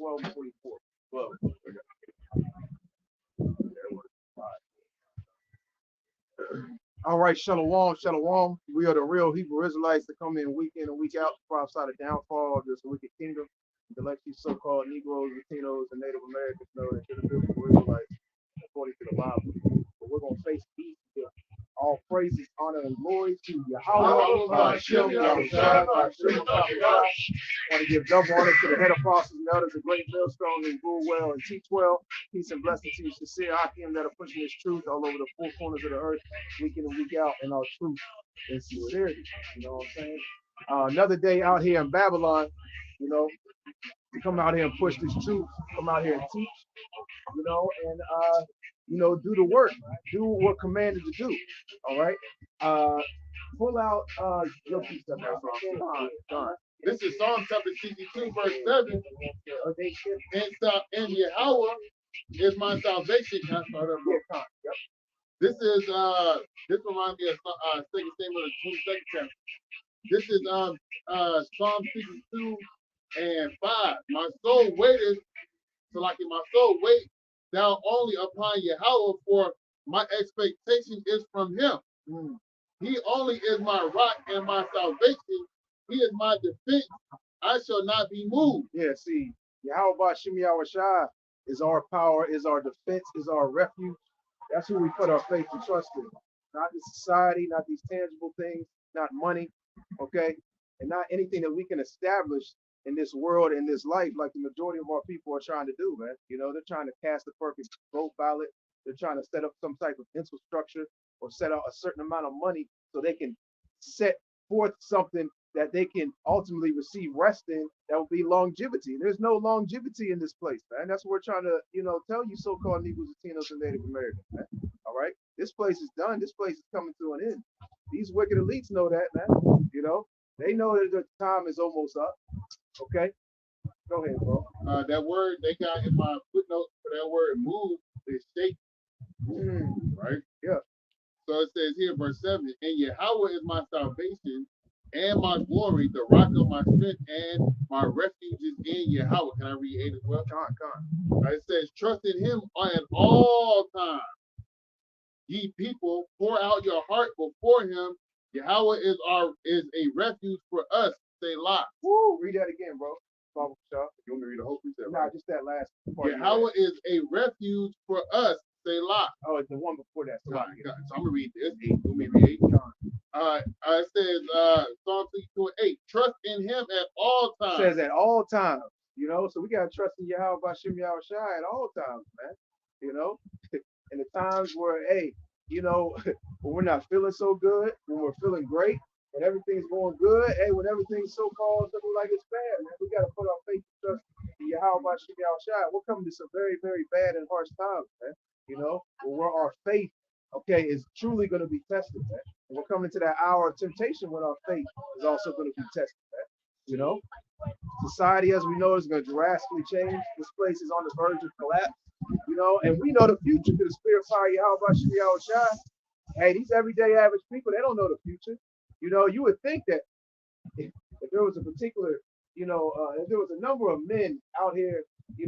12:44. 12. All right, Shalom, Shalom. We are the real Hebrew Israelites that come in week and week out to prophesy the downfall of this wicked kingdom. To let these so-called Negroes, Latinos, and Native Americans know that they're the biblical Israelites according to the Bible. But we're going to face peace here. All praises, honor, and glory to Yahweh. Hashem, Yahushua, Hashem, Yahushua. Want to give double honor to the head apostles and elders, a great millstone, and rule well and teach well. Peace and blessing to you, sincere Akim that are pushing this truth all over the four corners of the earth, week in and week out, in our truth and sincerity. You know what I'm saying? Another day out here in Babylon, you know, to come out here and push this truth, come out here and teach, you know, and do the work, do what commanded to do. All right. Pull out your piece of that. This is Psalm chapter 62, verse 7. And Yahweh is my salvation. Can I start up? Yep. This is this reminds me of second Samuel, the 22nd chapter. This is Psalm 62 and 5. My soul waiteth, so like my soul wait thou only upon Yahweh, for my expectation is from him. He only is my rock and my salvation. He is my defense. I shall not be moved. Yeah, see, Yahweh Bashim Yahushua is our power, is our defense, is our refuge. That's who we put our faith and trust in. Not the society, not these tangible things, not money, okay? And not anything that we can establish in this world, in this life, like the majority of our people are trying to do, man. You know, they're trying to cast the perfect vote ballot. They're trying to set up some type of infrastructure or set out a certain amount of money so they can set forth something that they can ultimately receive rest in that will be longevity. There's no longevity in this place, man. That's what we're trying to, tell you so-called Negroes, Latinos, and Native Americans, man. All right? This place is done. This place is coming to an end. These wicked elites know that, man. You know? They know that the time is almost up. Okay? Go ahead, bro. That word they got in my footnote for that word move is shake. Right? Yeah. So it says here, verse 7, and Yahweh is my salvation and my glory, the rock of my strength, and my refuge is in Yahweh. Can I read 8 as well? Con. It says, trust in him at all times. Ye people, pour out your heart before him. Yahweh is a refuge for us. Say lot. Woo! Read that again, bro. You want me to read the whole piece? Nah, just that last part. Yahweh is a refuge for us. Say lot. Oh, it's the one before that. So I'm gonna read this 8. You want me to read 8? It says Psalm 62 and 8. Trust in him at all times. It says at all times. You know, so we gotta trust in Yahweh Bashim Yahushua at all times, man. You know, in the times where, hey, when we're not feeling so good, when we're feeling great, when everything's going good, hey, when everything's so-called looking like it's bad, man, we gotta put our faith and trust in Yahweh Bashim Yahushua. We're coming to some very, very bad and harsh times, man. Where our faith, okay, is truly going to be tested, man. And we're coming to that hour of temptation when our faith is also going to be tested, man. Society, as we know, is going to drastically change. This place is on the verge of collapse, and we know the future through the spirit fire, Yahweh Yahushua. Hey, these everyday average people, they don't know the future. You would think that if there was a particular, if there was a number of men out here,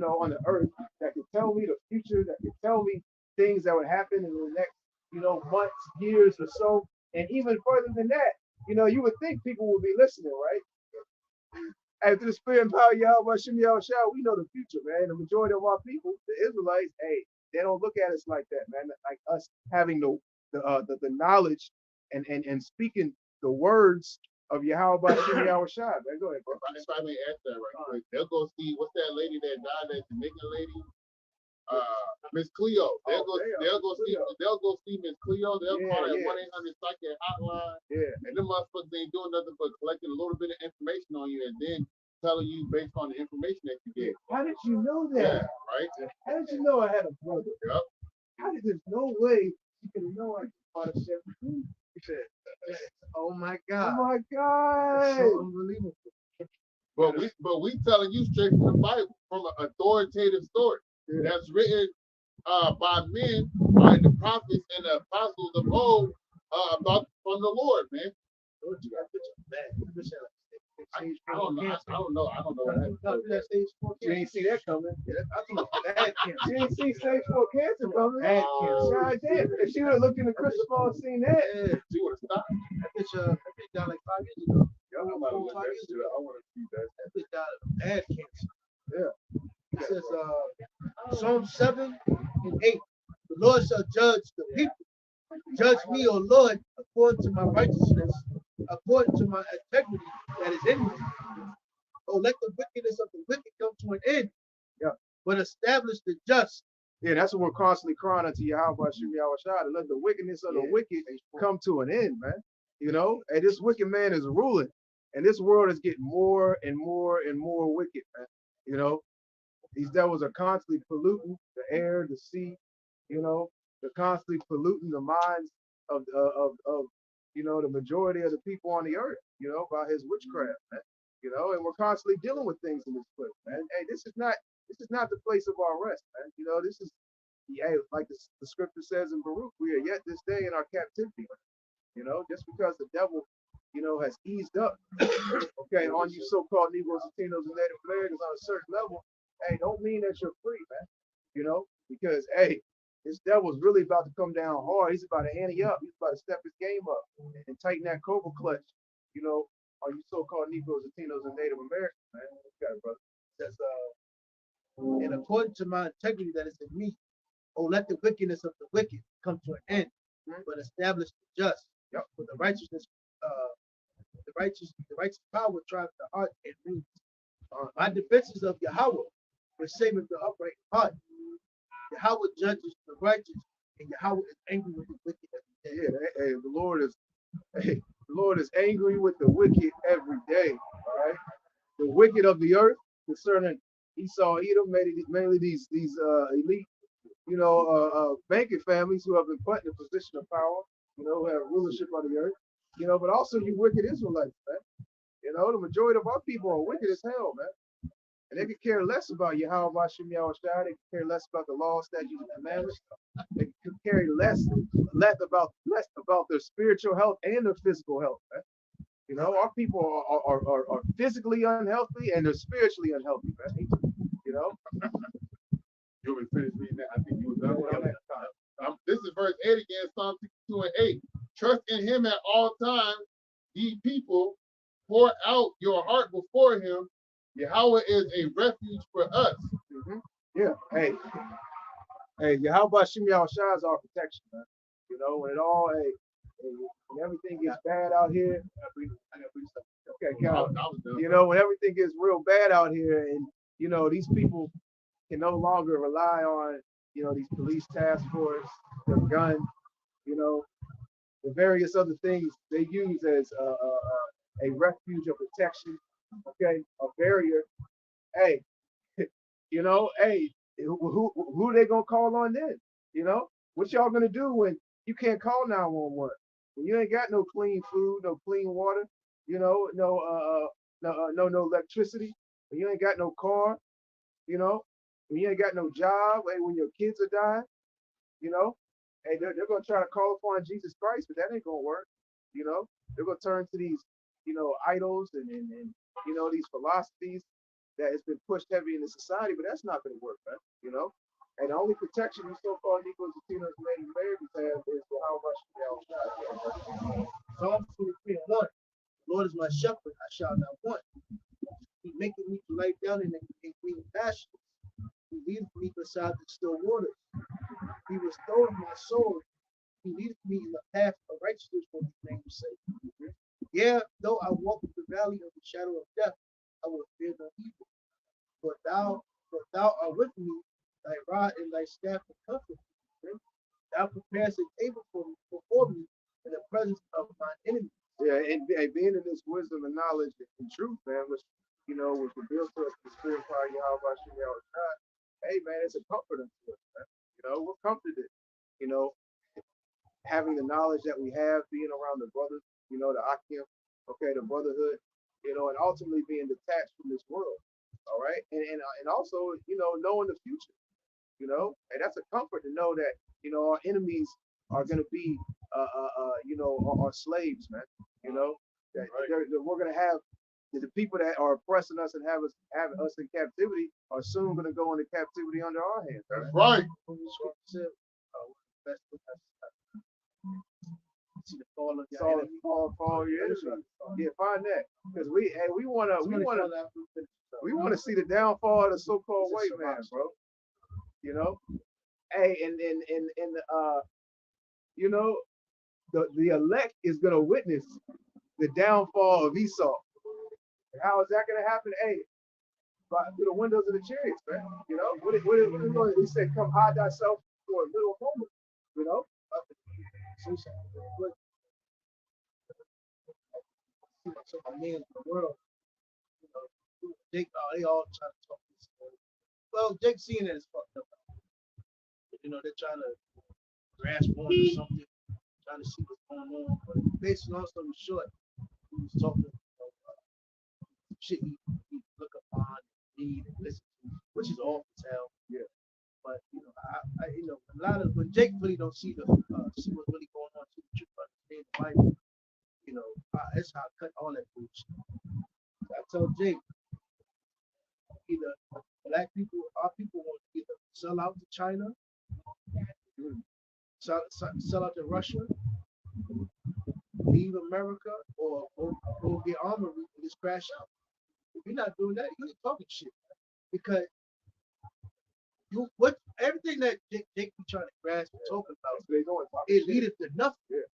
on the earth that could tell me the future, that could tell me things that would happen in the next, months, years or so, and even further than that, you would think people would be listening, right? After the spirit and power of Yahweh Shem Yahushua, we know the future, man. The majority of our people, the Israelites, hey, they don't look at us like that, man. Like us having the knowledge and speaking the words of Yahweh Shem Yahushua. Man, go ahead, bro. If I may ask that right quick, they'll go see what's that lady that died, that Jamaican lady, Miss Cleo. They'll go see Miss Cleo. They'll call that 1-800 psychic hotline. Yeah. And them motherfuckers ain't doing nothing but collecting a little bit of information on you and then telling you based on the information that you get. How did you know that? Yeah, right. How did you know I had a brother? Yep. How did there's no way you can know I bought a 17? He said, oh my God. Oh my God. So unbelievable. But we telling you straight from the Bible, from an authoritative story that's written by men, by the prophets and the apostles of old, about from the Lord, man. stage I 4 don't know. I cancer. don't know. I don't know what happened. Not through that stage 4 You cancer. ain't see that coming. Yeah, I'm talking about bad cancer. You ain't see stage 4 cancer coming. Bad cancer. God damn. If she would have looked in the crystal ball and seen that, Yeah, She would have stopped. that bitch died like 5 years ago. Y'all know about to look 5 that years shit ago. up. I want to see that. That bitch died of bad cancer. Yeah. It says, Psalm 7 and 8. The Lord shall judge the people. Judge me, O Lord, according to my righteousness, according to my integrity that is in me. Oh, let the wickedness of the wicked come to an end. Yeah. But establish the just. yeah, that's what we're constantly crying unto Yahweh Shem Yahushua, to let the wickedness of the Yeah. wicked come to an end, man. You know, and this wicked man is ruling, and this world is getting more and more and more wicked, man. You know, these devils are constantly polluting the air, the sea. You know, they're constantly polluting the minds of you know, the majority of the people on the earth. You know, by his witchcraft, man. You know, and we're constantly dealing with things in this place, man. Hey, this is not the place of our rest, man. You know, this is, yeah, like the scripture says in Baruch, we are yet this day in our captivity. You know, just because the devil, you know, has eased up, okay, on you so-called Negroes, Latinos, and Native Americans on a certain level, hey, don't mean that you're free, man. You know, because hey, this devil's really about to come down hard. He's about to ante up. He's about to step his game up and tighten that cobra clutch. You know, on you so-called Negroes, Latinos, and Native Americans, man. You got it, brother. Says, and according to my integrity that is in me, oh, let the wickedness of the wicked come to an end, but establish the just. Yep. For the righteousness, the righteous power drives the heart and reins. My defenses of Yahweh, which saveth the upright in heart. Yahweh judges the righteous, and Yahweh is angry with the wicked every day. Yeah, hey, the Lord is angry with the wicked every day. All right, the wicked of the earth concerning Esau, Edom, mainly these elite, you know, banking families who have been put in a position of power, you know, who have rulership on the earth, you know, but also you wicked Israelites, man. You know, the majority of our people are wicked as hell, man. And they could care less about Yahweh Hashem Yahushua. They could care less about the law, statutes, and commandments. They could care less about their spiritual health and their physical health, man. You know, our people are physically unhealthy and they're spiritually unhealthy, man. You know? You want me to finish reading that? I think you were done with that. This is verse 8 again, Psalm 62 and 8. Trust in him at all times, ye people. Pour out your heart before him. Yahweh is a refuge for us. Mm-hmm. Yeah. Hey, Yahweh Hashem Yahushua is our protection, man. You know, when it all, when everything gets bad out here, okay, Cal, you know, when everything gets real bad out here, and you know, these people can no longer rely on, you know, these police task force, their gun, you know, the various other things they use as a refuge of protection, okay, a barrier. Hey, you know, hey, who they gonna call on then? You know, what y'all gonna do when you can't call 911? When you ain't got no clean food, no clean water, you know, no electricity, when you ain't got no car, you know, when you ain't got no job, hey, when your kids are dying, you know, hey, they're gonna try to call upon Jesus Christ, but that ain't gonna work. You know, they're gonna turn to these, you know, idols and you know, these philosophies that has been pushed heavy in the society, but that's not gonna work, man. You know, and the only protection these so-called Negroes, Latinos, and Native Americans have is for how much Psalm 23 and 1. The Lord is my shepherd, I shall not want. He maketh me to lie down in green pastures. He leadeth me beside the still waters. He restoreth my soul. He leadeth me in the path of righteousness for his name's sake. Yeah, though I walk in the valley of the shadow of death, I will fear no evil. For thou art with me, thy rod and thy staff will comfort me. Thou preparest a table before me in the presence of my enemies. Yeah, and being in this wisdom and knowledge and truth, man, which, you know, was revealed to us the spirit of our Yahweh Shem Yahushua, hey man, it's a comfort unto us, man. You know, we're comforted, you know, having the knowledge that we have, being around the brothers, you know, the Akim, okay, the brotherhood, you know, and ultimately being detached from this world. All right. And also, you know, knowing the future, you know, and that's a comfort to know that, you know, our enemies are going to be, you know, our slaves, man, you know, that we're going to have the people that are oppressing us and have us in captivity are soon going to go into captivity under our hands. That's right. See the fall of your Fall, enemy. fall your enemy. Yeah, find that because we want to see the downfall of the so-called white man, bro. You know, hey, and you know, the elect is gonna witness the downfall of Esau. How is that gonna happen? Hey, through the windows of the chariots, man. You know, he said, "Come hide thyself for a little moment." You know, so my man in the world, you know, Jake, they all trying to talk this. Well, Jake seeing it is fucked up. You know, they're trying to grasp on to something, trying to see what's going on. But basically, long story short, he was talking shit he look upon, read, and listen to, which is awful as hell. Yeah. But you know, you know, a lot of when Jake really don't see see what's really going on, see the truth, understand the Bible. You know, that's how I cut all that bullshit. I told Jake, either black people, our people want to either sell out to China, sell out to Russia, leave America, or go get armory and just crash out. If you're not doing that, you ain't talking shit. Because everything that Jake be trying to grasp and talk about, it leadeth to nothing. Yeah.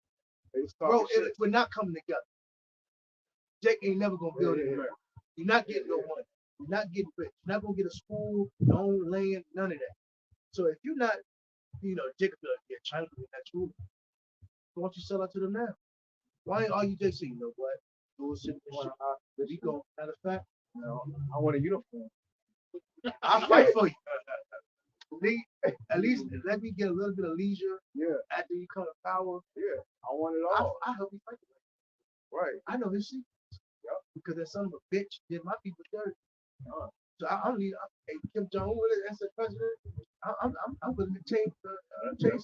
Bro, we're not coming together. Jake ain't never gonna build it in America. You're not getting no money. You're not getting rich. You're not gonna get a school, your own land, none of that. So if you're not, you know, Jake will be like, yeah, China will be next ruler. Why don't you sell out to them now? Why ain't all you Jake say, you know what? We go, matter of fact, no, I want a uniform. I'll fight for you. At least let me get a little bit of leisure. Yeah. After you come to power. Yeah. I want it all. I help you fight. Right. I know his secrets. Yep. Because that son of a bitch did my people dirty. So I need Kim Jong-un as the president. I'm willing to change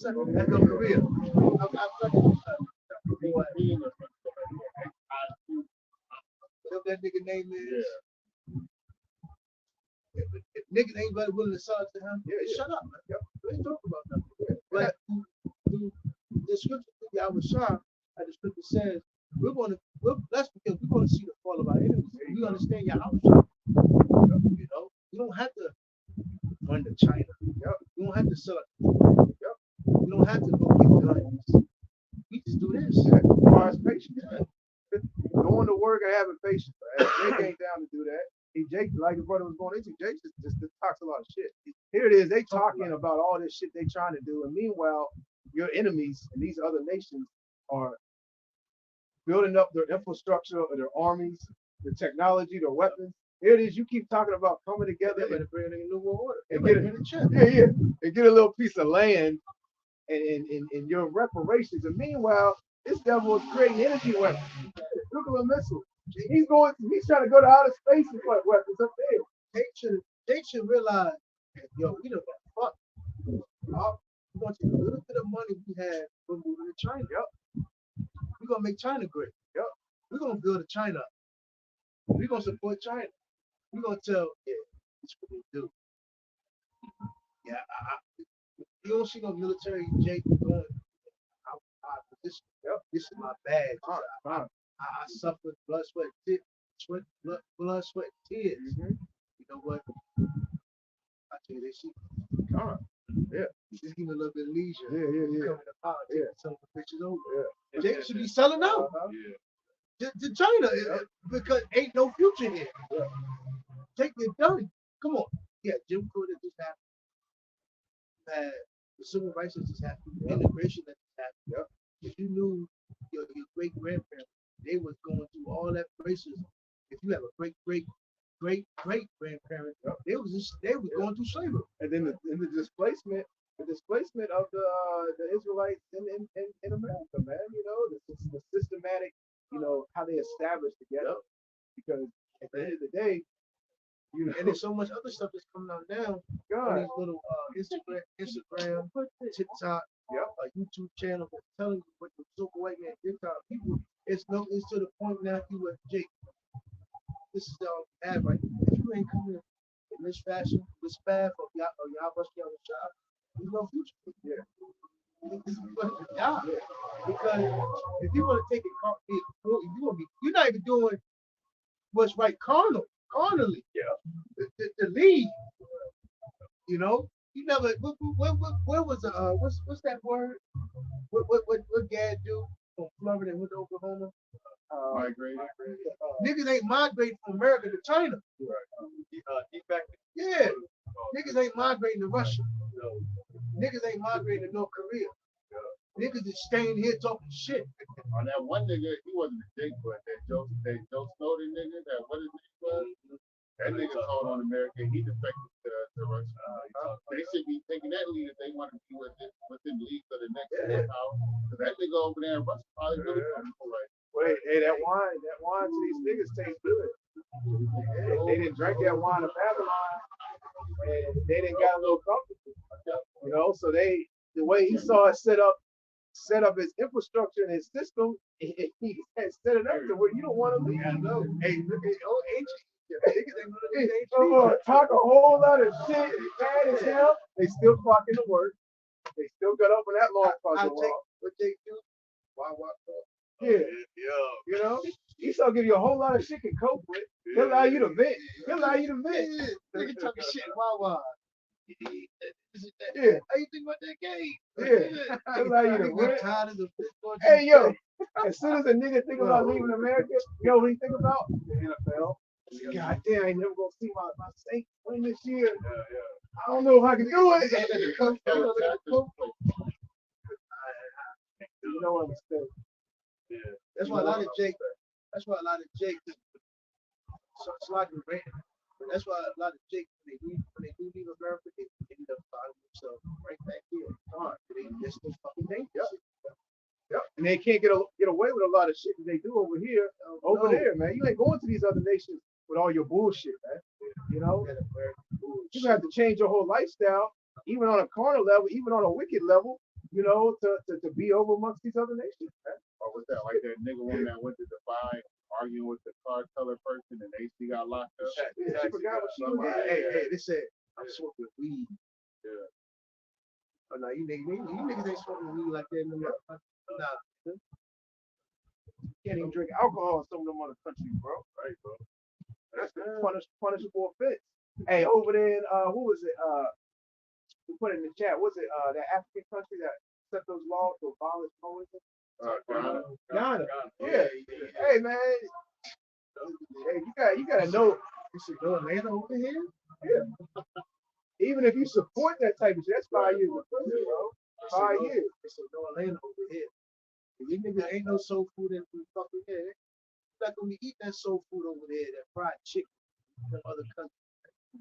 something. That's no Korea. Whatever that nigga name is. Yeah. If niggas ain't willing to sell it to him, shut up. Yep. We ain't talking about nothing. Yeah. But the scripture I was shocked at the scripture says that's because we're going to see the fall of our enemies. We understand your outcome. You know, you don't have to run to China. Yep. You don't have to sell it. Yep. You don't have to go get guns. We just do this. It requires patience. Going to work and having patience. Jake ain't down to do that. Jake, like his brother was going into, Jake just talks a lot of shit. Here it is, they talking about all this shit they trying to do, and meanwhile, your enemies and these other nations are building up their infrastructure, or their armies, their technology, their weapons. Here it is, you keep talking about coming together and bringing a new world order and get and get a little piece of land and your reparations. And meanwhile, this devil is creating energy weapons, nuclear missiles. He's trying to go to outer space and put weapons up there. They should realize, yo, we don't fuck. We're going to take a little bit of money we had from moving to China. Yep. We're going to make China great. Yep. We're going to build a China. We're going to support China. We're going to tell, this is what we do. Yeah, you don't see no military Jake going our position. Yep. This is my badge. I suffered blood, sweat, tears. Blood, sweat, tears. Mm-hmm. You know what? I tell you, they see. Yeah. Just give me a little bit of leisure. Yeah. Coming to politics, some of the bitches over. Yeah. Jake should be selling out. To China because ain't no future here. Yeah. Jake, they're done. Come on. Yeah, Jim Crow that just happened. The civil rights that just happened. The immigration that just happened. Yep. If you knew your great grandparents, they was going through all that racism. If you have a great grandparent, they was going through slavery. And then the displacement of the Israelites in America, man. You know, the systematic, you know, how they established together. Because at the end of the day, you know, and there's so much other stuff that's coming out now. On these little Instagram, TikTok, YouTube channel that's telling you what the super white man TikTok people. It's to the point now. You with Jake. this is all bad, right? If you ain't coming in this fashion, this path of y'all rush y'all job, there's no future. Yeah. This is what you die. Because if you want to take it, you're not even doing what's right carnally. Yeah. The lead, you know, you never. What was what's that word? What Gad do from Florida and went to Oklahoma? Migrate. Niggas ain't migrating from America to China. Yeah, niggas ain't migrating to Russia. Niggas ain't migrating to North Korea. Niggas is staying here talking shit. On that one nigga, he wasn't a dick, but that Joe Snowden nigga, that what his name was, that nigga told on America, he defected to Russia. They should be taking that lead if they want to be within leagues of the next power. Because that nigga over there in Russia probably really comfortable right. Wait, hey, that wine to these niggas tastes good. They didn't drink that wine of Babylon, and they didn't got a little comfortable. You know, so the way he saw it set up his infrastructure and his system, he had set it up to where you don't want to leave. Hey, look at niggas ain't gonna leave. Talk a whole lot of shit, bad as hell. They still clocking to work. They still got up in that long fucking walk. What they do? Why? Yeah. You know, Esau give you a whole lot of shit to cope with. He'll allow you to vent. Nigga talking shit. Why? Yeah. How you think about that game? Yeah. He'll allow you to vent. Tired of the Hey, yo. As soon as a nigga think about leaving America, what do you think about? The NFL. God damn, I ain't never gonna see my Saints win this year. I don't know if I can do it. You know what I'm saying? That's why a lot of Jake. So it's like a rant. That's why a lot of Jake when they do leave America, they end up finding themselves right back here. They just no fucking dangerous. Yep. And they can't get away with a lot of shit that they do over here, over there, man. You ain't going to these other nations with all your bullshit, man. You know, you have to change your whole lifestyle, even on a carnal level, even on a wicked level, you know, to be over amongst these other nations, man. Or was that like that nigga woman that went to Dubai arguing with the car teller person and she got locked up? Yeah, she forgot what she was doing. Hey, they said I'm smoking weed. Yeah. Oh no, you niggas ain't smoking weed like that in the Nah. Can't even drink alcohol in some of them other countries, bro. Right, bro. That's the punishable offense. Hey, over there in who was it? We put it in the chat. Was it that African country that set those laws to abolish poison? Ghana. Yeah. Hey man. Hey, you gotta know. You should go land over here. Yeah. Even if you support that type of shit, that's 5 years in prison, bro. 5 years. They should go land over here. If you niggas ain't no soul food in the fucking here, you're not gonna be eating that soul food over there, that fried chicken from other countries.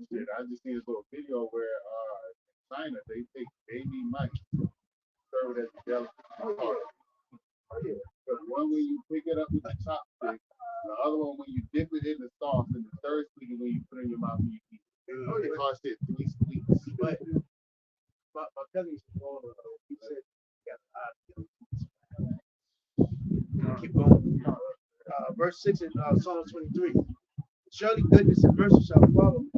Shit, I just seen this little video where in China they take baby mice, serve it as a deli. But one when you pick it up with a chopstick, the other one when you dip it in the sauce, and the third sweet when you put it in your mouth and you eat it. They call shit 3 sweets. But my cousin used to go on, he said, he got keep going. Verse 6 in Psalm 23. Surely goodness and mercy shall follow me.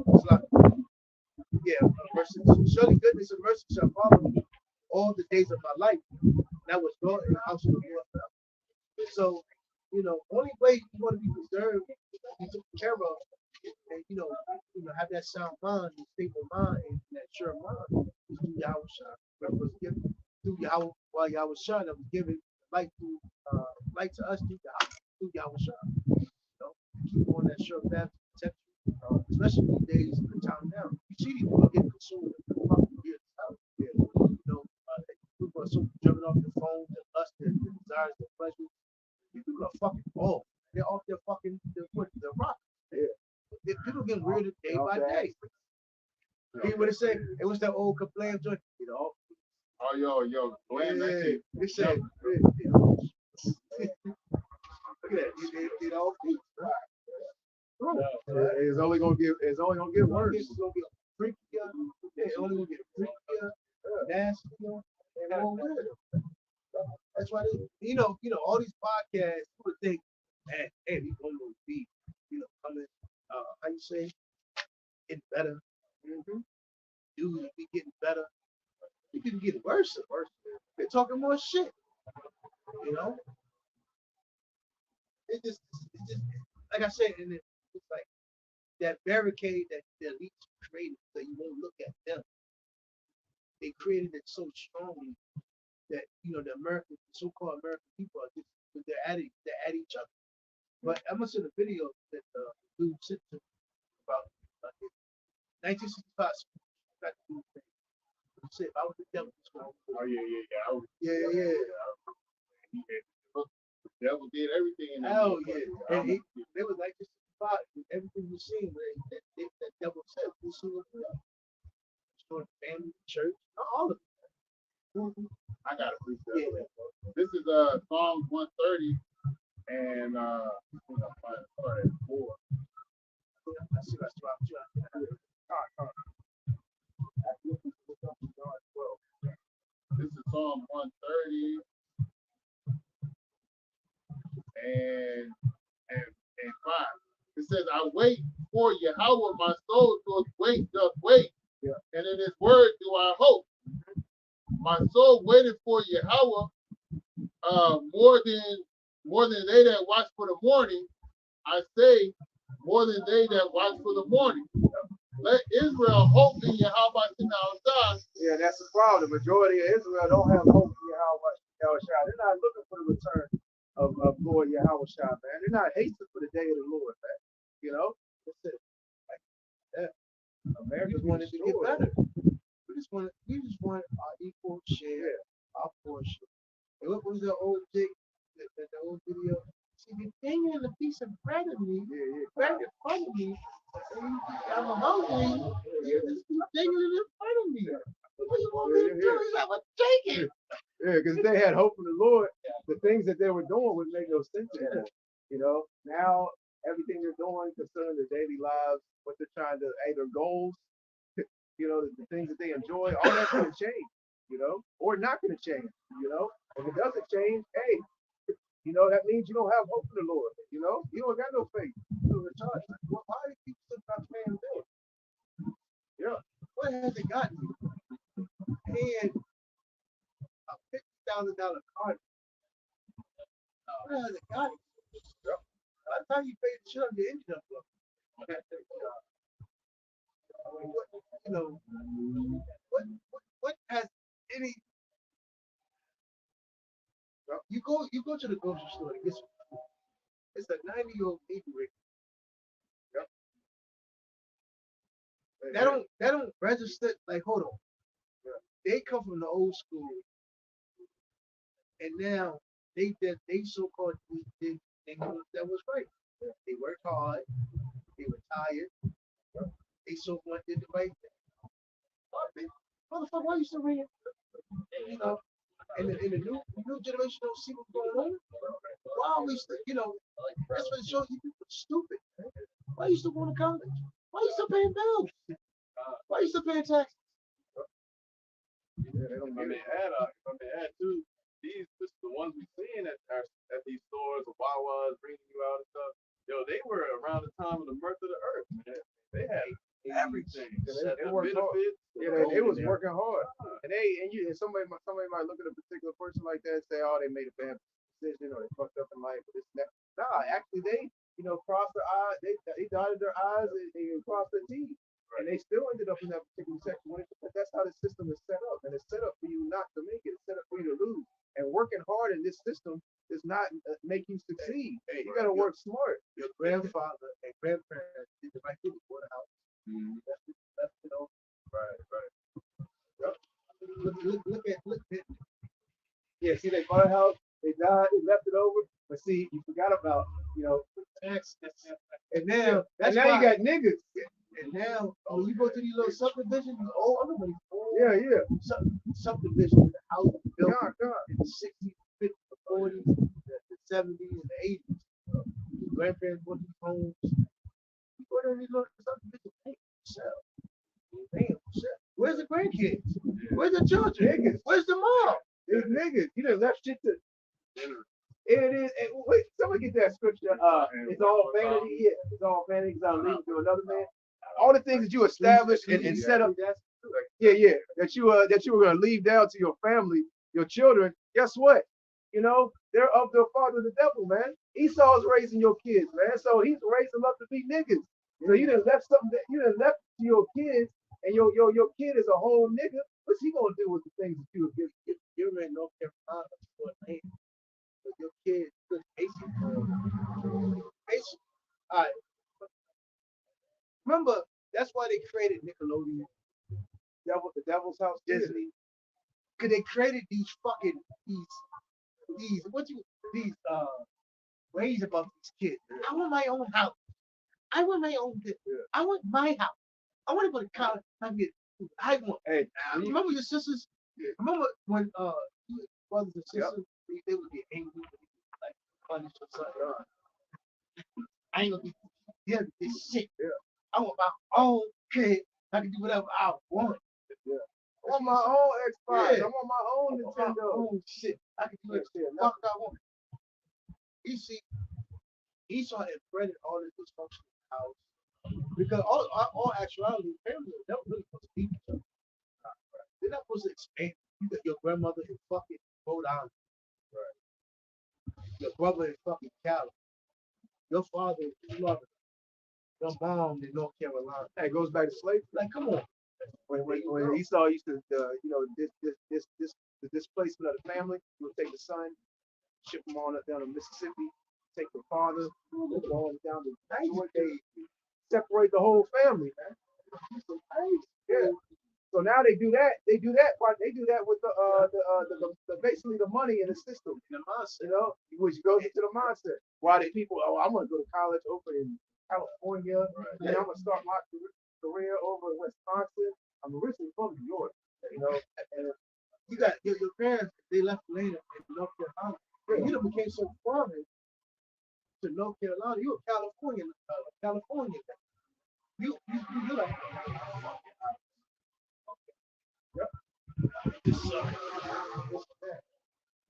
Verse 6. Surely goodness and mercy shall follow me all the days of my life. And I was going in the house of the Lord. So, only way you want to be preserved, be taken care of, and have that sound mind, and stable mind, and that sure mind is through Yahweh Shah. Remember, was given through Yahweh, while Yahweh Shah that was given light to us through Yahweh Shah. Keep on that sure path to protect you, especially these days in the town now. You see these people get consumed with the fucking years out there. People are so driven off their phones, their lust, their desires, their pleasures. These people are fucking off. They're off their fucking their rock. Yeah. People getting weirder day by day. Hear what it say? It was that old Kablam joint. Oh, yo, Glenn, that shit. It said, look at that. It all feet. It's only gonna get worse. It's gonna get freakier. It's only gonna get freakier, nastier, and more weird. That's why they, all these podcasts, people think, hey, we gonna be, coming you say? Getting better. Mm-hmm. Dudes be getting better. It can get worse and worse. They're talking more shit. You know? It's just like I said, and it's like that barricade that the elites created so you won't look at them. They created it so strongly that the American, so-called American people are just they're at each other. But I must send a video that dude sent to me about 1965 speech. Got the dude thing. He said, if I was the devil, it's going Oh yeah. yeah. The devil did everything in that Hell movie. yeah. And they was like 1965, and everything you seen where that devil said, we'll see what we are. Destroy the family, church, all of it. I got a freestyle. Yeah. This is Psalms 130, and I think I'm trying to start at 4. I see that's what I'm trying to do. All right. This is Psalm 130 and 5. It says, I wait for Yahweh, my soul doth wait, Yeah. and in his word do I hope. My soul waited for Yahweh more than they that watch for the morning. I say, more than they that watch for the morning. Let Israel hope in Yahweh Shah. Yeah, that's the problem. The majority of Israel don't have hope in Yahweh Shah. They're not looking for the return of Lord Yahweh Shah, man. They're not hasting for the day of the Lord, man. You know? That's it. Like that. America wanted to get better. We just want our equal share, our portion. And what was the old Jake, the old video? See, you're dangling a piece of bread at me, right in front of me. And I'm hungry. You're just dangling in front of me. What you want me to do? He's like, well, take it. Yeah, because if they had hope in the Lord, the things that they were doing would make no sense anymore. You know, now everything they're doing concerning their daily lives, what they're trying to, their goals, the things that they enjoy, all that's going to change, or not going to change, If it doesn't change, hey, that means you don't have hope in the Lord, you don't got no faith. You're retarded. Well, why do people still not paying bills? Yeah. What has it gotten you? And a $50,000 card. What has it gotten you? By the time you pay the shit up, your engine up. What has any? You go to the grocery store to get some food. It's a 90-year-old baby right there. That don't register. Like, hold on. They come from the old school, and now they so-called they know that was right. They worked hard. They retired. They so-called did the right thing. Motherfucker, why you still reading? And the new generation don't see what's going on. Why are we still, that's what it shows you people are stupid. Why are you still going to college? Why are you still paying bills? Why are you still paying taxes? If I may add too, the ones we seeing at these stores, the Wawas bringing you out and stuff. Yo, they were around the time of the birth of the earth, man. They had everything. They worked hard. Yeah, they was working hard. And somebody might look at a particular person like that and say, oh, they made a bad decision or they fucked up in life or this and that. Nah, actually they, crossed their eyes, they dotted their eyes and they crossed their T's. And they still ended up in that particular section. But that's how the system is set up. And it's set up for you not to make it. It's set up for you to lose. And working hard in this system does not make you succeed. You got to work smart. Your grandfather and grandparents did the right thing for the house. Right. Yep. Look at. Yeah, see, they bought a house, they died, they left it over. But see, you forgot about, taxes. And now you got niggas. And now, when you go to these little subdivisions, everybody. Yeah. Subdivision, the house built in the 60s, 50s, 40s, the 70s, and the 80s. Grandparents bought these homes. You go to these little subdivisions, sell. Where's the grandkids? Where's the children? Niggas. Where's the mom? There's niggas. You done left shit to. It is. Wait, somebody get that scripture. It's all vanity. Yeah, it's all vanity. Because I'll leave it to another man. All the things that you established and set up. Yeah, yeah. That you were gonna leave down to your family, your children. Guess what? You know they're of their father, the devil, man. Esau's raising your kids, man. So he's raising them up to be niggas. So you done left something that you done left to your kids, and your kid is a whole nigga. What's he gonna do with the things that you have given? You're in North Carolina for land. So your kids could basically. All right. Remember, that's why they created Nickelodeon, The devil's house. Disney, because they created these fucking these ways about these kids. I want my own house. I want my own kid. I want my house. I want to go to college. I want. Hey, Remember your sisters? Remember when brothers and sisters they would get angry when they would, like punish or something. I ain't gonna be here with this shit. I want my own kid. I can do whatever I want. I want my own Xbox. Yeah. I want my own I want my Nintendo. own shit. I can do whatever the fuck I want. You see, Esau had bred all this dysfunction in the house because all actuality, families are never really supposed to be each other. They're not supposed to expand. You got your grandmother in fucking Rhode Island. Your brother in fucking Cali. Your father in Florida. Your mom in North Carolina. That goes back to slavery. Like, come on. When Esau used to, this displacement of the family, he would take the son, ship him on up down to Mississippi, take the father, move on down to Georgia, separate the whole family, man. Yeah. So now they do that. They do that. They do that with the basically the money in the system, The mindset. you know, which goes into the mindset. Why do people? Oh, I'm gonna go to college over in California, and I'm gonna start my career over in Wisconsin. I'm originally from New York, you know. And You got your parents, they left later in North Carolina. You done became so foreign to North Carolina. You a California guy. You like,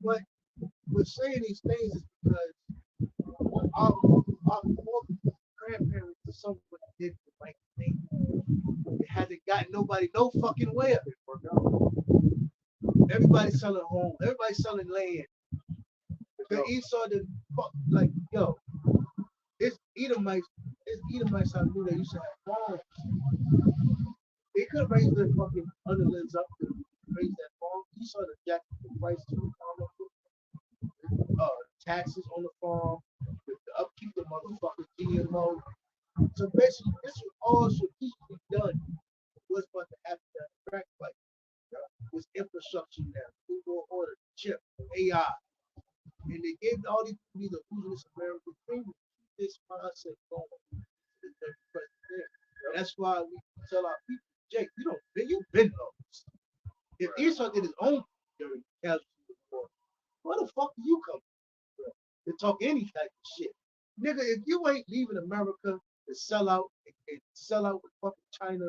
but we're saying these things is because our grandparents or somebody did the right thing. It hasn't gotten nobody no fucking where. Everybody's selling home. Everybody's selling land. Because Esau did fuck like yo. It's Edomites I knew they used to have farms. They could raise their fucking underlings up to raise that farm. Esau the jack the price to the farm, taxes on the farm, the upkeep of motherfucking GMO. So basically, this was all strategically done. What's about to happen at the crack fight? This infrastructure now, food world order, chip, AI. And they gave all these people the illusionist American dream to keep this mindset going. That's why we tell our people, Jake, you've been lost. If Esau did his own during casualty war, where the fuck do you come from to talk any type of shit? Nigga, if you ain't leaving America to sell out and sell out with fucking China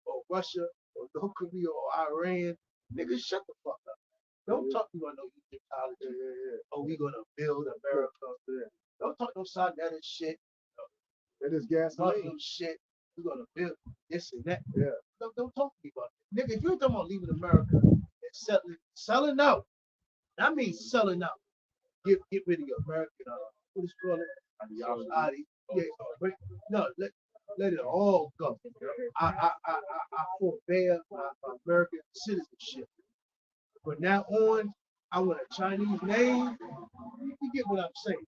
or Russia or North Korea or Iran, nigga, shut the fuck up. Don't talk about no Egyptology. Oh, we gonna build America. Don't talk no Saddam shit. that is Talk gasoline. no shit. We're gonna build this and that. Yeah. Don't talk to me about it. Nigga, if you're talking about leaving America and selling out, that means selling out. Get rid of your American what is it called? Yeah, no, let it all go. I forbear my American citizenship. But now on, I want a Chinese name. You get what I'm saying?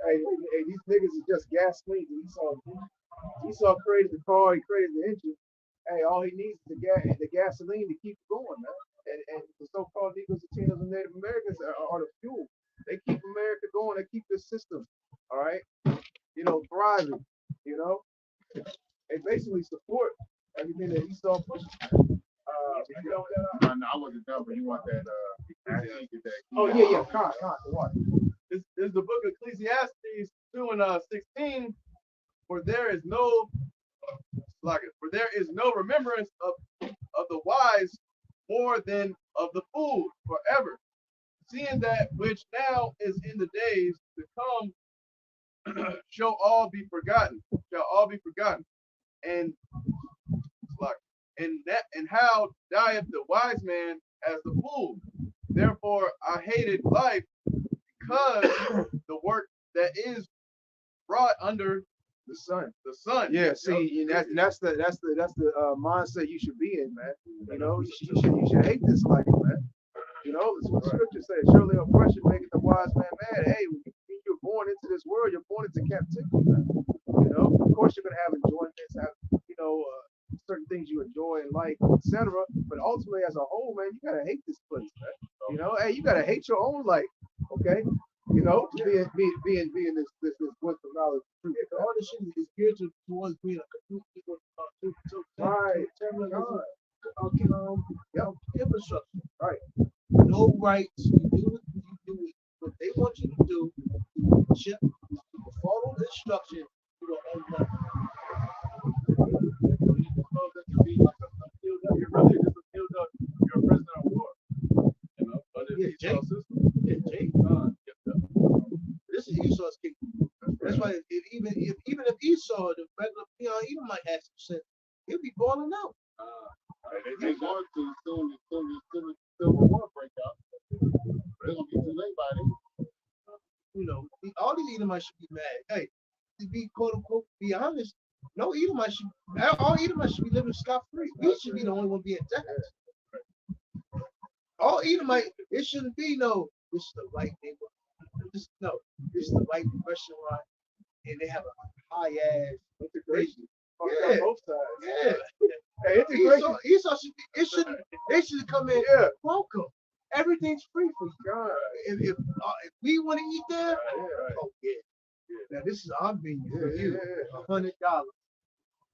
Hey, these niggas is just gasoline. Esau created the car. He created the engine. Hey, all he needs is the gasoline to keep it going, man. And the so-called Negroes, Latinos, and Native Americans are the fuel. They keep America going. They keep this system, all right, thriving. They basically support everything that Esau pushes. No, I wasn't done, but you want that? Oh yeah. Con, what? This is the book of Ecclesiastes 2 and 16. For there is no remembrance of the wise more than of the fool forever. seeing that which now is in the days to come shall all be forgotten, shall all be forgotten. And like, and how dieth the wise man as the fool. Therefore I hated life because the work that is brought under The sun. the sun. Yeah, see, and that's the mindset you should be in, man. You know, you should hate this life, man. You know, that's what the scripture says. Surely oppression maketh the wise man mad. Hey, when you're born into this world, you're born into captivity, man. You know, of course you're gonna have enjoyments, have certain things you enjoy in life, etc. But ultimately, as a whole, man, you gotta hate this place, man. You know, hey, you gotta hate your own life, okay? You know, being this wisdom knowledge truth. Yeah, 'cause all this shit is geared towards being a complete people. Right. Infrastructure. Right. No rights. You do what they want you to do. You chip, you follow the instruction. You don't own nothing. You're really just a filled up, you're a prisoner of war. You know, under the Yeah, Esau system. Yeah, Jake. This is Esau's kingdom. That's why even if Esau, the regular peon, he might have some sense. He'll be balling out. They going to soon as Civil War break out. They're gonna be too late by then. You know, all these Edomites should be mad. Hey, to be quote unquote be honest, no Edomite should. All Edomites should be living scot free. We should be the only one being taxed. All Edomite, it shouldn't be no. This is the right neighborhood. This is the right restaurant, and they have a high ass Integration. Yeah. Both sides. Yeah. Hey, integration. Esau should be, it shouldn't. They should come in. Yeah. Welcome. Everything's free for you. God. If we want to eat there, Yeah. oh yeah. Now this is our menu for Yeah, you. yeah. $100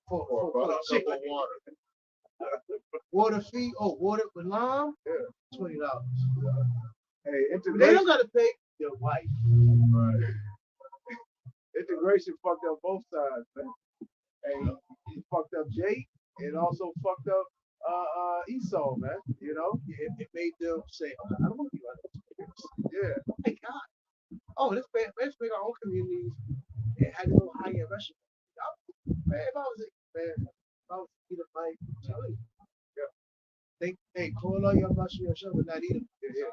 for For a cup chicken. of water. Water fee. Oh, water with lime. Yeah. $20. Hey, They integration. don't gotta pay their wife. Right. Integration fucked up both sides, man. Hey, it fucked up Jake. It also fucked up Esau, man. You know? It made them say, oh, I don't want to be like this. Yeah. My God. Oh, let's make our own communities and have a little high-end restaurant. Man, if I was eating like Charlie. Hey, call all your mushy or something, not eating.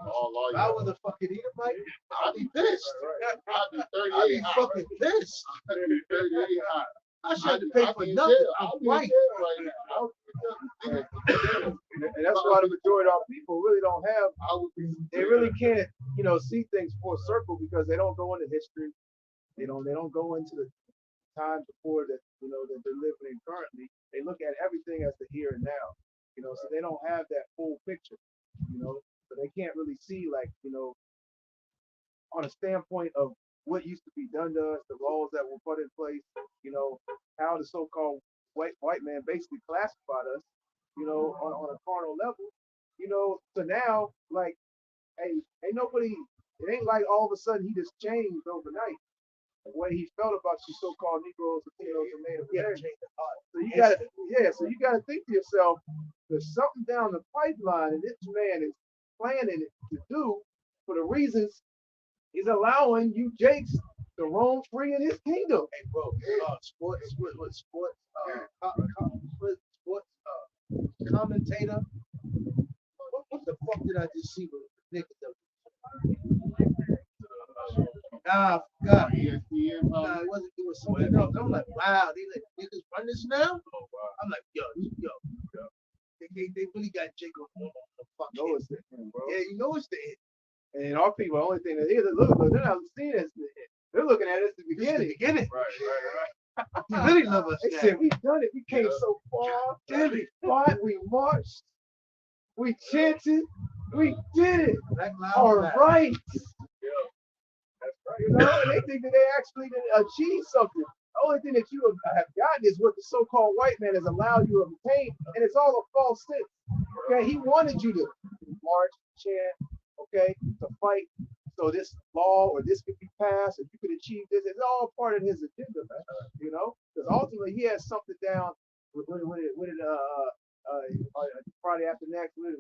All If I was a fucking Edomite, I'd be pissed. I'd be I'd be 38 hot. fucking pissed. I'd be 38 hot. I should have to pay for nothing. I'm white. right now. And that's why the majority of our people really don't have, they really can't, see things full circle because they don't go into history. They don't go into the times before that, that they're living in currently. They look at everything as the here and now, so they don't have that full picture, so they can't really see like, on a standpoint of what used to be done to us, the laws that were put in place, how the so-called white man basically classified us, on a carnal level, so now, like, hey, ain't nobody, it ain't like all of a sudden he just changed overnight the way he felt about you so-called Negroes, Latinos, and Native Americans. So you gotta think to yourself, there's something down the pipeline, and this man is planning it to do for the reasons he's allowing you Jakes to roam free in his kingdom. Hey, bro, sports commentator. What the fuck did I just see with the niggas? Nah, God. Nah, it wasn't. It was something else. I'm like, wow, they let niggas run this now. I'm like, yo. They really got Jacob on the fuck. No, it's the end, bro. Yeah, you know it's the end. And our people, the only thing that is, look, they're not seeing it as the end. They're looking at it as the beginning. Right. You really love us. They said, we done it. We came so far. We fought. We marched. We chanted. We did it. All right. Yeah. That's right. And they think that they actually achieved something. The only thing that you have gotten is what the so-called white man has allowed you to obtain, and it's all a false sense. Okay, he wanted you to march, chant, okay, to fight, so this law or this could be passed, and you could achieve this. It's all part of his agenda, man. Because ultimately he has something down with Friday after next with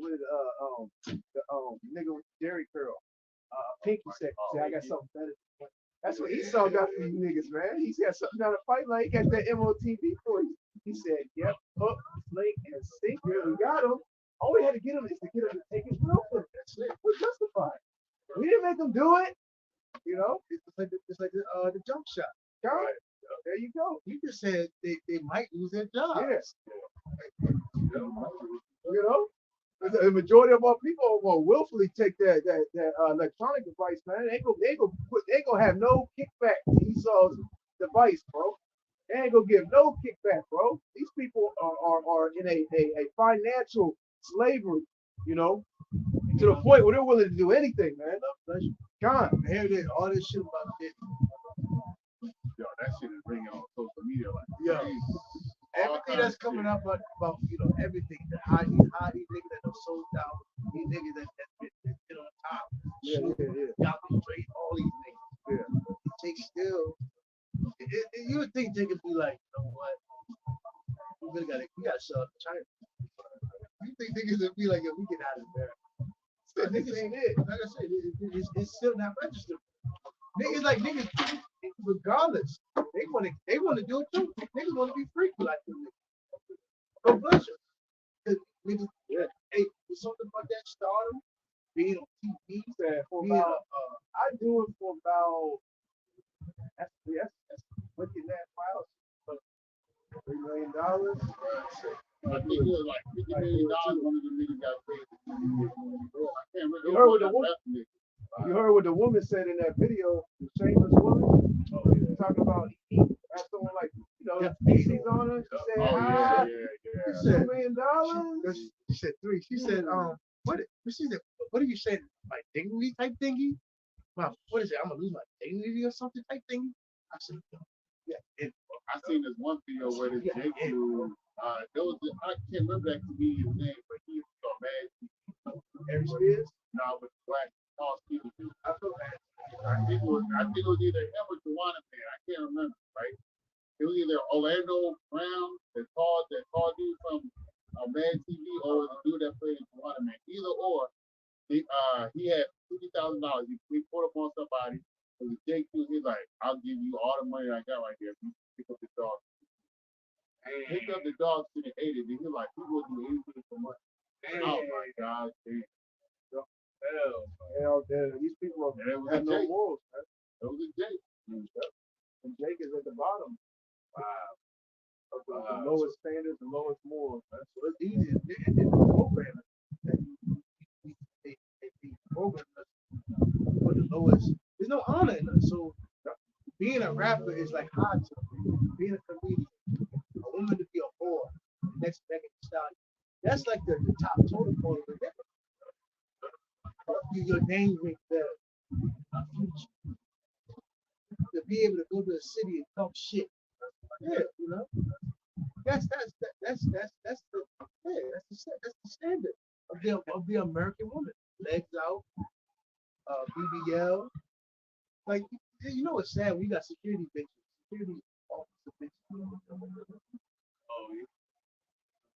the nigga with Jerry curl. Pinky said, "See, I got something better." That's what Esau got for you niggas, man. He's got something down the fight like he got that MOTV for you. He said, "Yep, hook, sling, and sinker. We got him. All we had to get him is to get him to take his real foot. That's it. We're justified. We didn't make him do it. You know, It's like the jump shot. God, there you go. You just said they might lose their job. Yes. You know, the majority of our people will willfully take that electronic device, man. They ain't gonna have no kickback to Esau's device, bro. They ain't gonna give no kickback, bro. These people are in a financial slavery, you know, to the point where they're willing to do anything, man. God, I hear that all this shit about this. Yo, that shit is ringing on social media like Yo, crazy. everything that's coming up about everything, how these niggas that are sold out, these niggas that get on top, y'all can trade all these niggas. Yeah. Take still. You would think they could be like, you know what? We gotta sell it to China. You think niggas would be like, yo, we get out of there. Niggas ain't it. Like I said, it's still not registered. Niggas, regardless, they want to do it too. Niggas want to be free like them niggas. Go pleasure. Niggas, hey, there's something about that stardom being on TV. For about, I do it for about. That's looking at files. $3 million. I think it was like $50 million. One of the niggas got paid. I can't remember. You heard what the woman said in that video, the shameless woman? Talking about he had someone like, you know, feces on her. She said, $2 million. She said three. She said, what are you saying? Like dignity type thingy? What is it? I'm gonna lose my dignity or something type thingy? I said, yeah. I seen this one video where this Jake dude, I can't remember that comedian's name, but he was so bad. Every Spears? No, with black tall skinny dude. I feel bad. I think it was either him or Juana Man. I can't remember, right? It was either Orlando Brown, that tall dude from Mad TV, or the dude that played in Juana Man. Either or, he had $50,000. He put up on somebody. It was Jake dude. He's like, I'll give you all the money I got right here if you pick up the dog. And picked up the dog and ate it. And he's like, he will do anything for money. Oh my God, dude. Hell, these people have no morals, man. It was a Jake. And Jake is at the bottom. Wow. The lowest standards, the lowest morals. Man. So it's easy. And the programming that they program us for the lowest. There's no honor in us. So being a rapper is like hard to being a comedian. A woman to be a whore, the next Megan Thee Stallion. That's like the top totem pole of the rapper. Your name with the future. To be able to go to a city and talk shit. Yeah, you know. That's the standard of the American woman. Legs out, BBL. Like you know what's sad? We got security bitches, security officer bitches. Oh,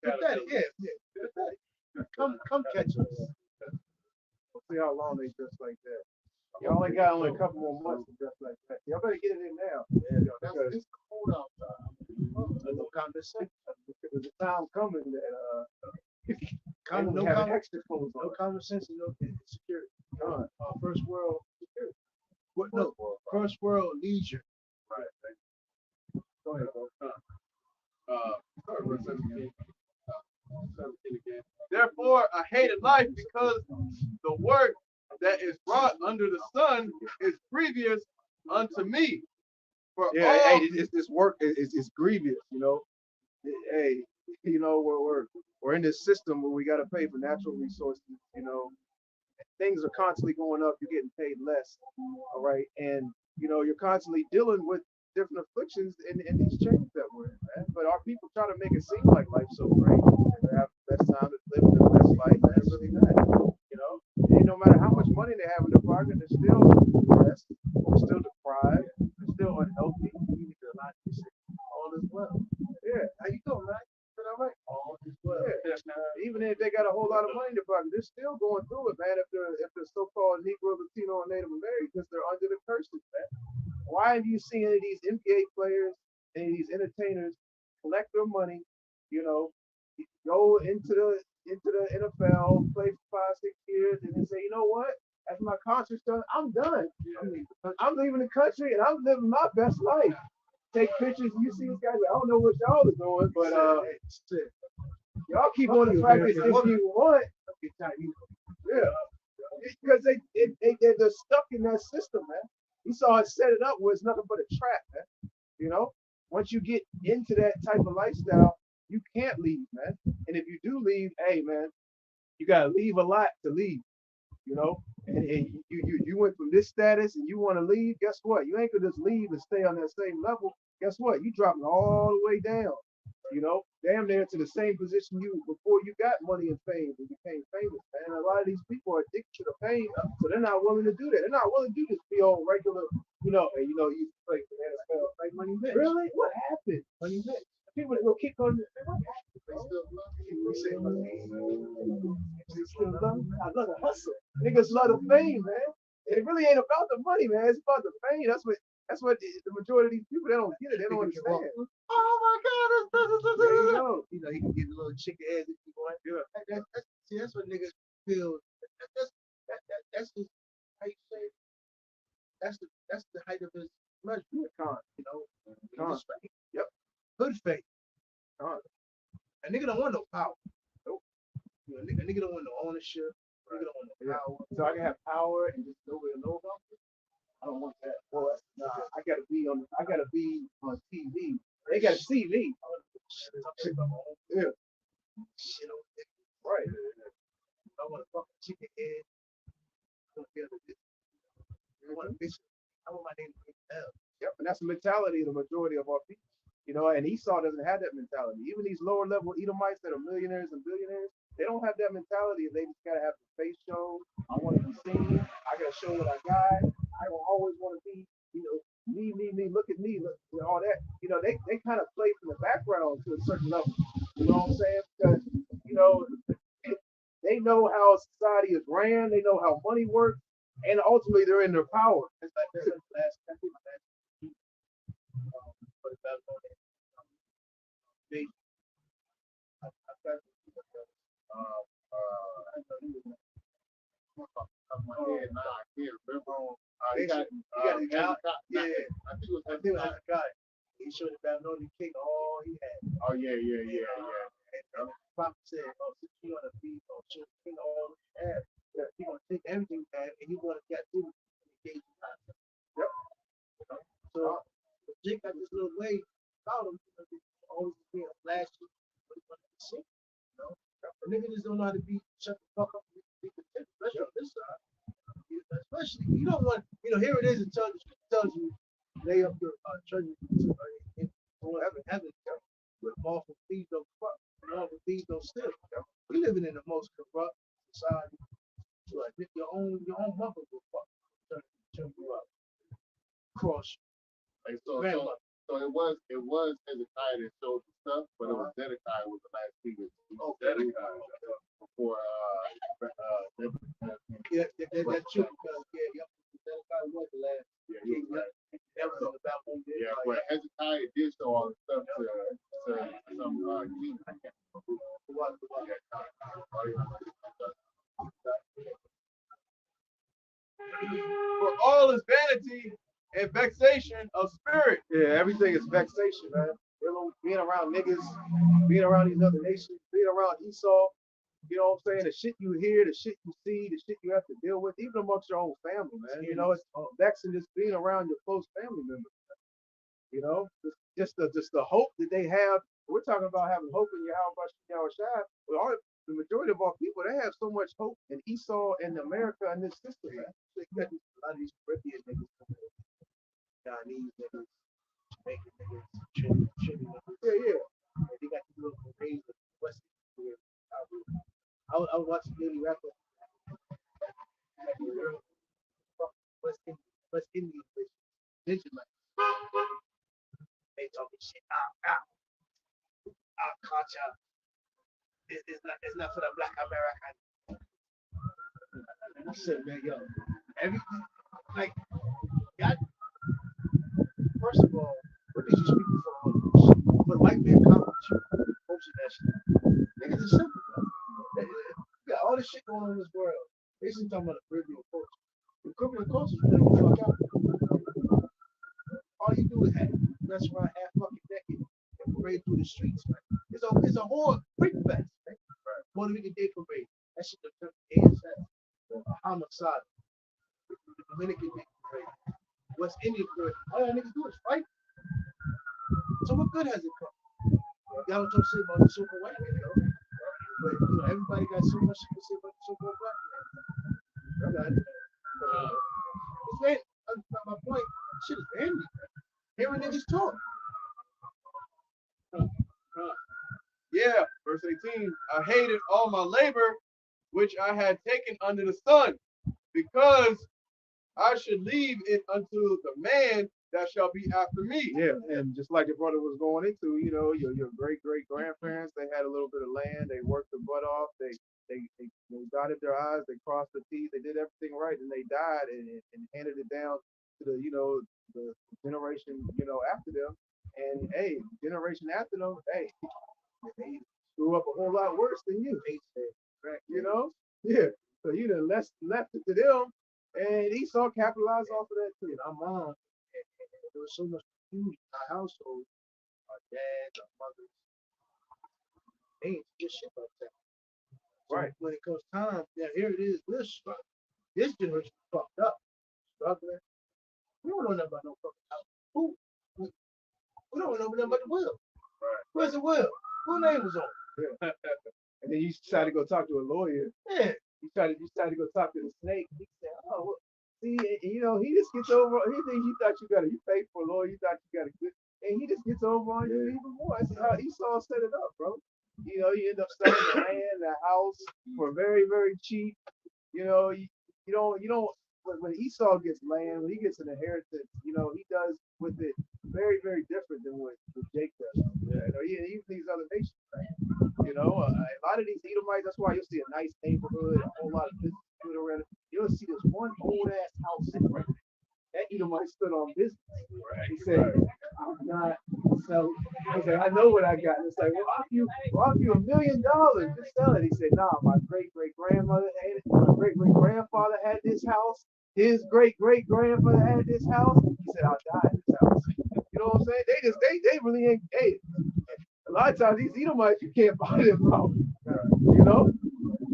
Pathetic, yeah, pathetic. Come catch us. See how long they dress like that. You only got a couple more months to dress like that. Y'all better get it in now. Because it's cold outside. No conversation. There's a time coming that No have extra clothes on. No conversation, no security. First world security. What? No, first world leisure. right. Go ahead, bro. Start verse 17. 17 again. Therefore, I hated life because the work that is brought under the sun is grievous unto me. For Yeah, all, hey, this work is grievous, you know. Hey, you know, we're in this system where we got to pay for natural resources, you know. Things are constantly going up, you're getting paid less, all right? And, you know, you're constantly dealing with different afflictions in these chains that we're in, man. But our people try to make it seem like life's so great. They have the best time to live their best life, and it's really not, you know. And no matter how much money they have in their pocket, they're still depressed, they're still deprived, they're still unhealthy. All is well. Yeah, how you doing, man? All right. All is well. Yeah. Even if they got a whole lot of money in their pocket, they're still going through it, man. If they're so-called Negro, Latino, or Native Americans, they're under the curses, man. Why have you seen any of these NBA players, any of these entertainers collect their money, you know, go into the NFL, play for 5, 6 years, and then say, you know what? As my contract's done, I'm done. I'm leaving the country and I'm living my best life. Take pictures and you see these guys. Like, I don't know what y'all are doing, but y'all keep on the practice if you want. Yeah, because they're stuck in that system, man. You saw it set it up where it's nothing but a trap, man. You know, once you get into that type of lifestyle, you can't leave, man. And if you do leave, hey, man, you gotta leave a lot to leave. You know, and you went from this status and you want to leave. Guess what? You ain't gonna just leave and stay on that same level. Guess what? You dropping all the way down. You know, damn near to the same position you before you got money and fame and became famous. And a lot of these people are addicted to the fame, so they're not willing to do that. They're not willing to do this be on regular, and you play for the NFL like Money Mitch. Really? What happened? Money Mitch. People that will kick on you. What happened? We say, I love the hustle. Niggas love the fame, man. It really ain't about the money, man. It's about the fame. That's what the majority of these people, they don't get it. They don't understand. Oh my God, There you go. He can get a little chicken ass if you want. Yeah. That's what niggas feel. That's just how you say it. That's the height of his pleasure. Con. Con. Yep. Good faith. Con. A nigga don't want no power. Nope. A nigga don't want no ownership. Nigga don't want no power. So I can have power and just nobody know about it. I don't want that. Well, I gotta be on TV. They gotta see me. Yeah. Shit on nigga. Right. I want a fucking chicken head. I want a bitch. I want my name to be L. Yep, and that's the mentality of the majority of our people. And Esau doesn't have that mentality. Even these lower level Edomites that are millionaires and billionaires, they don't have that mentality. They just gotta have the face show. I want to be seen. I gotta show what I got. I don't always want to be, me. Look at me. Look, all that. They kind of play from the background to a certain level. You know what I'm saying? Because they know how society is ran. They know how money works, and ultimately they're in their power. It's like this last He got a guy. Yeah. I think it was a guy. He showed the Babylonian king all he had. Oh yeah. And the prophet said, since you want to be show the king all he had, he gonna take everything he had and he want to get through and gave you time. Yep. So Jake got this little way about him, always being flashy, but he wanted to be seen. The nigga just don't know how to be shut the fuck up and be content, especially on this side. Especially, you don't want, here it is, it tells you, lay up your treasure in heaven, with lawful thieves don't corrupt, lawful thieves don't steal. We living in the most corrupt society. Like, your own mother will fuck, turn you up, cross you. So it was Hezekiah that showed the stuff, but it was Zedekiah was the last king. Oh, Zedekiah before that's true. Zedekiah was the last king. Everything about him. Yeah, but Hezekiah did show all the stuff to some king. For all is vanity and vexation of spirit. Yeah, everything is vexation, man. Being around niggas, being around these other nations, being around Esau, you know what I'm saying? The shit you hear, the shit you see, the shit you have to deal with, even amongst your own family, man. It's vexing just being around your close family members. Just the hope that they have. We're talking about having hope in Yahweh Shai. Well, the majority of our people, they have so much hope in Esau and America and this system, man. You got a lot of these Caribbean niggas coming in. Chinese niggas, Jamaican niggas, Trinity niggas. Yeah. And they got these little parades of West Indian. I was watching Daily Rapper. West Indian bitch. Like, they talking shit. Kacha. it's not for the black American. And I said, man, yo, everything, like, God, first of all, what did you speaking for? For the white man conference, you posted that shit. Niggas are simple, man. You got all this shit going on in this world. They should talking about the Caribbean culture. The Caribbean culture is playing the fuck out. All you do is mess around half fucking naked and parade through the streets, man. It's a whole freak fest, man. Puerto Rican Day Parade. That shit the ASS. A homicide. The Dominican Day Parade. West Indian Parade. All that niggas do is fight. So what good has it come? Y'all don't talk shit about the so-called white man, though. But you know, everybody got so much shit to say about the so-called black man. I got it. It's man, my point, shit is vanity. Hearing niggas talk. Yeah, verse 18. I hated all my labor, which I had taken under the sun, because I should leave it unto the man that shall be after me. Yeah, and just like your brother was going into, you know, your great grandparents, they had a little bit of land, they worked their butt off, they dotted their I's, they crossed their T's, they did everything right, and they died and handed it down to the, you know, the generation, you know, after them. And hey, generation after them, hey, they screw up a whole lot worse than you. You know? Yeah. So you done left it to them, and Esau capitalized off of that too. Our mom, there was so much confusion in our household. Our dads, our mothers, they ain't this shit like that. So Right. when it comes time, now here it is, we're struggling. This generation fucked up, struggling. We don't know nothing about no fucking house. Who? We don't know nothing about the will. Right. Where's the will? Who name was on? Yeah. And then you decide to go talk to a lawyer. Yeah. You decide to go talk to the snake. He said, "Oh, well, see, you know, he just gets over. He thinks you paid for a lawyer. You thought you got a good, and he just gets over on you even more. That's how Esau set it up, bro. You know, you end up selling the land, the house for very, very cheap. You know, you don't. When Esau gets land, when he gets an inheritance, you know, he does with it very, very different than what Jake does. Yeah. You know, even these other nations, right? You know, a lot of these Edomites, that's why you'll see a nice neighborhood, a whole lot of business around it. You'll see this one old ass house sitting right there. That Edomite stood on business. Right. He said, I'm not selling. I said, I know what I got. And it's like, well, I'll give you $1 million. Just sell it. He said, nah, my great grandmother had it. My great grandfather had this house. His great grandfather had this house. He said, I'll die in this house. You know what I'm saying? They really ain't. Hey, a lot of times these Edomites, you can't buy them out. You know?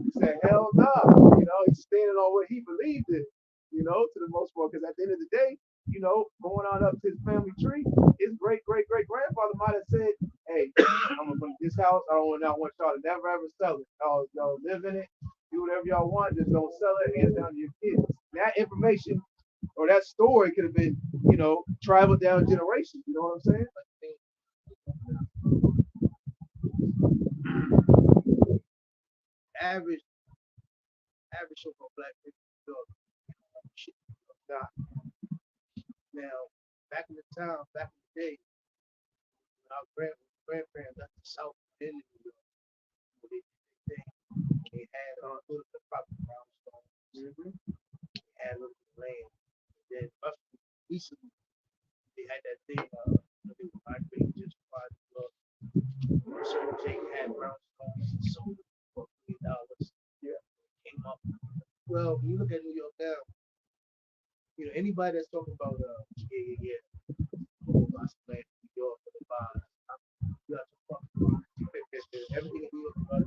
He said, hell no. Nah. You know, he's standing on what he believed in, you know, to the most part. Because at the end of the day, you know, going on up to his family tree, his great grandfather might have said, hey, I'm gonna put this house, I don't want y'all to never ever sell it. Y'all live in it, do whatever y'all want, just don't sell it, hand it down to your kids. That information or that story could have been, you know, traveled down generations, you know what I'm saying? Average so-called black people shit. Nah. Now, back in the day, when our grandparents left the South in New York, they had a little bit of property brownstones, they had a little bit of land. And then roughly recently, they had that thing, they were migrating just by the York. So Jake had brownstones and sold it for $3. Yeah, came up. Well, when you look at New York now, you know, anybody that's talking about, yeah, lots of land in New York for the buys, you have to fuck everything in New York about it.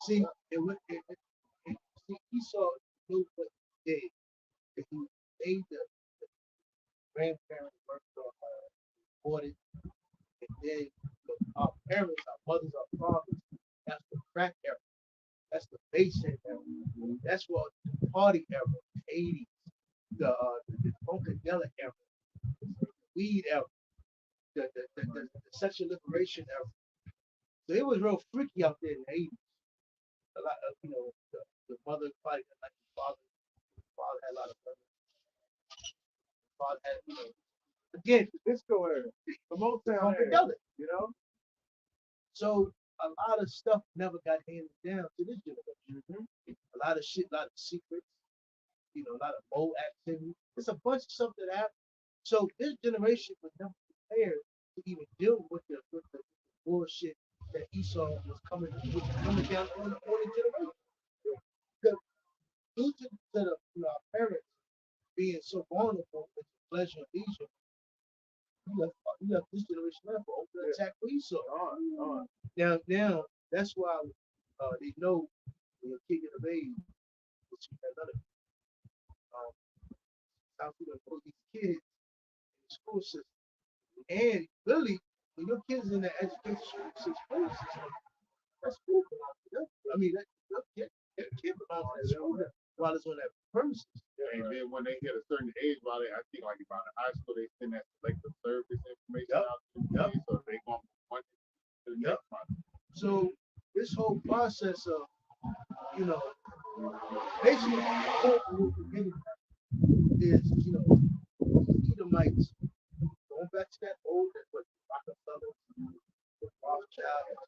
See, see, Esau knew what he did. If he made the grandparents work on bought it, and then our parents, our mothers, our fathers, that's the crack era. That's the basic era. That's what the party era, the 80s, the Funkadelic era, the weed era, the sexual liberation era. So it was real freaky out there in the 80s. A lot of, you know, the mother probably like the father. The father had a lot of brothers. The father had, you know, again, The disco era, the Motown era, Funkadelic. you know? So a lot of stuff never got handed down to this generation. A lot of shit, a lot of secrets, a lot of bold activity. There's a bunch of stuff that happened. So this generation was never prepared to even deal with the bullshit that Esau was coming down on the generation. Because due to our parents being so vulnerable with pleasure and leisure, you left this generation left for open attack for Esau. Now that's why they know when you're kicking of age, that you have none of um, how to put these kids in the school system. And really, when your kids in the education school system, that's school belongs to them. I mean, that kid belongs to the school while it's on that premises. And then when they hit a certain age, I think like about in high school, they send that selective service information out to them. So they go from one to the next one. So this whole process of, basically, what we're beginning is, Edomites, going back to that old, what Rockefeller, Rothschild,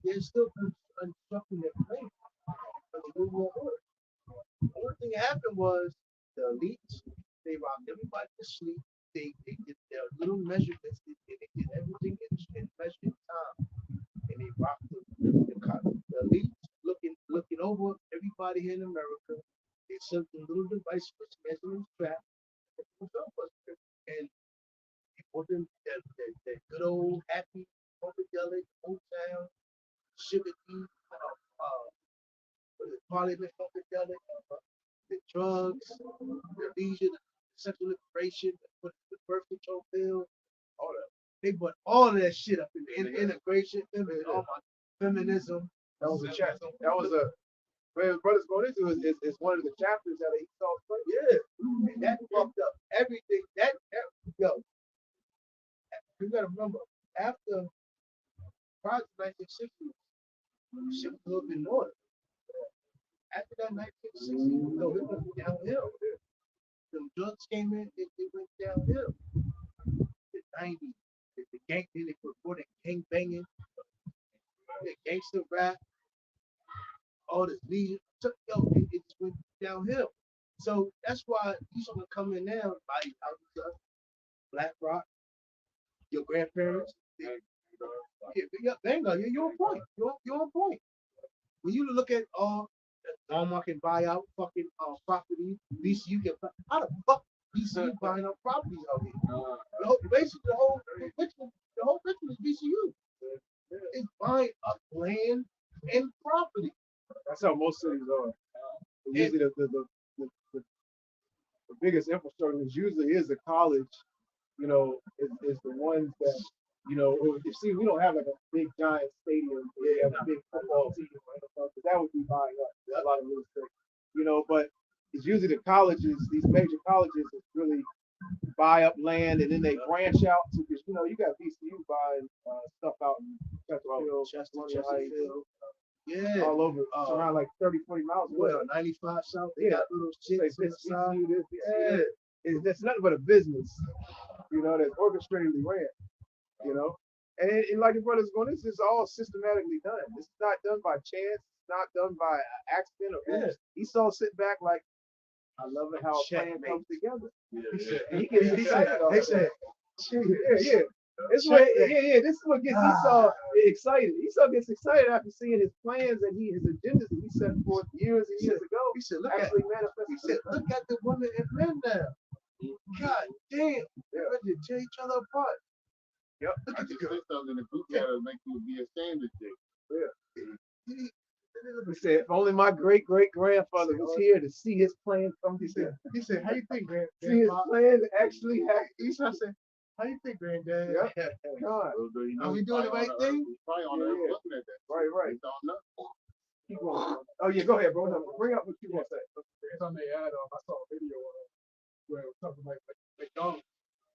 they're still constructing their plan for the New World Order. The only thing that happened was the elites, they robbed everybody to sleep. They did their little measurements, they did everything in measured time. And they rocked the elites looking over everybody here in America. They sent a little device which measurements track. And they put them that good old happy funkadelic old town sugar tea, parliament funkadelic, the drugs, the leisure, the sexual liberation, the birth control pill, all that. They put all of that shit up in the integration, feminism. That was a chapter. That was a where brothers going into is one of the chapters that he saw. Yeah, and that fucked up everything. Yo, you gotta remember after prior to 1960, shit was a little bit more. After that 1960, it went downhill. The drugs came in, it went downhill. The 90s, the gang, they reported gang banging, the gangster rap, all this leisure. It just went downhill. So that's why these are coming in now, buy houses, Black Rock, your grandparents. Vanguard, you're on point. You're on point. When you look at Walmart can buy out fucking property, VCU can buy. How the fuck VCU buying up properties out here? Basically, the whole Richmond is VCU. It's buying up land and property. That's how most cities are. Usually the biggest infrastructure usually is the college, is the ones that, you see, we don't have like a big giant stadium where we have a big football team, because that would be buying up a lot of real estate, but it's usually the colleges, these major colleges that really buy up land and then they branch out to, because, you got VCU buying stuff out in Chesterfield, yeah, all over. It's around like 30, 40 miles away. 95 South. They got little shit. It's nothing but a business, that's orchestratedly ran, And like your brother's going, this is all systematically done. This is not done by chance. It's not done by accident or oops. Esau sit back like, I love it how a plan comes together. He gets excited. They said, yeah. This is what gets Esau excited. Esau gets excited after seeing his plans and his agendas that he set forth years and years ago. He said, look at the women and men now. God damn, they're ready to tear each other apart. Yep. I just say something in the group chat that make you be ashamed of it. Yeah. He said, if only my great grandfather was here to see his plan come together. He said, how you think, Grandpa? See his plan actually happen. Esau said, how you think, Granddad? Yep. God. Are we doing the right thing? Probably on Earth looking at that. Right. Don't know. Keep going. Oh yeah, go ahead, bro. Bring up what you want to say. If I may add, I saw a video where it was something like McDonald's.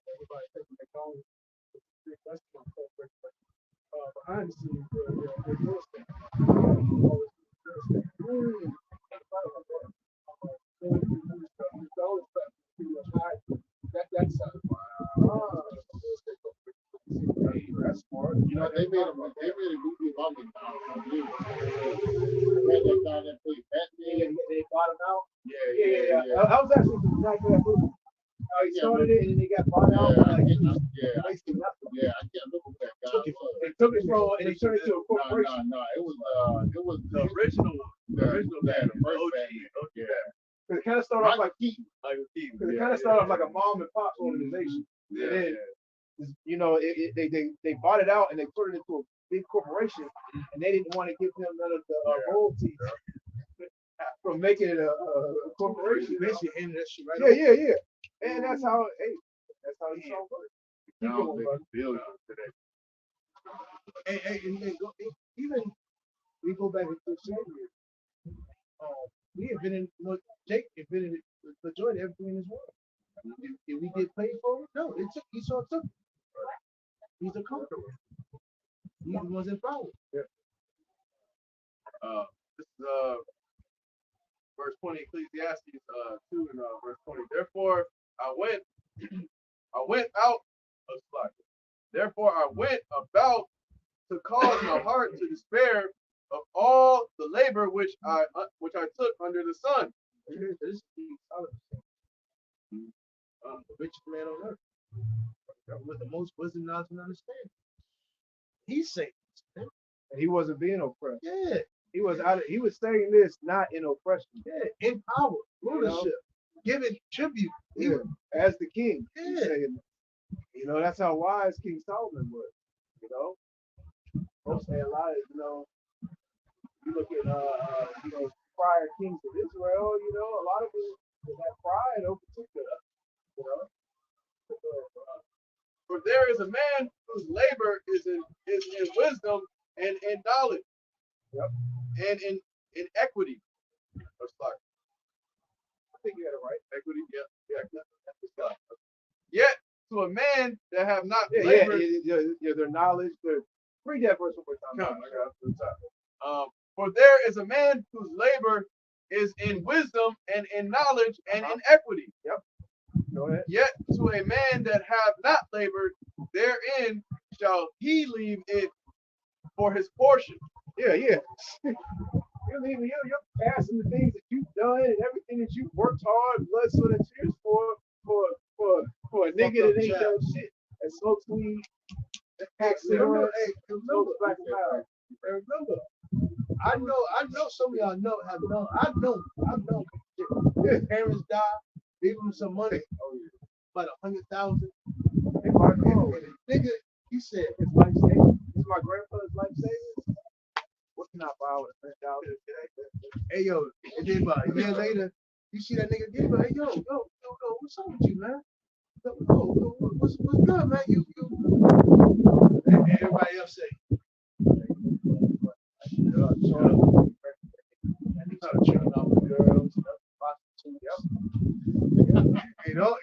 Everybody taking McDonald's. Big restaurant called Richmond. Behind the scenes, they're real estate. That's That's smart. You know, they made a movie about McDonald's. That guy that played Batman. They bought him out. Yeah. I was actually exactly that movie. They started it and then they got bought out. I can't Nothing. remember who that guy was. They took it from and they turned it into a corporation. No. It was The original one. The original the Batman. first OG. Batman. Yeah. It kind of started off like Michael Keaton. Because it kind of started off like a mom and pop organization. Yeah. And then, you know, they bought it out and they put it into a big corporation, and they didn't want to give them none of the royalties from making it a corporation. Basically handed that shit right Yeah. And that's how you saw it. Keep Now going, they brother. billions today. and even we go back into slavery. We invented what Jake invented the majority of everything in this world. Did we get paid for it? No, it took Esau took it. He's a conqueror. He's the ones in power. Yeah. This is verse 20, Ecclesiastes 2 and verse 20. Therefore I went out of slack. Therefore I went about to cause my heart to despair of all the labor which I took under the sun. This is King Solomon, the richest man on earth, with the most wisdom, knowledge, and understanding. He's saying this. And he wasn't being oppressed. Yeah, He was saying this not in oppression. yeah, in power, rulership, giving tribute. Yeah. As the king. He's Yeah. saying, you know, that's how wise King Solomon was. You know, folks say a lot of, you know, you look at you know, prior kings of Israel, you know, a lot of them had pride over particular, you know. For there is a man whose labor is in wisdom and in knowledge. Yep. And in equity. Or slack. I think you had it right. Equity, yeah. Yet to a man that have not Yeah, labored. their knowledge, read that verse one more time. For there is a man whose labor is in wisdom and in knowledge and in equity. Yep. Go ahead. Yet to a man that have not labored therein shall he leave it for his portion. Yeah. You're passing the things that you've done and everything that you've worked hard, blood, sweat, and tears for a nigga that ain't done shit and smokes weed, packs cigarettes, Remember, black and mild. remember, I know some of y'all have known. I've known. His parents died, gave him some money, about 100,000. Hey, my And the nigga, he said, his life savings. This is my grandfather's life savings. What can I buy with $100? hey yo, and then about a year later, you see that nigga again, hey yo, what's up with you, man? What's good, man? You and everybody else say, you know,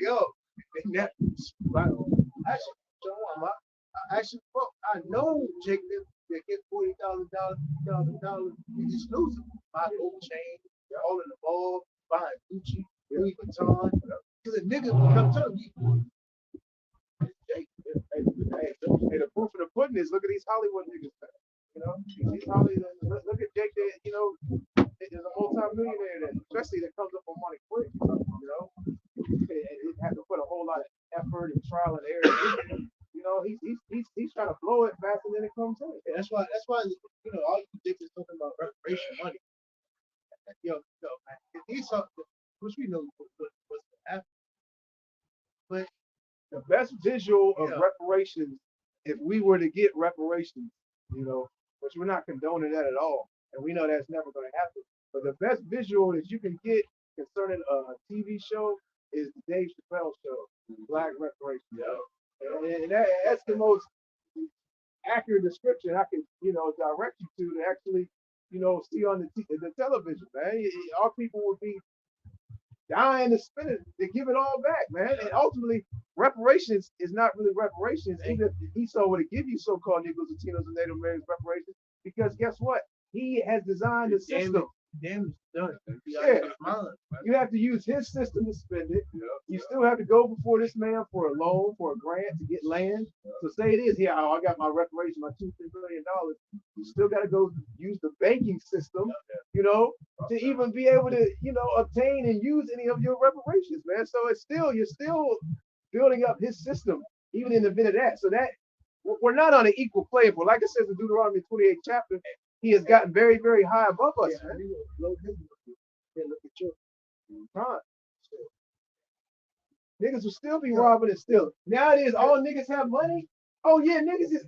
I know Jake that get $40,000 he's losing. Buy gold chain, all in the ball, buying Gucci, Louis Vuitton. Because a nigga come tell me, Hey, the proof of the pudding is look at these Hollywood niggas. You know, these Hollywood. Look at Jake. That, you know, is a multi-millionaire that, especially that comes up on money quick. You know, it has to put a whole lot of effort and trial and error. You know, he's trying to blow it faster than it comes in. and that's why you know all you dicks is talking about reparation money. Yo, man, these are which we know what's happening. But The best visual of Yeah. reparations, if we were to get reparations, you know, which we're not condoning that at all, and we know that's never going to happen. But the best visual that you can get concerning a TV show is the Dave Chappelle show, Black Reparations. Yeah. And that's the most accurate description I can, you know, direct you to actually, you know, see on the television, man. Our people would be dying to spend it, to give it all back, man. And ultimately, reparations is not really reparations, even if Esau were to give you so-called Negroes, Latinos, and Native Americans reparations, because guess what? He has designed a system damage done. Be out Yeah. of his mind. You have to use his system to spend it. You still have to go before this man for a loan, for a grant to get land. So say it is here, oh, I got my reparation, my $2-3 million. You still got to go use the banking system, to even be able to, obtain and use any of your reparations, man. So you're still building up his system, even in the event of that. So that we're not on an equal playing field. Like it says in Deuteronomy 28 chapter, he has gotten very, very high above us, Yeah, man. look at you. Huh? Niggas will still be robbing and stealing. Nowadays, all niggas have money. Oh yeah, niggas is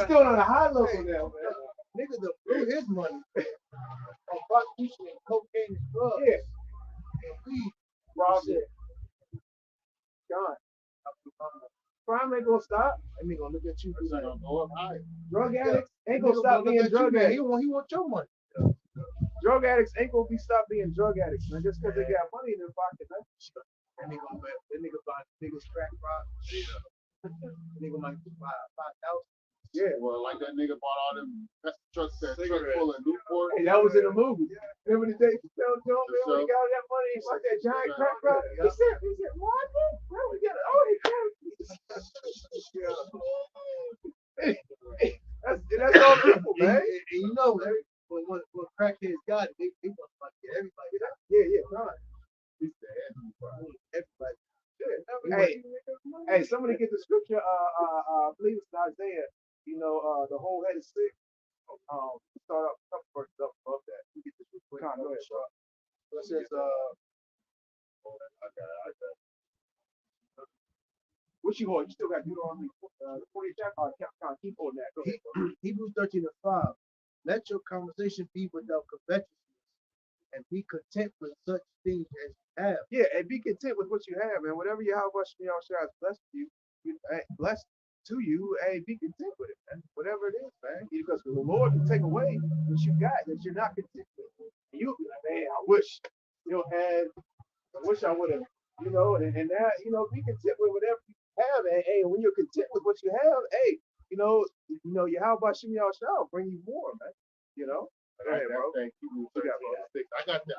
still on a high level now, man. Niggas that blew his money on prostitution and cocaine and drugs. Yeah, And weed. robbed it. Gone. Crime ain't gonna stop. That nigga gonna look at you. It's Like, gonna go up high. Drug addicts that ain't gonna nigga stop look being at you, drug man. addicts. He want your money. Drug addicts ain't gonna stop being drug addicts, man. Just because they got money in their pocket, man. That nigga buy the biggest crack rock. That nigga might buy 5,000. Yeah. Well, like that nigga bought all them trucks that truck Cigarettes. full of Newport. Hey, that was in the movie. Remember the day Joe man, when he got all that money, he bought that giant crack rock. He said, what? Where we got it? Oh, he got it. That's all people, man. And you know, when crackheads got it, they want to get everybody. Yeah, right. Everybody. Hey, somebody get the scripture. I believe it's in Isaiah. The whole head is sick. Start up a couple verses up above that. You get the scripture. Go ahead, bro. It says, what you hold? You still got Deuteronomy 40 chapter. Keep on that. Go ahead, bro. Hebrews 13:5. Let your conversation be without covetousness, and be content with such things as you have. Yeah, and be content with what you have, man. Whatever you have, has blessed blessed to you, hey, be content with it, man. Whatever it is, man. Because the Lord can take away what you got that you're not content with. And you'll be like, man, I wish I wish I would have, and that, be content with whatever you have. And hey, when you're content with what you have, hey, Yahweh Shem shall bring you more, man. Go ahead, bro. Thank you. I got the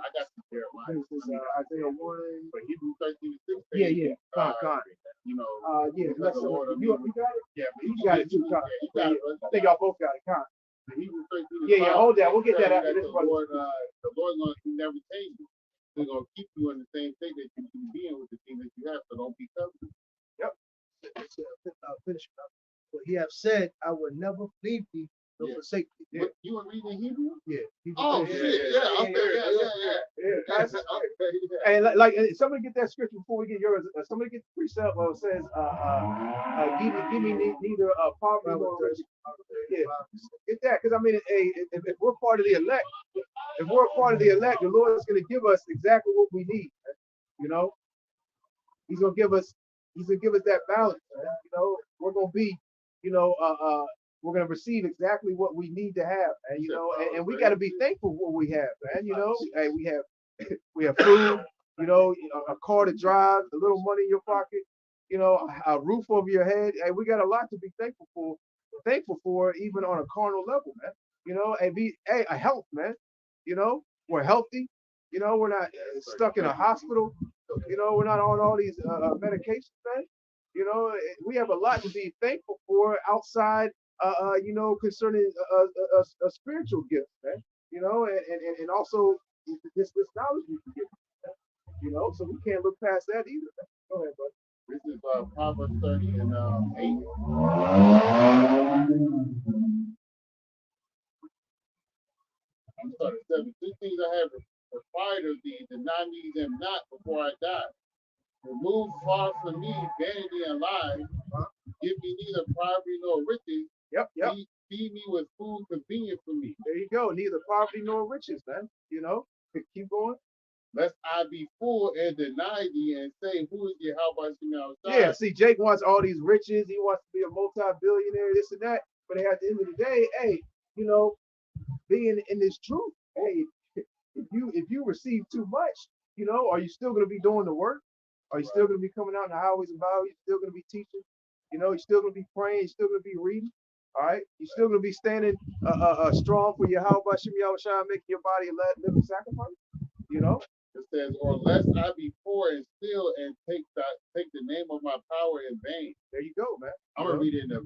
Jeremiah. This is Isaiah 1. But Hebrews 13:6. Yeah. Con. Yeah, because the Lord you got it? Yeah, but You got it too, Con. Yeah, you got it. I think y'all both got it, Con. Hebrews 13:5. Yeah, hold that. We'll get that after this, The brother. Lord gonna never change you. He's gonna keep you in the same state that you can be in with the thing that you have. So don't be coveted. I'll finish it up. But he have said, I will never leave thee nor forsake thee. Yeah. You were reading Hebrew? Yeah. Oh shit! Yeah. Okay. Hey, like somebody get that scripture before we get yours. Somebody get the precept where it says, give me neither poverty nor riches. Yeah, get that, because I mean, if we're part of the elect, the Lord is going to give us exactly what we need. He's gonna give us that balance. We're gonna be, we're gonna receive exactly what we need to have, and and we got to be thankful for what we have, man. Hey, we have food, a car to drive, a little money in your pocket, a roof over your head. Hey, we got a lot to be thankful for, even on a carnal level, man. A health, man. We're healthy. We're not stuck in a hospital. We're not on all these medications, man. We have a lot to be thankful for outside, concerning a spiritual gift, man. And also this knowledge we can get, so we can't look past that either, man. Go ahead, bro. This is Proverbs 30 and 8. I'm sorry, 7. Two things I have required of thee, deny me them not before I die. Remove far from me vanity and lies. Give me neither poverty nor riches. Yep. Feed me with food convenient for me. There you go. Neither poverty nor riches, man. Keep going. Lest I be full and deny thee and say, who is Yahweh Shem outside? Yeah, see, Jake wants all these riches. He wants to be a multi-billionaire, this and that. But at the end of the day, hey, being in this truth, hey, if you receive too much, are you still going to be doing the work? Are you still going to be coming out in the highways and byways? You're still going to be teaching? You're still going to be praying? You're still going to be reading? All right, you're still gonna be standing strong for your how about Shimmy Shine, making your body a living sacrifice. You know, It says, or lest I be poor and steal and take the name of my power in vain. there you go, man. I'm gonna read it in a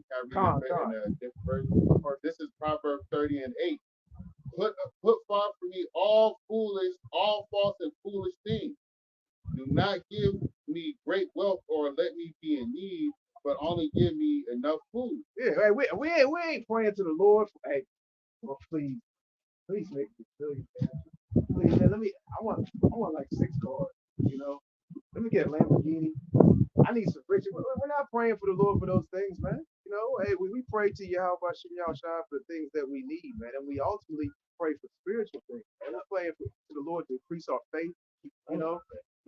different version. This is Proverbs 30 and 8. Put far from me all false and foolish things. Do not give me great wealth or let me be in need, but only give me enough food. Yeah, hey, we ain't praying to the Lord. Hey, well, please make me feel you, man. Please, man, I want like 6 cars. You know, let me get a Lamborghini. I need some riches. We're not praying for the Lord for those things, man. You know, hey, we pray to Yahweh Shem Shine for the things that we need, man, and we ultimately pray for spiritual things. And we're praying to the Lord to increase our faith. You know,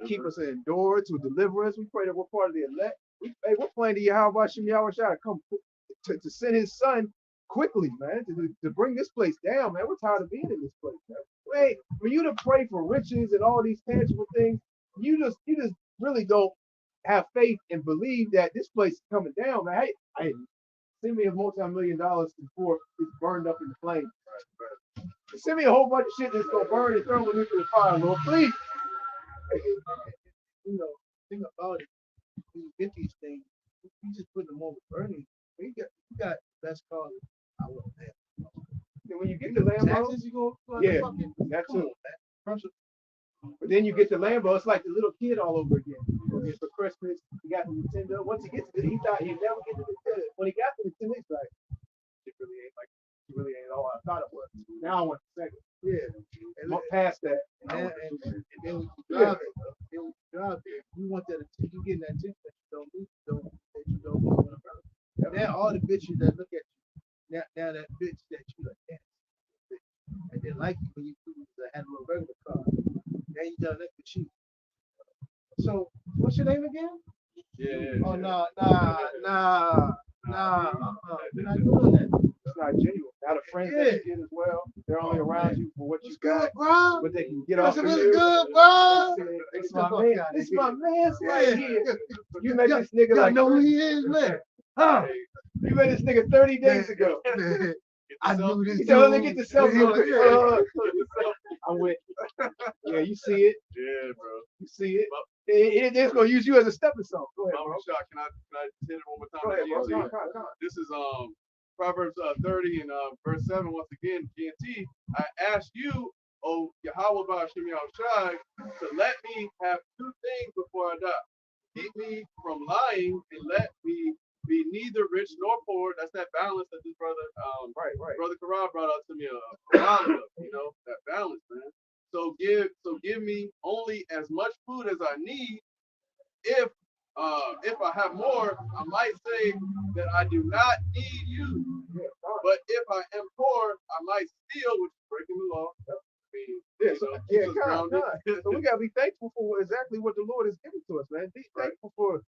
keep us in endurance, to deliver us. We pray that we're part of the elect. We're praying to Yahweh Shem Shine to come to send His Son quickly, man, to bring this place down, man. We're tired of being in this place, man. Hey, for you to pray for riches and all these tangible things, you just really don't have faith and believe that this place is coming down, man. Hey, send me a multi-million-dollar before it's burned up in the flames. Send me a whole bunch of shit that's gonna burn and throw me into the fire, Lord, please. You know, thing about it, when you get these things, you just put them over burning. You got the best cars out of that. And when you get the Lambo, Taxes, you go yeah, fucking, that come too. on, man. First of But then you get the Lambo, it's like the little kid all over again. For Christmas, he got the Nintendo. Once he gets to he thought he'd never get the Nintendo. When he got the Nintendo, he's like, it really ain't all I thought it was. Now I want the second. Yeah. And look past that. and then when you drive it, you want that attention, you getting that attention that you don't need. Now all the bitches that look at you, now that bitch that you like, damn, and they like you when you had a little regular car. Now you done that for cheap. So what's your name again? Yeah. Oh nah. We're not doing that. It's not genuine. Now the friends that you get as well, they're only around you for what you got, bro? what they can get off of What's you. good, bro? It's my man. It's my man's right here. You met this nigga Y'all like know who he is, man. Huh? you met this nigga 30 days ago. Man, I knew this He dude. said, "Let me get the selfie." Yeah. I'm with. Yeah, you see it. Yeah, bro. You see it. It's gonna use you as a stepping stone. Go ahead, bro. Mama Shah, can I hit it one more time? Go ahead, bro. GNT? Come on. This is Proverbs 30 and verse 7 once again. GNT, I ask you, O Yahweh Ba'ashem Yahushai, to let me have 2 things before I die. Keep me from lying and let me be neither rich nor poor. That's that balance that this brother, Brother Karan brought out to me a while ago. You know, that balance, man. So give me only as much food as I need. If I have more, I might say that I do not need you. But if I am poor, I might steal, which is breaking the law. So we gotta be thankful for exactly what the Lord has given to us, man. Be thankful for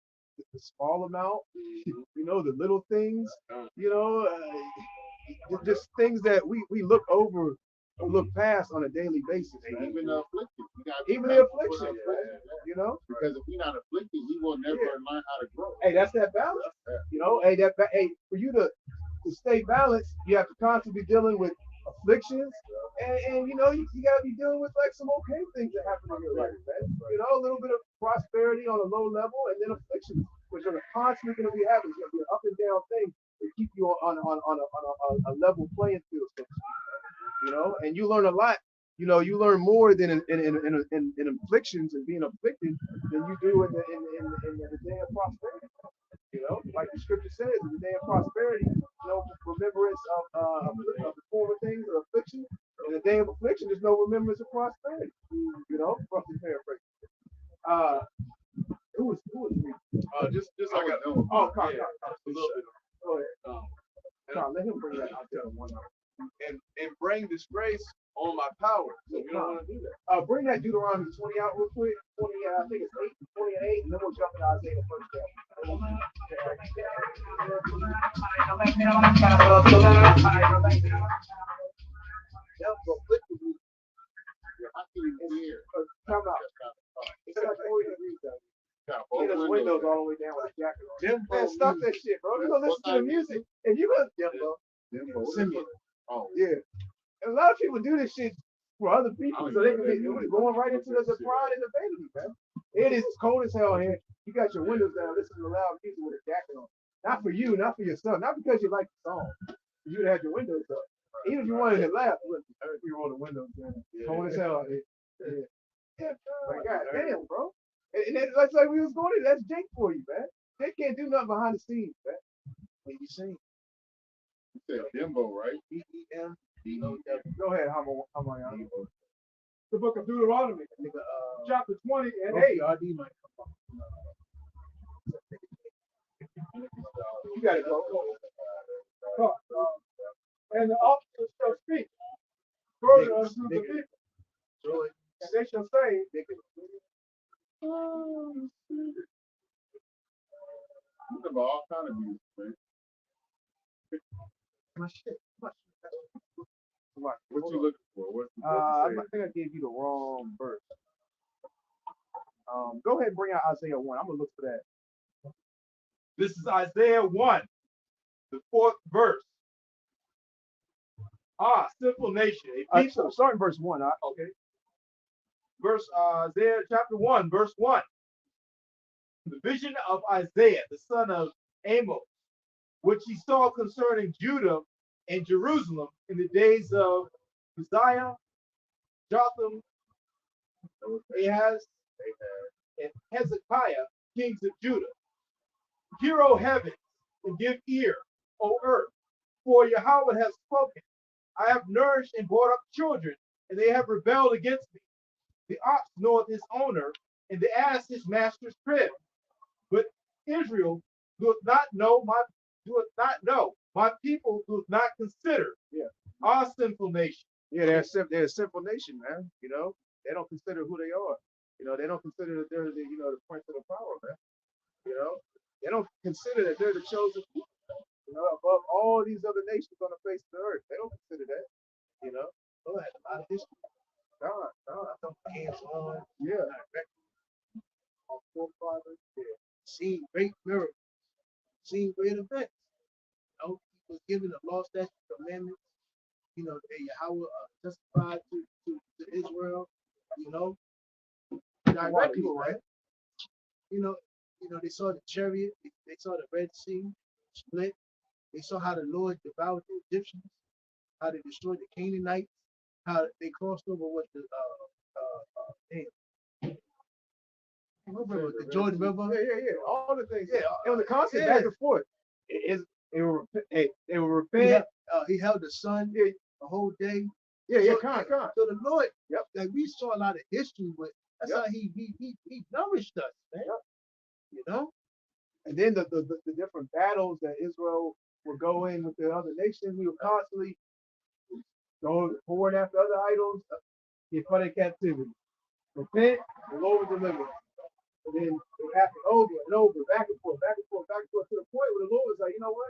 the small amount, you know, the little things, you know, just things that we look over or look past on a daily basis. Man. Even the afflicted. Even the affliction, you know. Because if we're not afflicted, we will never learn how to grow. Hey, that's that balance. You know, hey, for you to stay balanced, you have to constantly be dealing with afflictions, and you know, you gotta be dealing with like some okay things that happen in your life, man. You know, a little bit of prosperity on a low level, and then afflictions, which are constantly gonna be happening. It's gonna be an up and down thing to keep you on a level playing field. You know, and you learn a lot. You know, you learn more than in afflictions and being afflicted than you do in the day of prosperity. You know, like the scripture says, in the day of prosperity, you know, remembrance of the former things or affliction. In the day of affliction, there's no remembrance of prosperity. You know, roughly paraphrase. Who was me? Just I got Carl, a little bit. Go ahead. Carl, let him bring that out there one more. And bring disgrace on my power. So we don't want to do that. Bring that Deuteronomy 20 out real quick. 20, I think it's 20 and 8, and then we'll jump to Isaiah first. Come out. It's like 40 degrees though. Get those windows all the way down with a jacket on. Man, stop that shit, bro. You're gonna listen to the music, and you're gonna Dimbo. Simeon. Oh, Yeah. And a lot of people do this shit for other people, so they can be going right into the pride and the vanity, man. It is cold as hell here. You got your windows down, listening to loud music with a jacket on. Not for you, not for yourself, not because you like the song. You'd have your windows up. Even if you wanted to laugh, you roll the windows down. Cold as hell. Yeah. Yeah, like, God damn, bro. And that's like we was going in. That's Jake for you, man. Jake can't do nothing behind the scenes, man. When you sing. you said Dimbo, right? DEM. Go ahead, Hamayana. The book of Deuteronomy, chapter 20 and 8. RD might come up. You got it, bro. And the officers shall speak further unto the people, Joy. and they shall say, You talk about all kind of music, man. My shit. what What you looking for? What I you think I gave you the wrong verse. Go ahead and bring out Isaiah 1. I'm going to look for that. This is Isaiah 1, the 4th verse. Sinful nation, a people. Starting verse 1. Okay. Verse Isaiah chapter 1, verse 1. The vision of Isaiah, the son of Amos, which he saw concerning Judah and Jerusalem in the days of Uzziah, Jotham, Ahaz, and Hezekiah, kings of Judah. Hear, O heavens, and give ear, O earth, for Yahweh has spoken. I have nourished and brought up children, and they have rebelled against me. The ox knoweth his owner, and the ass his master's crib. But Israel doeth not know, my people doeth not consider. Yeah. Our sinful nation. Yeah, they're a simple nation, man. You know, they don't consider who they are. You know, they don't consider that they're the prince of the power, man. You know, they don't consider that they're the chosen people. You know, above all these other nations on the face of the earth, they don't consider that. You know, Oh, I had a lot of history. Hands on. Yeah. Our forefathers. Yeah. Seen great miracles. Seen great events. You know, he was given the law, statutes, commandments. You know, Yahweh testified to Israel. You know, directly, right? You know, they saw the chariot. They saw the Red Sea split. They saw how the Lord devoured the Egyptians, how they destroyed the Canaanites, how they crossed over with the Jordan River. Yeah. All the things. Yeah. It was a constant back and forth. They were repent. He held the sun the whole day. Yeah, So the Lord, like we saw a lot of history, but that's how he nourished us, man. Yep. You know? And then the different battles that Israel would go in with the other nations, we would constantly go forward after other idols, get put in captivity. Repent, the Lord will deliver. And then it happened over and over, back and forth, to the point where the Lord was like, you know what?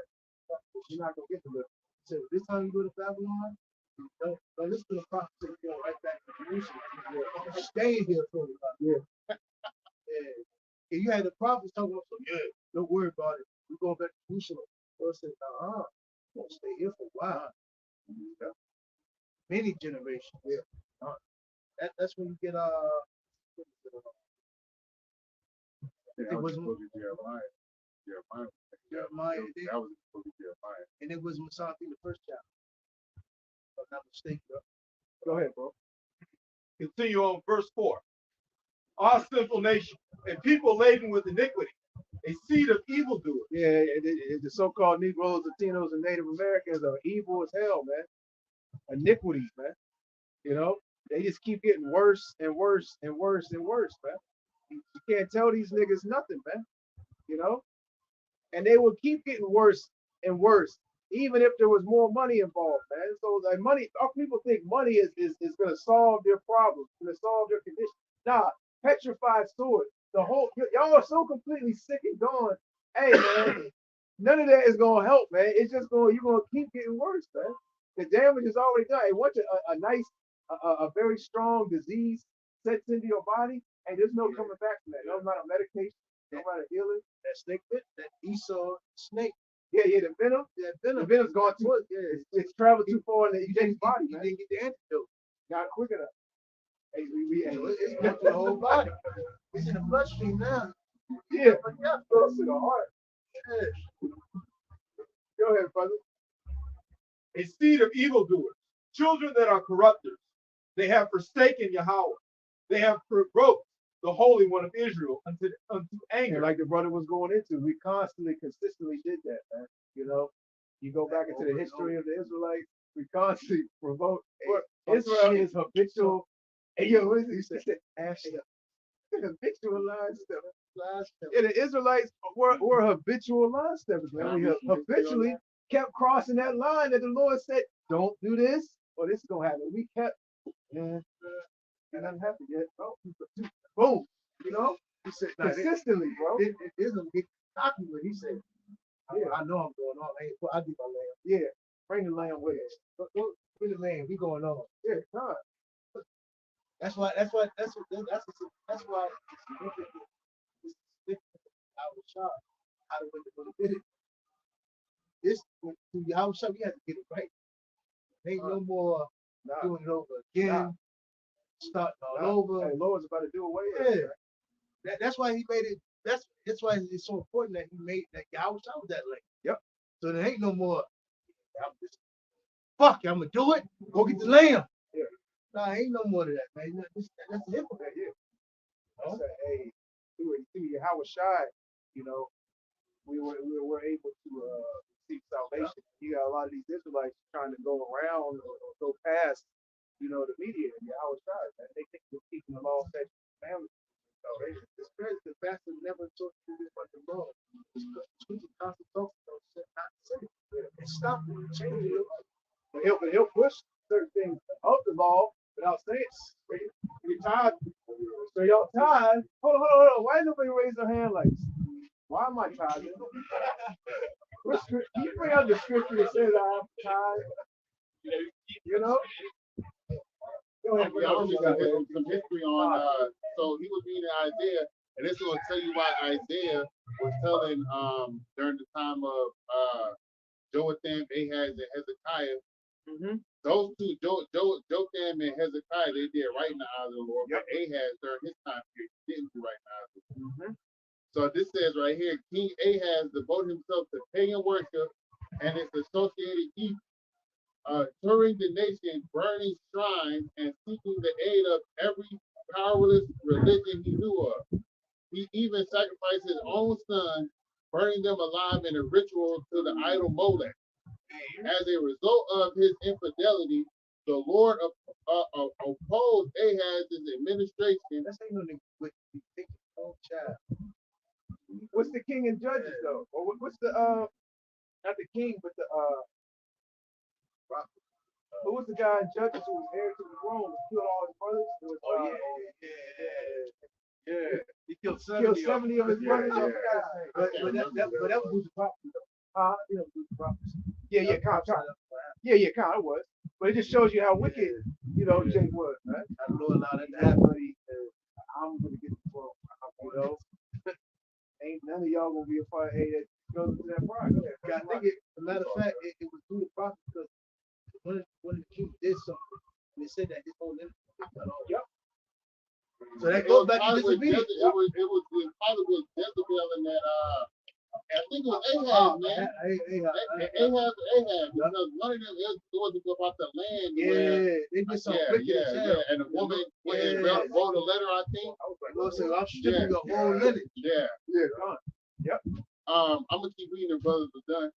You're not gonna get delivered. So this time you go to Babylon, don't listen to the prophet, you're going right back to Jerusalem. You're staying here for a while. Yeah. And you had the prophets talking about, don't worry about it. We're going back to Jerusalem. Lord said, I'm gonna stay here for a while. Many generations. Yeah. That's when you get it was Jeremiah. That was the book of Jeremiah. And it was Messiah in the first chapter. If I'm not mistaken. Go ahead, bro. Continue on verse 4. Our sinful nation, and people laden with iniquity, a seed of evildoers. Yeah, the so-called Negroes, Latinos, and Native Americans are evil as hell, man. Iniquities, man. You know, they just keep getting worse and worse and worse and worse, man. You can't tell these niggas nothing, man. You know, and they will keep getting worse and worse, even if there was more money involved, man. So like money, our people think money is gonna solve their problems, gonna solve their condition. Nah, petrified sword. The whole y'all are so completely sick and gone. Hey man, none of that is gonna help, man. It's just you're gonna keep getting worse, man. The damage is already done. And once a very strong disease sets into your body, and there's no coming back from that. No amount of medication, no amount of healing. That snake bit, that Esau snake, Yeah, yeah, the venom. That The venom. venom's gone too. It's traveled too far in the EJ's body, He man. didn't get the antidote. Not quick enough. Hey, So it's going to the whole body. It's in the bloodstream now. yeah, But yeah, close to the heart. yeah. Go ahead, brother. A seed of evildoers, children that are corrupters. They have forsaken Yahweh. They have provoked the Holy One of Israel unto anger. And like the brother was going into, we constantly, consistently did that, man. You know, you go back into the history of the Israelites, we constantly provoke. Israel is habitual. Hey, yo, what is it? You said habitual line steppers. Yeah, the Israelites were habitual line steppers, man. We habitually kept crossing that line that the Lord said, don't do this, or this is going to happen. We kept, man, and nothing happened yet. Oh, boom. You know? He said, consistently, bro. This will get cocky when he said, Yeah. I know I'm going on. I'll do my lamb. Yeah. Bring the lamb with us. Bring the lamb. We going on. Yeah, God. That's why it's significant. It's significant. I was shocked how the when he did it. This to Yahweh Shah, we had to get it right. Ain't no more doing it over again, starting all over. Hey, Lord's about to do away with Yeah. it. That's why he made it. That's why it's so important that he made that Yahweh Shah was that link. Yep. So there ain't no more. Fuck, I'm gonna do it. Go get the lamb. Yeah. Nah, ain't no more of that, man. That's the hypocrite. Yeah. I said, hey, through Yahweh Shai, you know, we were able to receive salvation. You got a lot of these Israelites trying to go around or go past, you know, the mediator, Yahweh Shai. Man. They think they're keeping the law, statutes, and family. Salvation. The spirit, the pastor never taught you this but the law. The scripture constantly talks about not to sin. And stop it. Change your life. But he'll push certain things of the law without saying it. You're tired. So y'all tired. Hold on. Why nobody raise their hand like this? Why am I tired? Can you bring out the scripture that says I'm tired? You know? Go ahead. Yeah, I was just gonna some history on so he was reading Isaiah, and this is gonna tell you why Isaiah was telling during the time of Jotham, Ahaz, and Hezekiah. Mm-hmm. Those two, Jotham and Hezekiah, they did right in the eyes of the Lord. Yep. But Ahaz during his time period didn't do right in the eyes of the Lord. Mm-hmm. So this says right here, King Ahaz devoted himself to pagan worship and its associated evil, touring the nation, burning shrines, and seeking the aid of every powerless religion he knew of. He even sacrificed his own sons, burning them alive in a ritual to the idol Molech. As a result of his infidelity, the Lord opposed Ahaz's administration. That's ain't no nigga with you take your own child. What's the king and judges though? Or what's the not the king, but the who was the guy in Judges who was heir to the throne and killed all his brothers? Was, Yeah. He killed killed 70 70 of his brothers. Yeah. But that was the prophecy. You know, the prophecy. Yeah, Con. Yeah, Con, it was. But it just shows you how wicked, you know, Jay was, man. I don't know allowed that to happen. I'm gonna get the throne. You know, ain't none of y'all gonna be a part of that goes to that pride. I think as a matter of fact, it was through the prophet because when the king did something, they said that his whole lineage was cut off. Yep. So that goes back to disobedience. It was probably with Jezebel and that I think it was Ahaz, man. Ahaz, because one of them was about the land. Yeah, they did something wicked as hell. And the woman wrote a letter, I think. Lord said, I'm stripping your whole lineage. Yeah. Con. Yep. I'm gonna keep reading the brothers are done.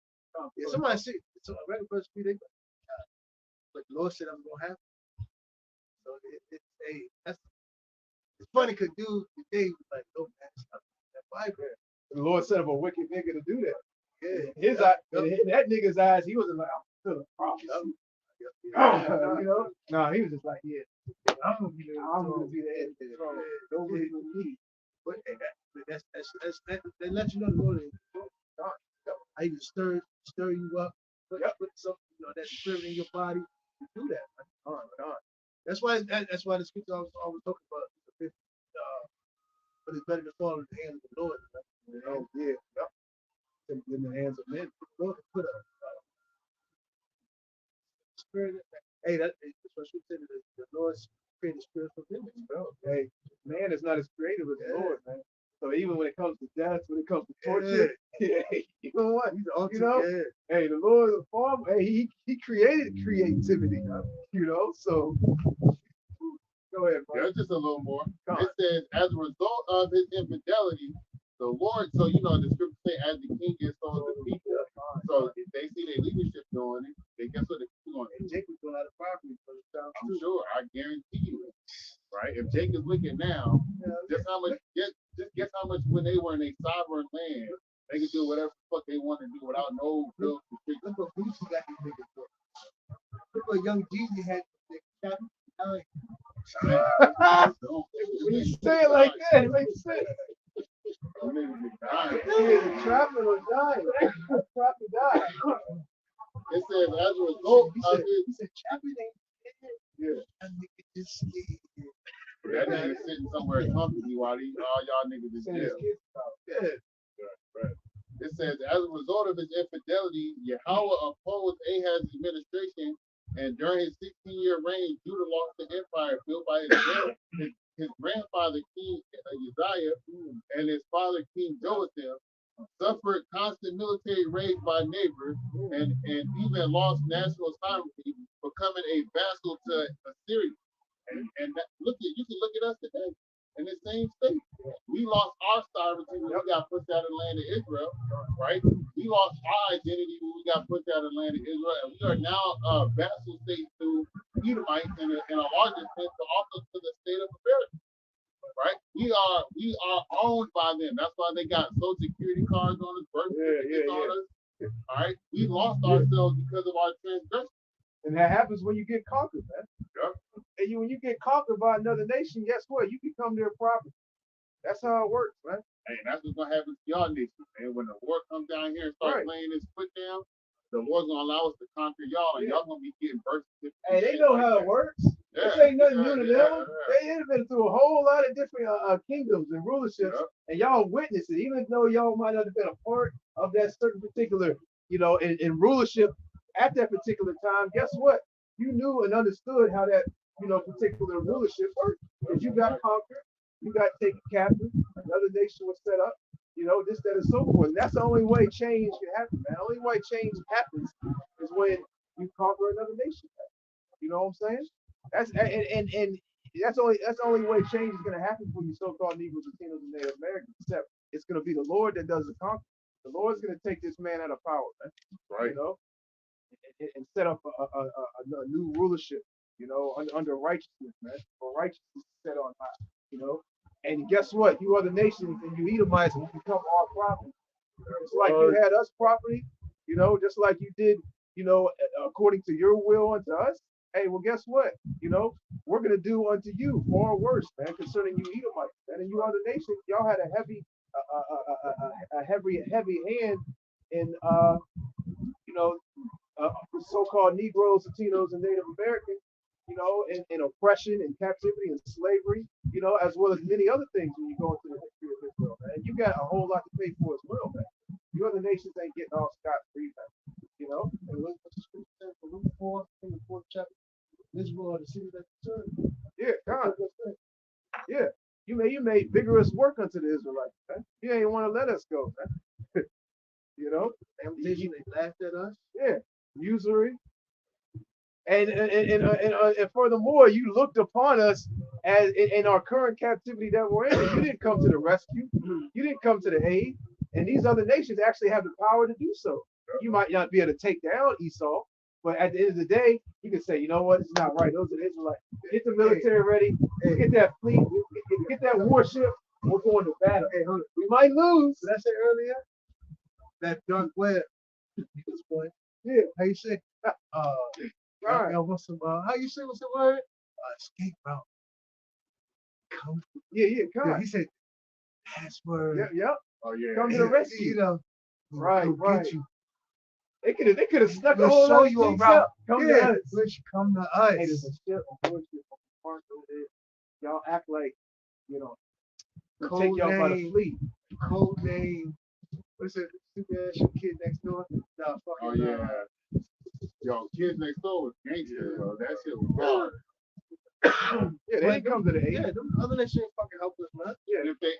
Yeah, somebody said, so a regular person, they go, but the Lord said I'm gonna happen. So it's funny because dude today was like, no man, stop that Bible. The Lord set up a wicked nigga to do that. Yeah. His eye, in that nigga's eyes, he wasn't like, I'm still a prophet. You know? No, he was just like, yeah, I'm gonna be the head of the throne. Don't leave with me. But that let you know the Lord is I even stir you up, put something, you know, that spirit in your body to do that. That's why the scripture I was always talking about. But it's better to fall in the hands of the Lord. You know, yeah. Yep. in the hands of men. The Lord put a spirit. Hey, that's what she said. The Lord created spiritual image, bro. Hey, man is not as creative as the Lord, man. So even when it comes to death, when it comes to torture, yeah, you know what? He's You know, hey, the Lord, the Father, hey, he created creativity, you know. So go ahead, bro. There's just a little more. Come It on. says, as a result of his infidelity, the Lord, so you know, the scripture say, as the king is, so is the people. So if they see their leadership doing it, they guess what they're going to do? Jacob going out of property for the child I'm too. sure, I guarantee you, right? If Jake is wicked now, just guess how much when they were in a sovereign land, they could do whatever the fuck they want to do without no real restrictions. Look what Boosie got these niggas for. Look what Young Jeezy had. When you say it like that, it makes sense. Either trapping or dying. Trap or die. It says, as a result of his, He said, trapping ain't Yeah. that nigga just scared. that nigga sitting somewhere comfortably while all y'all niggas is Send his jail. kids out. Yeah. Right. It says, as a result of his infidelity, Yahweh opposed Ahaz's administration, and during his 16-year reign, Judah lost the empire built by his grandfather, King Uzziah, and his father, King Jotham, suffered constant military raids by neighbors, and even lost national sovereignty, becoming a vassal to Assyria. And that, you can look at us today in the same state. We lost our sovereignty when we got pushed out of the land of Israel, right? We lost our identity when we got pushed out of the land of Israel, and we are now vassal state to Edomites in a larger sense, but also to the state of America, right? We are owned by them. That's why they got social security cards on us, birth certificates on us. All right, we lost ourselves because of our transgression. And that happens when you get conquered, man. Yep. And when you get conquered by another nation, guess what? You become their property. That's how it works, man. And that's what's gonna happen to y'all nation. And when the war comes down here and starts laying its foot down, the war's gonna allow us to conquer y'all, and y'all gonna be getting birth certificates. Hey, they know how it works. This ain't nothing new to them. They have been through a whole lot of different kingdoms and rulerships, and y'all witnessed it. Even though y'all might not have been a part of that certain particular, you know, in rulership at that particular time, guess what? You knew and understood how that, you know, particular rulership worked. Because you got conquered, you got taken captive, another nation was set up, you know, this, that, and so forth. And that's the only way change can happen, man. The only way change happens is when you conquer another nation. You know what I'm saying? That's and that's the only way change is gonna happen for you so-called Negroes, Latinos, and Native Americans. Except it's gonna be the Lord that does the conquering. The Lord's gonna take this man out of power, man. Right. You know, and set up a new rulership. You know, under righteousness, man. For righteousness is set on high. You know, and guess what? You other nations and you Edomites will become our property. Just like you had us property. You know, just like you did. You know, according to your will unto us. Hey, well, guess what? You know, we're gonna do unto you far worse, man, concerning you Edomites, man, and you other nations. Y'all had a heavy hand in, you know, so-called Negroes, Latinos, and Native Americans, you know, in oppression and captivity and slavery, you know, as well as many other things when you go into the history of Israel, man. And you got a whole lot to pay for as well, man. You other nations ain't getting all scot-free, man. You know, And look what the scripture said for Luke 4 in the 4th chapter. Israel are the city that serve. yeah, God, yeah. You made vigorous work unto the Israelites, man. You ain't want to let us go, man. You know, Temptation, they laughed at us. yeah, usury, and furthermore, you looked upon us as in our current captivity that we're in. You didn't come to the rescue. You didn't come to the aid, and these other nations actually have the power to do so. You might not be able to take down Esau, but at the end of the day, you can say, you know what, it's not right. Those are the Israelites. Get the military ready. Get that fleet. Get that warship. We're going to battle. Hey, hold on. We might lose. Did I say earlier? That dark web. This point. Yeah. How you say? Right. Y'all want some? How you say? What's the word? Escape route. Come. Yeah, come Yeah, on. he said password. Yep. Oh yeah. Come to the rescue. You know. Right, come right. Get you. They could have snuck a We'll whole show lot of you a things route. up. Come Yeah, to us. which come to us. Hey, there's a ship of bullshit on the park over there. Y'all act like, you know, we'll take y'all by the fleet. Code name. What is it? stupid ass shit, kid next door. Nah, fucking. Oh yeah. Yo, kids next door was gangster, yo. That shit was hard. Yeah, they didn't come to the aid. Yeah, them other than shit fucking helpless, man. And if they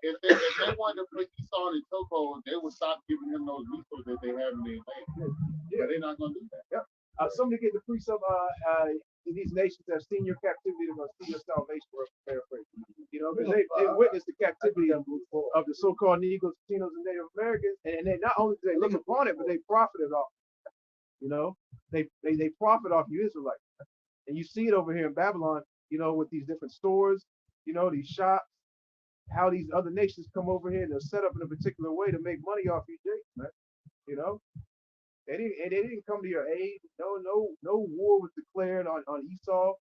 wanted to put Esau in chokehold, they would stop giving him those resources that they have in their land. Yeah, they're not gonna do that. Yep. Somebody get the precept in these nations that have seen your captivity, they're gonna see your salvation. Paraphrase. You know, because they witnessed the captivity of the so-called Negroes, Latinos, and Native Americans, and they not only did they look upon it, but they profited off it. You know, they profit off you Israelites, and you see it over here in Babylon. You know, with these different stores, you know, these shops, how these other nations come over here and they're set up in a particular way to make money off you, Jake, man. You know, they didn't come to your aid. No war was declared on Esau.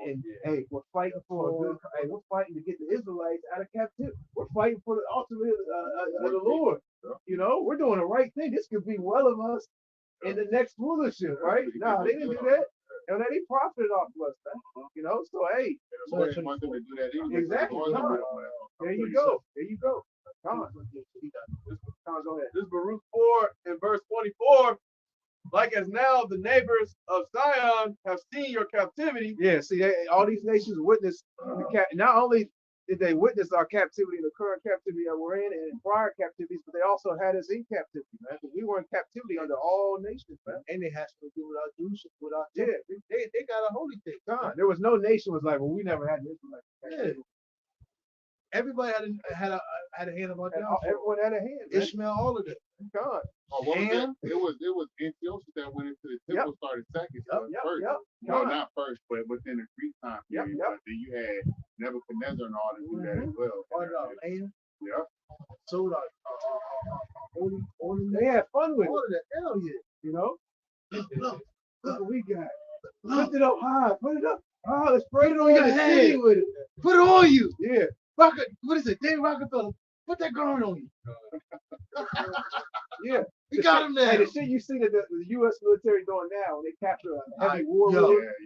And hey, we're fighting for a good. Hey, we're fighting to get the Israelites out of captivity. We're fighting for the ultimate of the Lord. You know, we're doing the right thing. This could be well of us in the next rulership, right? No, they didn't do that. And they profited off of us, man. You know, so hey, exactly. There you go. There you go. Come on. Go ahead. This is Baruch 4 and verse 24. Like as now the neighbors of Zion have seen your captivity. Yeah, see, all these nations witnessed not only did they witness our captivity, the current captivity that we're in, and prior captivities, but they also had us in captivity, man. We were in captivity under all nations, man. And they had to do without Jews, without they got a holy thing. God, there was no nation was like, well, we never had this. Yeah. Everybody had a hand about that. Everyone had a hand. Man. Ishmael, all of them. God. And it was Antiochus that went into the temple, started second first. No, not first, but within the Greek time period. But then you had Nebuchadnezzar and all to do that as well. Yeah. So they had fun with it. Hell yeah. You know? Look what we got. Lift it up high. Put it up. Oh, let's spray it on your head with it. Put it on you. Yeah. What is it? Dave Rockefeller. Put that garment on you. Yeah. We got him there. Hey, the shit you see that the U.S. military doing now, when they capture a heavy war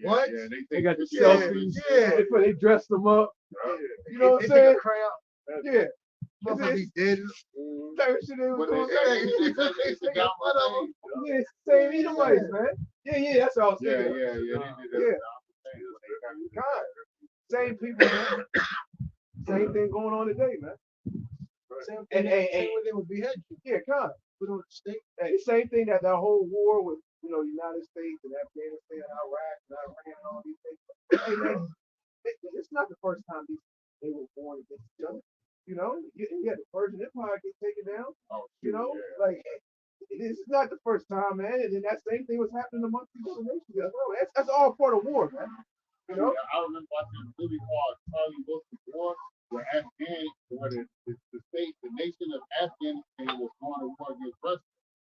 what? Yeah, they got the selfies. Yeah. They dressed them up. You know what I'm saying? Yeah. Motherfucker dead. Type of shit they was doing. It's the same Edomites, man. Yeah, that's all I'm saying. God. Same people, man. Same thing going on today, man. Same thing they would behead you. Yeah, God. Put on the stake. Hey, same thing that whole war with, you know, United States and Afghanistan, Iraq, and Iran, and all these things. Hey, man, it's not the first time they were born against each other. You know, the Persian Empire get taken down. You know, like this is not the first time, man. And then that same thing was happening amongst these other nations as well. That's all part of war, man. You know, I remember watching a movie called Charlie Wilson's War, where the nation of Afghanistan was going to war against Russia,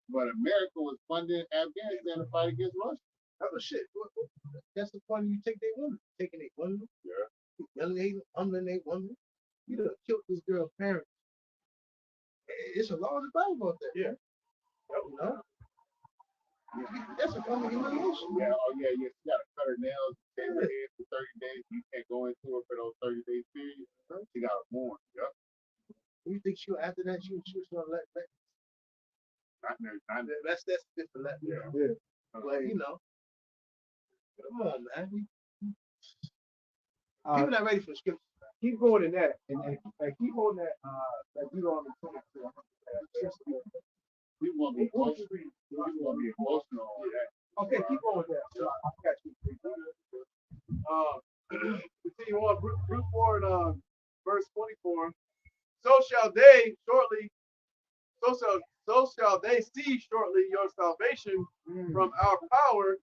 but America was funding Afghanistan to fight against Russia. That was shit. That's the fun you take their women. Taking their women. Yeah. Humiliating, humbling their women. You done killed this girl's parents. It's a law in the Bible about that. Yeah. You know? That's a form of humiliation. Yeah, you gotta cut her nails, shave her head for 30 days. You can't go into her for those 30 days period. She gotta mourn. Yep. You think after that she was gonna let Not that's different. Like, you know. Come on, man. People not ready for the scripture. Keep going in that, and keep on that. You don't we want to be emotional. Okay, keep on with that. I got you. Continue on. Root 4 and verse 24. So shall they shortly. So shall they see shortly your salvation from our power.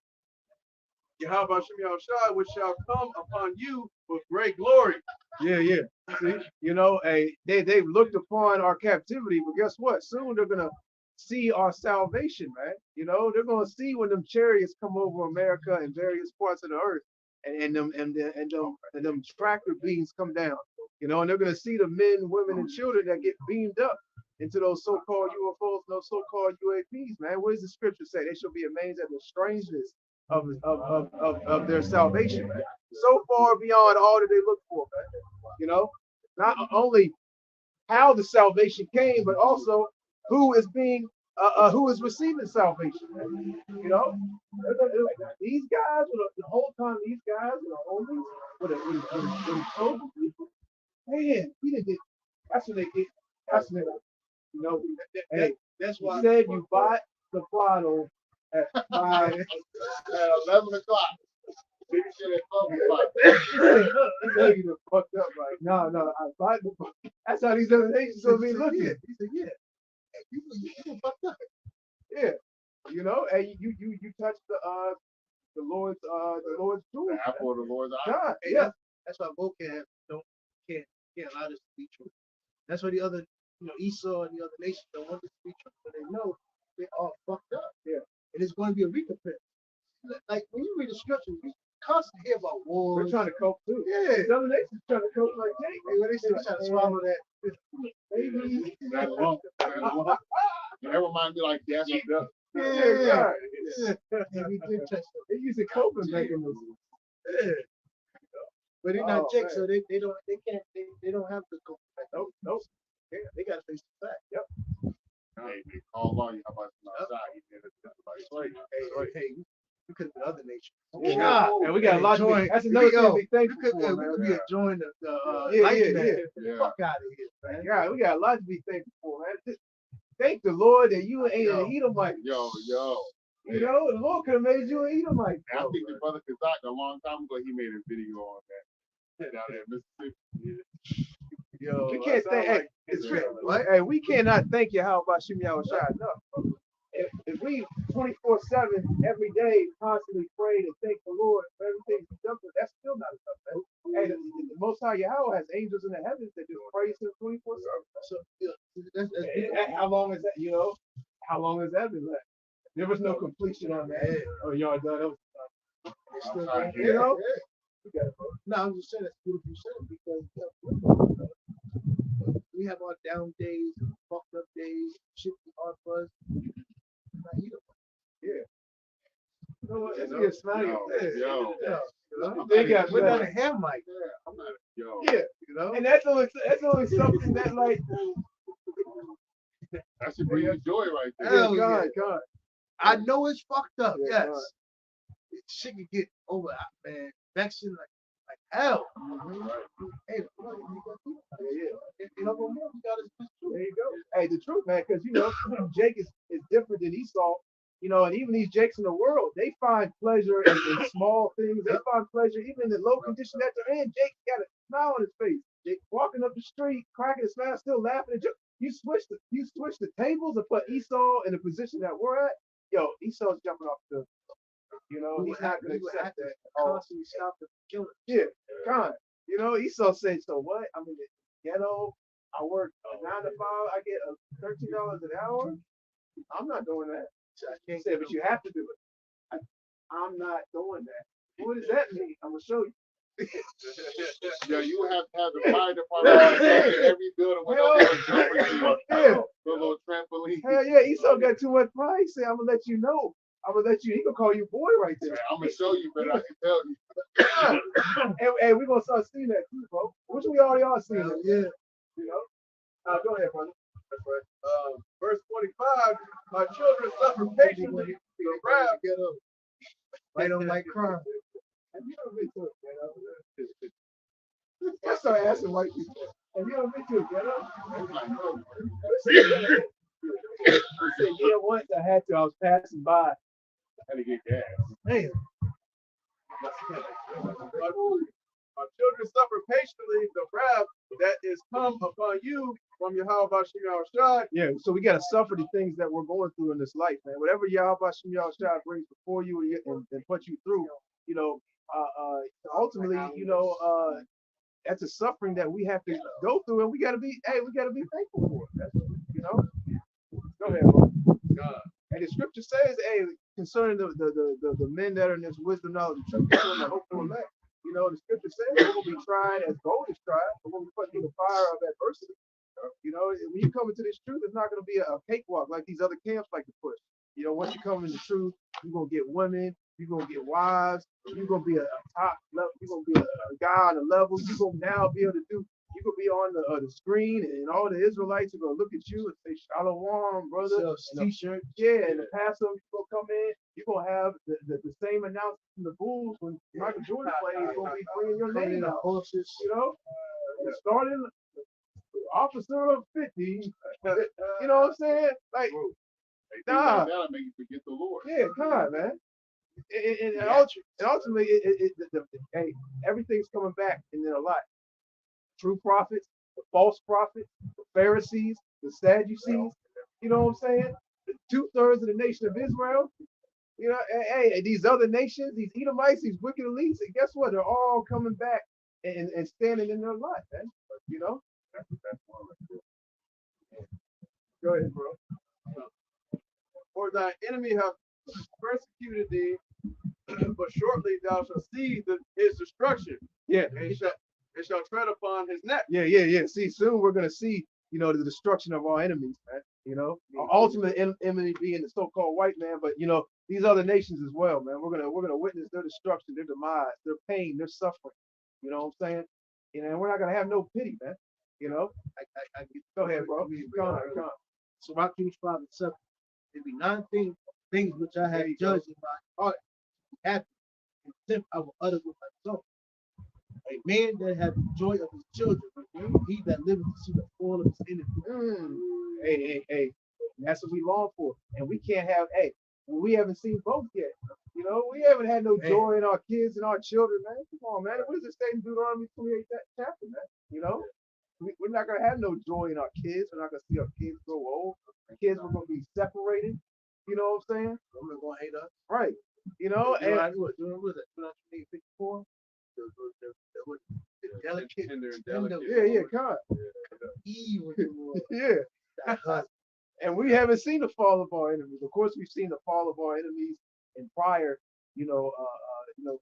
Yahweh Shem Yahushua, which shall come upon you with great glory. Yeah. See, you know, they've looked upon our captivity, but guess what? Soon they're gonna see our salvation, man. You know, they're gonna see when them chariots come over America and various parts of the earth, and them tractor beams come down. You know, and they're gonna see the men, women, and children that get beamed up into those so-called UFOs, those so-called UAPs, man. What does the scripture say? They shall be amazed at the strangeness of their salvation, man. So far beyond all that they look for, man. You know, not only how the salvation came, but also who is being who is receiving salvation. You know, these guys, the whole time, these guys, homies, with the chosen people, man, he didn't get. That's what they get. That's what they like. You know, hey, That's he why. said you bought the bottle at 5. At 11 o'clock. Big shit at 12 o'clock. He said you done fucked up, right? No, I bought the bottle. That's how these other nations gonna be looking. He said, yeah. You fucked up. Yeah, you know, and you touched the Lord's jewel. The apple of the Lord's eye. God, Hey, yeah. that's why both can't allow this to be true. That's why the other, Esau and the other nations don't want this to be true. But they know they all fucked up. Yeah. And it's going to be a recompense. Like when you read the scriptures, you constantly hear about wars. We're trying to cope too. Yeah. The other nations trying to cope like, hey, When they say they try to swallow that, baby. That lump. That reminds me like gas and dust. Yeah. we did touch them. They use a coping mechanism. Yeah. But they're not Oh, chicks, man. so they don't have to go. Nope. Yeah, they gotta face the fact. Yep. Hey, they call on you. How about some outside? He did it. Hey, we could have been other nations. Yeah. And we got a lot to be, that's another thing to be thankful We for, man. could be enjoying the Yeah, life, yeah, man. yeah. Get the fuck out of here, man. Yeah, we got a lot to be thankful for, man. Just thank the Lord that you ain't an Edomite. Yo. You know, the Lord could have made you an Edomite. And I think the brother Kazak a long time ago, he made a video on that down there in Mississippi. Yo, we can't thank. Hey, it's Yeah. right? Hey, we cannot thank you how about Shimmy Shai enough. If we 24/7 every day constantly pray and thank the Lord for everything He's done, that's still not enough, man. Hey, the Most High Yahweh has angels in the heavens that just praise Him 24/7. So that's And how long is that? You know, how long has that been left? There was no completion on that. Oh, y'all done. That was, it's still I'm right trying you there. know. No, I'm just saying that's beautiful you said it because we have our down days, fucked up days, shit be hard for us. Not either. You know what? It's getting snotty. Yo. They got We're not a better. ham mic. I'm not. Yo. Yeah, You know? and that's only something that like. That should bring you joy right there. Hell God, yeah. God. I know it's fucked up, Yeah, yes. Shit can get over, man. Vexing like hell. Hey, look, you got people. You know, we got his There you go. Hey, the truth, man, because Jake is different than Esau. And even these Jakes in the world, they find pleasure in small things. They find pleasure even in the low condition at the end. Jake got a smile on his face. Jake walking up the street, cracking a smile, still laughing. You switch the tables and put Esau in the position that we're at. Yo, Esau's jumping off the. He's not gonna accept that. Constantly stop the killing. Yeah, kind. Esau said, so what? I'm in the ghetto. I work 9 to 5. I get $13 an hour. I'm not doing that. He said, but you have to do it. I'm not doing that. What does that mean? I'm gonna show you. Yo, you have to have the fire department in every building with Yeah. a little trampoline. Hell yeah, Esau got too much pride. He said, I'm gonna let you know. I'm gonna let you. He gonna call you boy right there. I'm gonna show you, but I can tell you. And we're gonna start seeing that too, bro. Which we already are seeing. Hell It, yeah. Go ahead, brother. Verse 45. My children suffer patiently the wrath. Get up. Right on my crime. Have you ever been to a ghetto? I started asking white people. Have you ever been to a ghetto? I said, yeah, once I had to. I was passing by. I had to get gas. Damn. My children suffer patiently the wrath that is come upon you from Yahweh Shai. Yeah, so we gotta suffer the things that we're going through in this life, man. Whatever Yahweh Shai brings before you and put you through, ultimately, that's a suffering that we have to go through, and we gotta be thankful for it. Go ahead, bro. And the scripture says, concerning the men that are in this wisdom, knowledge, and truth, and hope for elect. The scripture says we're gonna be tried as gold is tried, but we're gonna be put through the fire of adversity. When you come into this truth, it's not gonna be a cakewalk like these other camps like to push. Once you come into truth, you're gonna get women, you're gonna get wives, you're gonna be a top level, you're gonna be a guy on a level, you're gonna now be able to do, you're could be on the screen, and all the Israelites are gonna look at you and say Shalom, brother. Sell And the- t-shirt. yeah, and the pastor gonna come in. You're gonna have the same announcement from the Bulls when Michael Jordan plays. Gonna be bringing your Coming name in on out. horses. You know, starting officer of 50. You know what I'm saying? Like, nah. That'll make you forget the Lord. Yeah, come on, man. And ultimately, hey, everything's coming back, and then a lot. True prophets, the false prophets, the Pharisees, the Sadducees. You know what I'm saying? 2/3 of the nation of Israel. You know, hey, these other nations, these Edomites, these wicked elites, and guess what? They're all coming back and standing in their light, man. You know? Go ahead, bro. For thy enemy have persecuted thee, but shortly thou shalt see his destruction, Yeah, and shall tread upon his neck. yeah. See, soon we're gonna see, the destruction of our enemies, man. Our ultimate enemy being the so-called white man, but these other nations as well, man. We're gonna witness their destruction, their demise, their pain, their suffering. You know what I'm saying? And we're not gonna have no pity, man. Go ahead, bro. Come on. So Rock Kings 5 and 7. There be 9 things which I have judged in my heart. Happy and contempt I will utter with my tongue. A man that hath the joy of his children, he that liveth to see the fall of his enemy. Hey. That's what we long for. And we can't have, we haven't seen both yet. We haven't had no joy in our kids and our children, man. Come on, man. What does it say in Deuteronomy 28 that chapter, man? We're not gonna have no joy in our kids. We're not gonna see our kids grow old. Our kids are gonna be separated. You know what I'm saying? Women gonna hate us. Right. And what was it? 1954? The delicate. yeah, come on. Evil. Yeah. And we haven't seen the fall of our enemies. Of course, we've seen the fall of our enemies in prior,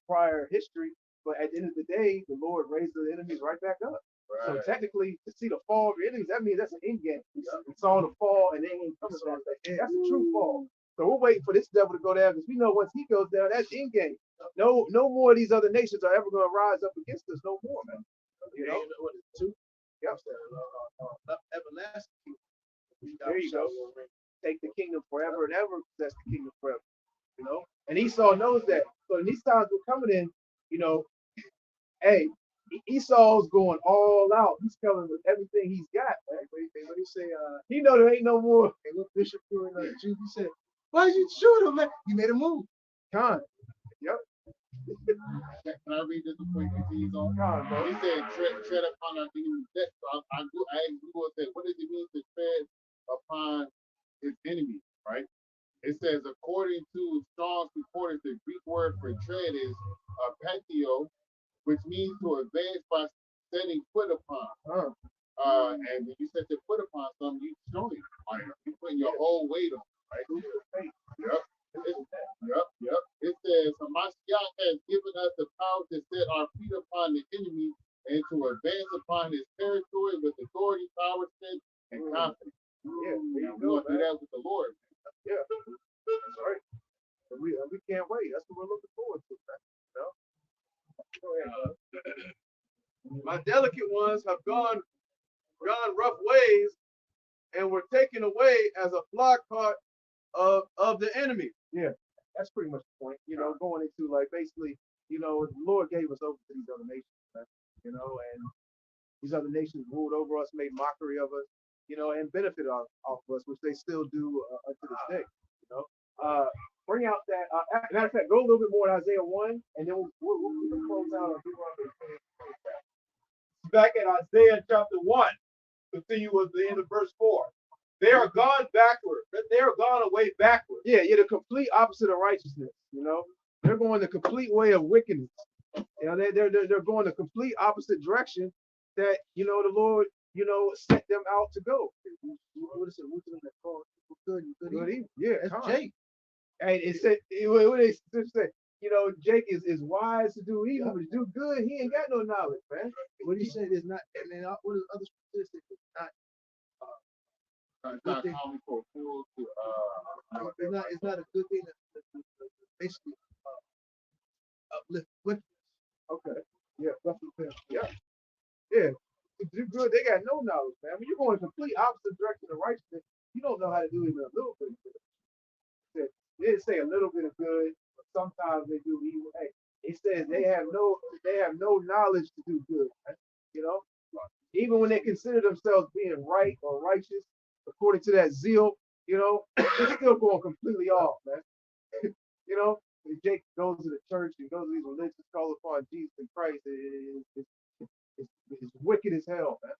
prior history. But at the end of the day, the Lord raised the enemies right back up. Right. So technically, to see the fall of your enemies, that means that's an end game. We saw the fall, and they ain't coming back. That's a true fall. So we're waiting for this devil to go down, because we know once he goes down, that's end game. No more of these other nations are ever going to rise up against us. No more, man. What is it, 2? Yep. Everlasting. There you go. Take the kingdom forever and ever. That's the kingdom forever. And Esau knows that. So in these times we're coming in, hey, Esau's going all out. He's coming with everything he's got. Man. What do you say? He know there ain't no more. Hey, look, Bishop doing Jude. He said, "Why did you shoot him, man? He made a move." Con. Yep. Can I read this before you continue on? Con, bro. He said, tread upon our enemy's neck. So I say, what does it mean to tread upon his enemy, right? It says, according to Strong's Concordance, the Greek word for tread is patio, which means to advance by setting foot upon. And when you set your foot upon something, you strong it. You're putting your whole weight on, right? Yep. It says, Hamashiach has given us the power to set our feet upon the enemy and to advance upon his territory with authority, power, strength, and confidence. Yeah, we're going to do that with the Lord. Yeah, that's right. And we can't wait. That's what we're looking forward to, man. Go ahead. My delicate ones have gone rough ways, and were taken away as a flock part of the enemy. Yeah, that's pretty much the point. Going into basically, the Lord gave us over to these other nations, man. And these other nations ruled over us, made mockery of us, and benefited off of us, which they still do to this day. Bring out that. Matter of fact, go a little bit more to Isaiah 1, and then we'll close out on Deuteronomy 20. Back in Isaiah chapter 1, continue with the end of verse 4. They are gone backward. They are gone away backward. Yeah, the complete opposite of righteousness. They're going the complete way of wickedness. They're going the complete opposite direction that the Lord sent them out to go. What is it? What's it that called? Good evil. Yeah, that's Jake. And it said, what they say, Jake is wise to do evil, but to do good, he ain't got no knowledge, man. What do you say? There's not, and then what are other statistics? It's not common for a fool to it's not a good thing to basically uplift wickedness. Okay. Yeah, roughly. Yeah. do good, they got no knowledge, man. When you're going the complete opposite direction of righteousness, you don't know how to do even a little bit of good. They didn't say a little bit of good, but sometimes they do evil. Hey, it says they have no knowledge to do good, man. You know, even when they consider themselves being right or righteous, according to that zeal, you know, they're still going completely off, man. You know, if Jake goes to the church and goes to these religions, call upon Jesus and Christ, it's wicked as hell, man.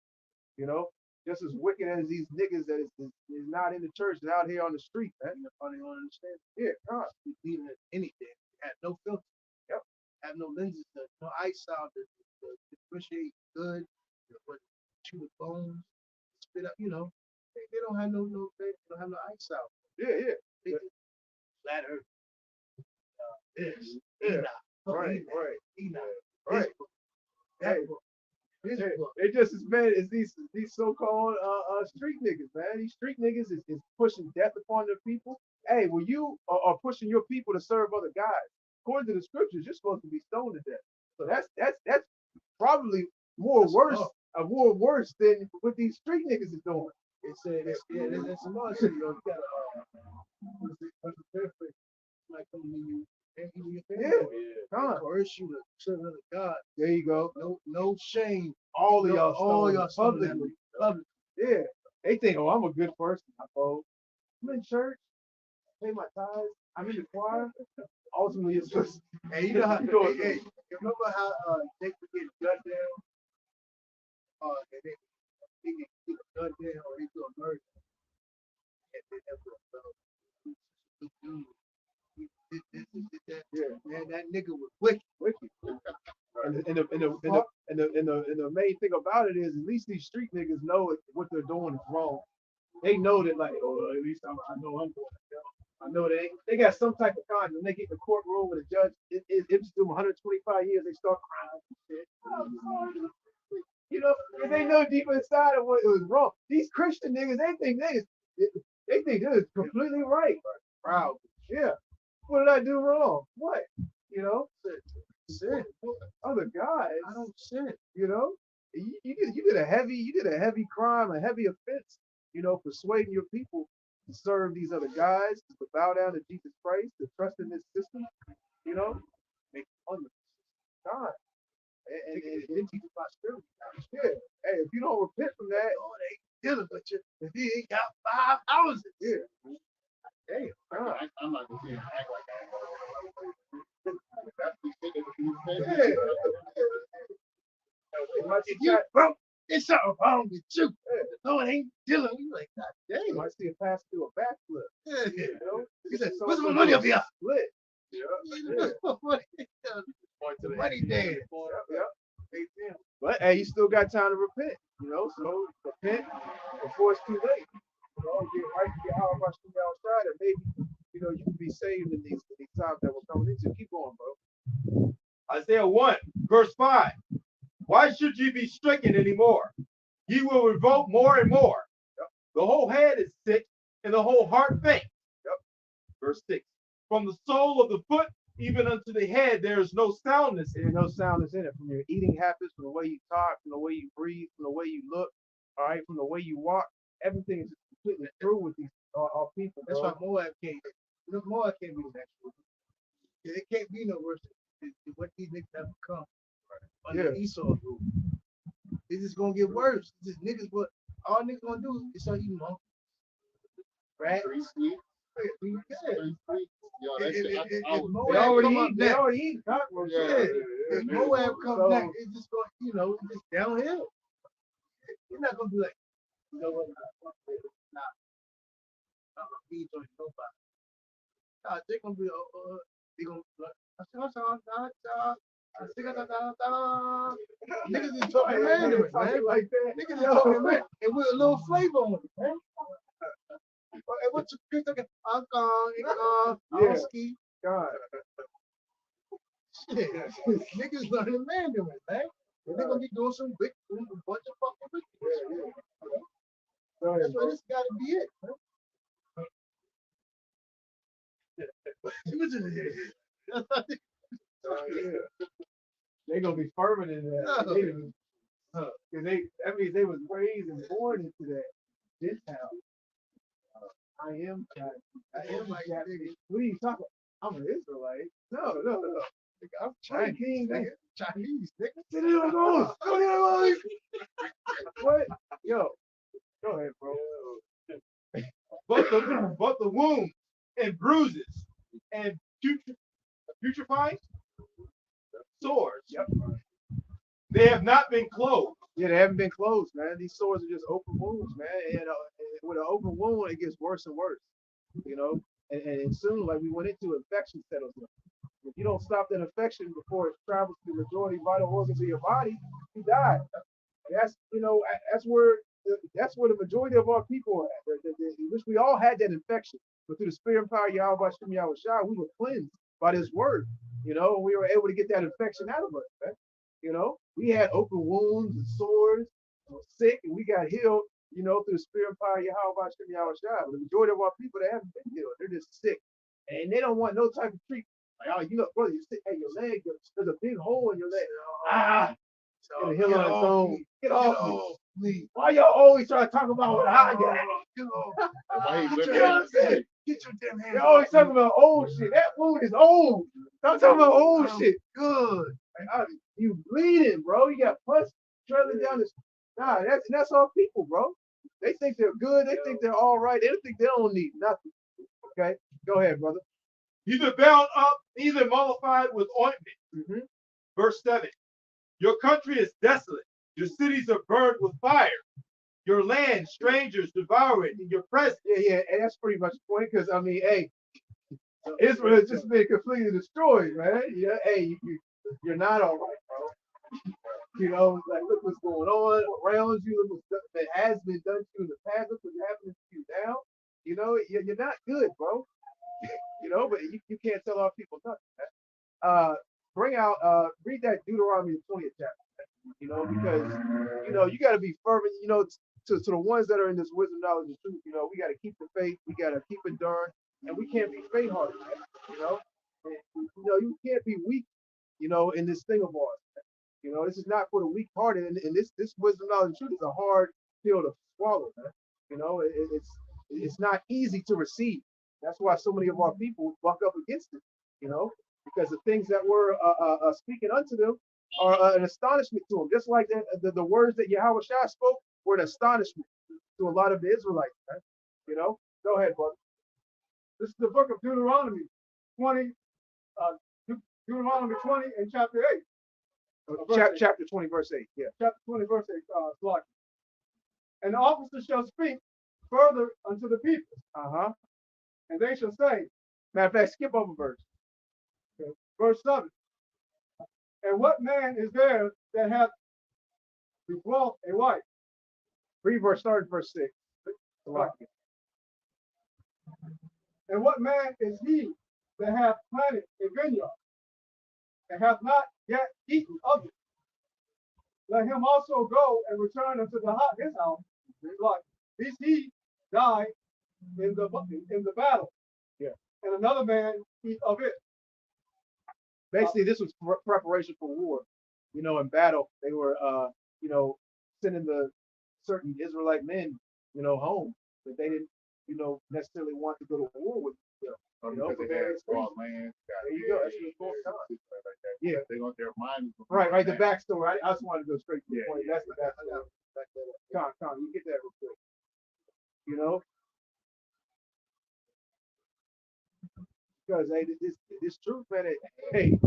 You know, just as wicked as these niggas that is not in the church and out here on the street, man. They don't understand. Yeah, God. We believe in anything. Have no filter. Yep. Have no lenses. No eye sound to differentiate good. What chew with bones, spit up. You know, they don't have they don't have no eye sound. Yeah. They just flat earth. This. Yeah. Enoch. Right. Enoch. Right. That Hey, book. They, This book. they just as bad as these so-called street niggas, man. These street niggas is pushing death upon their people. Hey, when you are pushing your people to serve other guys, according to the scriptures, you're supposed to be stoned to death. So that's probably more worse than what these street niggas is doing. It's some other shit. You got like you and even your family. Huh. Coerce you to serve another God. There you go. No shame. All of y'all publicly. public. Yeah. They think, oh, I'm a good person. Oh, I'm in church, pay my tithes, I'm in the choir. Ultimately, it's just And you know how hey, remember how they could get gunned down? And they get gunned down or they do a murder. And then man, that nigga was wicked. And the main thing about it is, at least these street niggas know what they're doing is wrong. They know that, like, oh, at least I know I'm going to hell. I know they got some type of conscience. When they get in the courtroom with a judge, it's them 125 years, they start crying and shit. You know, if they know deep inside of what was wrong. These Christian niggas, they think this is completely right. Proud. Yeah. What did I do wrong? What? You know? Sin. Other guys. I don't sin. You know? You did a heavy crime, a heavy offense, you know, persuading your people to serve these other guys, to bow down to Jesus Christ, to trust in this system, you know? Make fun of God. And then teach prosperity. Yeah. Hey, if you don't repent from that, Oh, they dealing with you. If he ain't got 5 houses. yeah. Damn. God. I'm not gonna see him act like that. That's the shit that you Yeah. say. If you broke, there's something wrong with you. No, it ain't dealing with you. Like, God You damn. might see a pastor do a backflip. Yeah. You know? He said, So "Where's my do money a up here?" Split. Yeah. Money. Point to the Money dance. Yep. But hey, you still got time to repent, you know. So repent before it's too late. You know, get right, get out of our street outside, and maybe you know you can be saved in these times that we're coming into. Keep going, bro. Isaiah 1, verse 5. Why should ye be stricken anymore? Ye will revolt more and more. Yep. The whole head is sick, and the whole heart faint. Yep. Verse 6. From the sole of the foot even unto the head, there is no soundness in There's it. no soundness in it. From your eating habits, from the way you talk, from the way you breathe, from the way you look, all right, from the way you walk, everything is just completely through with these our people. That's bro. why Moab can't. Moab can't be the next one. It can't be no worse than what these niggas have become under Esau's rule. It's just gonna get worse. It's just niggas. What all niggas gonna do is start eating monkeys, rats. Pretty sweet. Yeah. Pretty sweet. Yo, that shit. If They Moab already come up eat. They next, already eat cockroaches. Yeah. if Moab comes So- next, it's just going, it's just downhill. You're not gonna be like, you know what? Nah, I'm gonna feed on nobody. Nah, they're gonna be, they gonna be like, niggas is talking Mandarin, man. Like that. Niggas is talking Mandarin, and with a little flavor on it, man. And what you pick up? Yeah. Ski. God. Shit. Niggas learning Mandarin, man. And they're gonna be doing some big, a bunch of fucking rituals. Go ahead, That's why bro. this gotta be it, man. Yeah. They gonna be fervent in that. No. Because that means they was raised and born into that Gentile. I am Japanese. What are you talking about? I'm an Israelite. No. I'm Chinese. Chinese, nigga. Chinese, nigga. What? Yo, go ahead, bro. But the wounds and bruises and putrefying sores. Yep. They have not been closed. Yeah, they haven't been closed, man. These sores are just open wounds, man. And with an open wound, it gets worse and worse. You know, and soon, like we went into, infection settles in. If you don't stop that infection before it travels to the majority vital organs of your body, you die. That's that's where the majority of our people are at. Which we all had that infection, but through the spirit and power of Yahweh Shem Yahweh Shai, we were cleansed by this word. You know, we were able to get that infection out of us. Man. You know, we had open wounds and sores, sick, and we got healed. You know, through the spirit and power of Yahweh Shem Yahweh Shai. But the majority of our people, they haven't been healed. They're just sick, and they don't want no type of treatment. Like, oh, you know, brother, you're sick. Hey, your leg, there's a big hole in your leg. It'll heal on its own. Get off me. Why y'all always try to talk about how I got? Get your damn hands. They're always talking about old shit. That wound is old. Stop talking about old shit. Good. Like, you bleeding, bro. You got pus trailing down this. Nah, that's our people, bro. They think they're good. They think they're all right. They think they don't need nothing. Okay, go ahead, brother. Neither bound up, neither mollified with ointment. Verse 7. Your country is desolate. Your cities are burned with fire. Your land, strangers devour it in your presence. Yeah, and that's pretty much the point. Because I mean, hey, Israel has just been completely destroyed, man. Yeah, hey, you're not all right, bro. You know, like look what's going on around you. Look what has been done to you in the past. Look what's happening to you now. You know, you're not good, bro. You know, but you can't tell our people nothing. Bring out, read that Deuteronomy 20th chapter. You know, because you got to be fervent. You know, to the ones that are in this wisdom, knowledge, and truth. You know, we got to keep the faith. We got to keep enduring, and we can't be faint-hearted. You know, you can't be weak. You know, in this thing of ours. You know, this is not for the weak-hearted, and this wisdom, knowledge, and truth is a hard pill to swallow, man. You know, it's not easy to receive. That's why so many of our people buck up against it. You know, because the things that we're speaking unto them are an astonishment to them. Just like the words that Yahweh Shah spoke were an astonishment to a lot of the Israelites. Right? You know, go ahead, brother. This is the book of Deuteronomy 20, Deuteronomy 20 and chapter 8. Chapter 20, verse 8. Yeah. Chapter 20, verse 8. And the officer shall speak further unto the people. And they shall say, matter of fact, skip over verse. Okay. Verse 7. And what man is there that hath betrothed a wife? Read verse, start at verse 6. Right. And what man is he that hath planted a vineyard and hath not yet eaten of it? Let him also go and return unto his house. Like this he died in the battle. Yeah. And another man eat of it. Basically, this was preparation for war. You know, in battle, they were, sending the certain Israelite men, home, but they didn't, necessarily want to go to war with them. Because they had raw land. There you go. That's what's going on. Yeah. Their mind. Right. The backstory. I just wanted to go straight to the point. That's the backstory. Con, you get that real quick. You know? Because hey, this truth, man. Hey,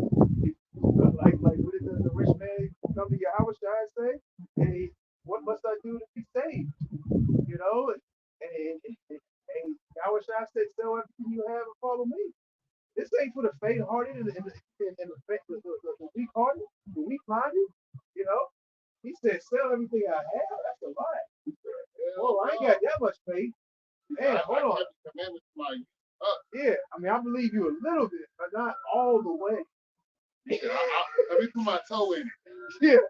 like what did the rich man come to Yahweh and say? Hey, what must I do to be saved? You know, and Yahweh said, sell everything you have and follow me. This ain't for the faint-hearted and the weak-hearted, the weak-minded. You know, he said, sell everything I have. That's a lie. Oh, I ain't got that much faith. Man, hold on. Yeah, I mean, I believe you a little bit, but not all the way. Let me put my toe in it. Yeah,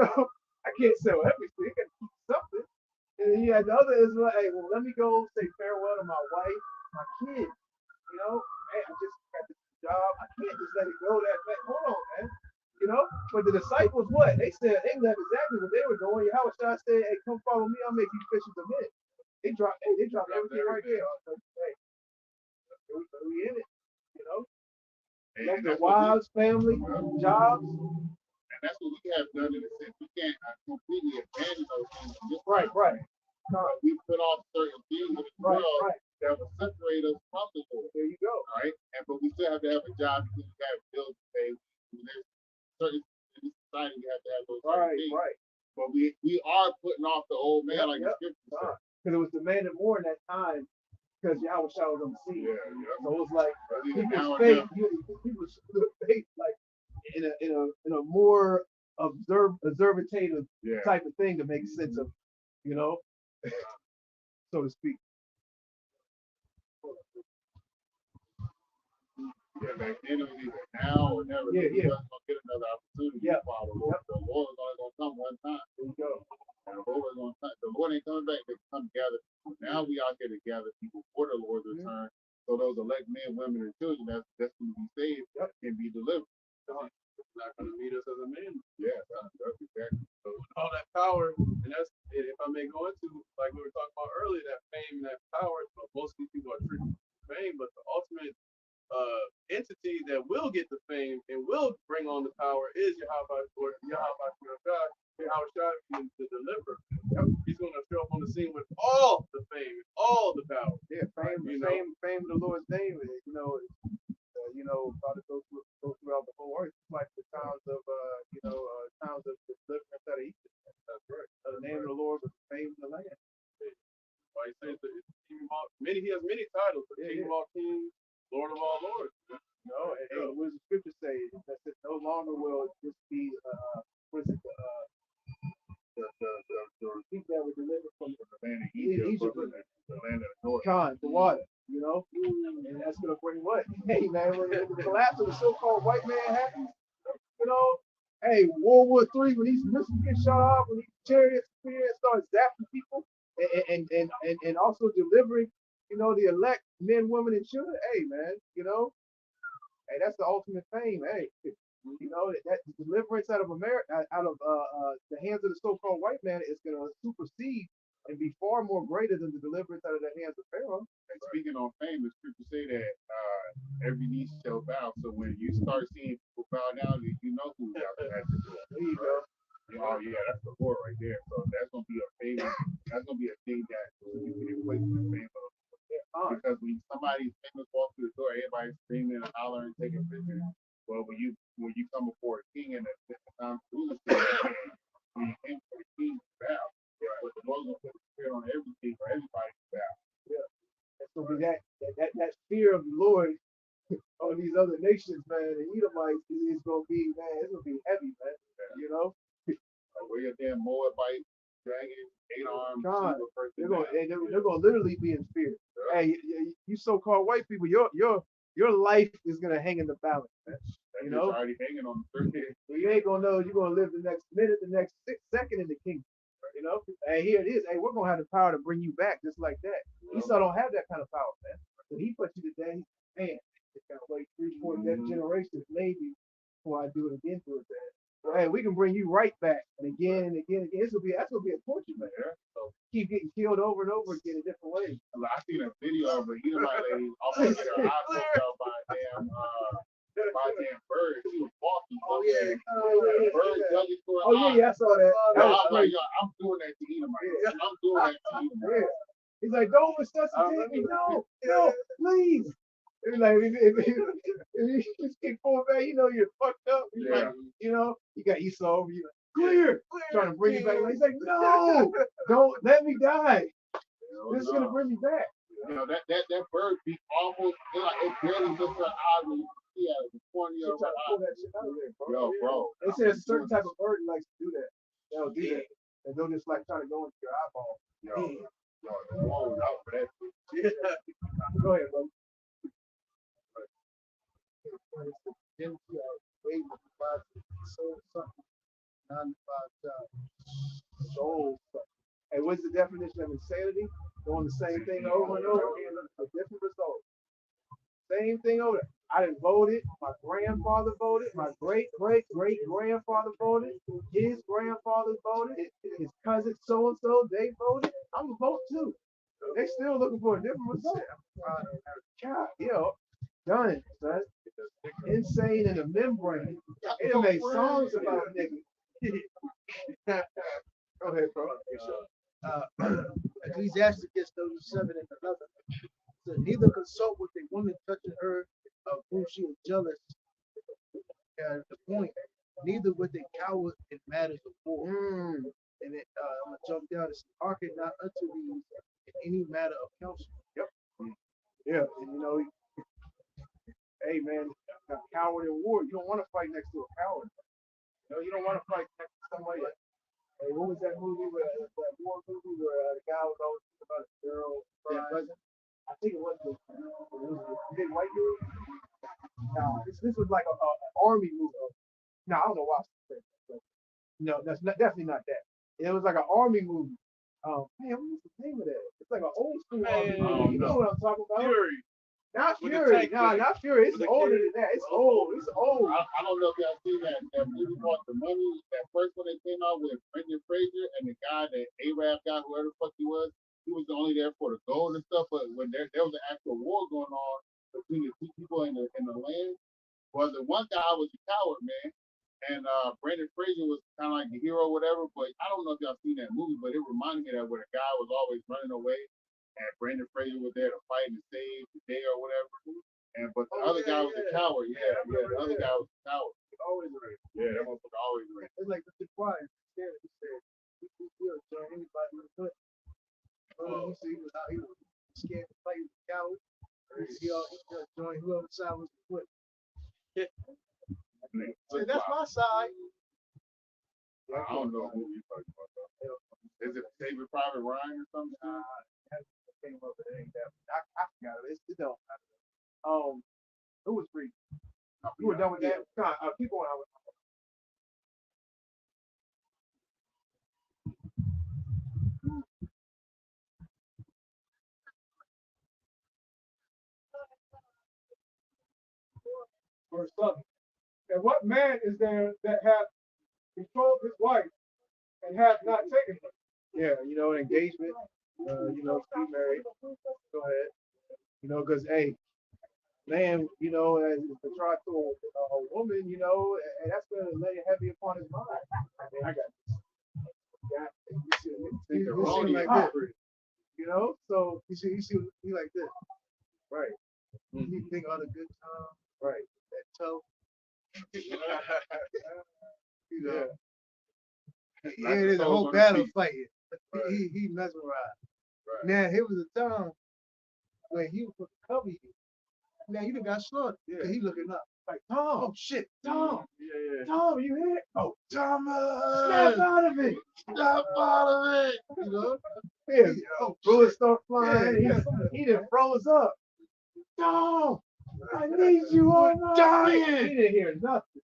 I can't sell everything. I gotta keep something. And then you had the other Israel, hey, well, let me go say farewell to my wife, my kids. Hey, I just got this job. I can't just let it go that way. Hold on, man. But the disciples, what? They said they left exactly what they were doing. Yahweh Shai said, hey, come follow me, I'll make you fishers of men. They dropped everything right there. Hey, we in it, you know? Left their wives, family, jobs. And that's what we have done in a sense. We can't completely abandon those things. Right. We put off certain things in this world that will separate us from the Lord. There you go. All right. But we still have to have a job because we have bills to pay. There's certain in this society we have to have those things. Right. But we are putting off the old man like the scripture said. Because it was demanded more in that time because Yahweh Shai was on the scene. Yeah. So it was like people's faith, people's faith, like in a more observative type of thing to make sense of, you know, so to speak. Yeah, back then it was either now or never. Yeah. You wasn't gonna get another opportunity to follow the Lord. The Lord was only gonna come one time. There you go. And the Lord was gonna come. The Lord ain't coming back. They come gather people. Now we out here to gather people for the Lord's return. So those elect men, women, and children that's going to be saved and be delivered. It's not going to meet us as a man. Yeah, that's exactly. So all that power, and that's if I may go into like we were talking about earlier, that fame, that power. Most of these people are treated fame, but the ultimate entity that will get the fame and will bring on the power is Yahweh or Yahweh God. Yahweh Shai is the deliverer. He's going to show up on the scene with all the fame, all the power. Yeah, fame in the Lord's name. You know, about to go throughout the whole earth, like the towns of deliverance out of Egypt. That's right. The name of the Lord was fame in the land. Why he says that he has many titles, but King of all kings, Lord of all lords. You know, and what does the scripture say? That says no longer will this be the people that were delivered from the land of Egypt, the land of the north. The water, you know, and that's gonna bring what? Hey man, when the collapse of the so-called white man happens, you know, hey, World War III, when these missiles get shot off, when these chariots appear and start zapping people, and also delivering, you know, the elect men, women, and children. Hey man, you know, hey, that's the ultimate fame. Hey, you know, that deliverance out of America, out of the hands of the so-called white man is going to supersede and be far more greater than the deliverance out of the hands of Pharaoh. And speaking on fame, the scripture say that every knee shall bow. So when you start seeing people bow down, you know who has to do it. There you go. Oh yeah, that's the Lord right there. So that's gonna be a fame. That's gonna be a thing that you can equate to the fame of. Because when somebody's famous walk through the door, everybody's screaming and hollering, taking pictures. Well, when you come before a king and the time when you came for the king to bow, but the Lord gonna put the spirit on everything for everybody to bow. Yeah. And so that fear of the Lord on these other nations, man, the Edomites is gonna be, man, it's gonna be heavy, man. You know? Where your damn Moabite, dragon, 8-armed, they're gonna literally be in fear. Yeah. Hey, you so-called white people, your life is gonna hang in the balance, man. You know, already hanging on the 30. You ain't gonna know you're gonna live the next minute, the next second in the kingdom. You know, hey, here it is. Hey, we're gonna have the power to bring you back just like that. Esau don't have that kind of power, man. So he put you to death, man. It's gotta wait 3-4 generations maybe before I do it again to it, man. Well, hey, we can bring you right back and again and again and again. That's gonna be a torture, man. So keep getting killed over and over again in different ways. I seen a video of a Edomite lady almost get her eye poked out by a damn bird. She was walking. Bird dug into her eye. I saw that. I'm like, yo, I'm doing that to Edomite. I'm doing that to Edomite. He's like, don't resuscitate me. No, please. It's like, if you just keep pulling back, you know you're fucked up. Like, you know, you got Esau over you. Clear. Trying to bring you back. He's like, no, don't let me die. This is gonna bring me back. You know, that bird be almost, it barely lifts her eye when you see it. The corner of her eye. Yo, bro. They say a certain type of bird likes to do that. They'll do that. And they'll just like try to go into your eyeball. Yo, out for that. Go ahead, bro. Soul. Hey, what's the definition of insanity? Doing the same thing over and over again, a different result. Same thing over. I didn't vote it. My grandfather voted. My great-great-great-grandfather voted. His grandfather voted. His cousin so-and-so, they voted. I'm going to vote too. They still looking for a different result. God, done, son. Insane in the membrane. They done made songs about niggas. Go ahead, bro. Ecclesiasticus 37 and 11. So neither consult with a woman touching her of whom she is jealous. At the point, neither with a coward in matters of war. And then I'm gonna jump down and say, hearken not unto these in any matter of counsel. Yep. Yeah, and hey man, a coward in war. You don't want to fight next to a coward. You don't want to fight next to somebody. Hey, what was that movie where that war movie where the guy was always thinking about a girl? I think it was the big white dude. No, this was like an army movie. No, I don't know why I said that. No, that's definitely not that. It was like an army movie. Man, what's the name of that? It's like an old school army movie. You know what I'm talking about? Fury. Not With Fury. the tank No, thing. not Fury. It's With the older kid. than that. It's old. It's old. I don't know if y'all seen that movie called The Money, that first one that came out with Brendan Fraser and the guy, that Arab guy, whoever the fuck he was only there for the gold and stuff, but when there was an actual war going on between the two people in the land, well, the one guy was a coward, man, and Brendan Fraser was kind of like the hero or whatever, but I don't know if y'all seen that movie, but it reminded me that where the guy was always running away, and Brendan Fraser was there to fight and save the day or whatever. But the other guy was a coward. Yeah, the other guy was a coward. Always right. Yeah, that motherfucker always ran. It's like the quiet. He said, he'll join anybody with a foot. He was out, he was scared to fight with the coward. He'll join whoever side was the foot. So that's my side. I don't know who you talking about. Is it David Private Ryan or something? Came up with it ain't that. I forgot it. It don't matter. Who was free? You were done with that? Keep going. Verse 7. And what man is there that hath betrothed his wife and hath not taken her? Yeah, engagement. Be married. Go ahead. Because hey, man, as betrothed to a woman, and that's gonna lay heavy upon his mind. I got this. You seem like like this. this. So You see, he like this. right, You think all the good times, right. that toe. Yeah. Yeah, there's a whole battle fighting. He mesmerized. Right. Now, here was a time when he was supposed to cover you. Now, you done got slaughtered. Yeah. He looking up. Like Tom, Oh, shit. Tom, Yeah. Tom, you hit? Oh, Thomas! snap out of it. Snap out of it! You know? Yeah. Oh, Bullets start flying. Yeah. He done froze up. Tom, I need you on my dying. He didn't hear nothing.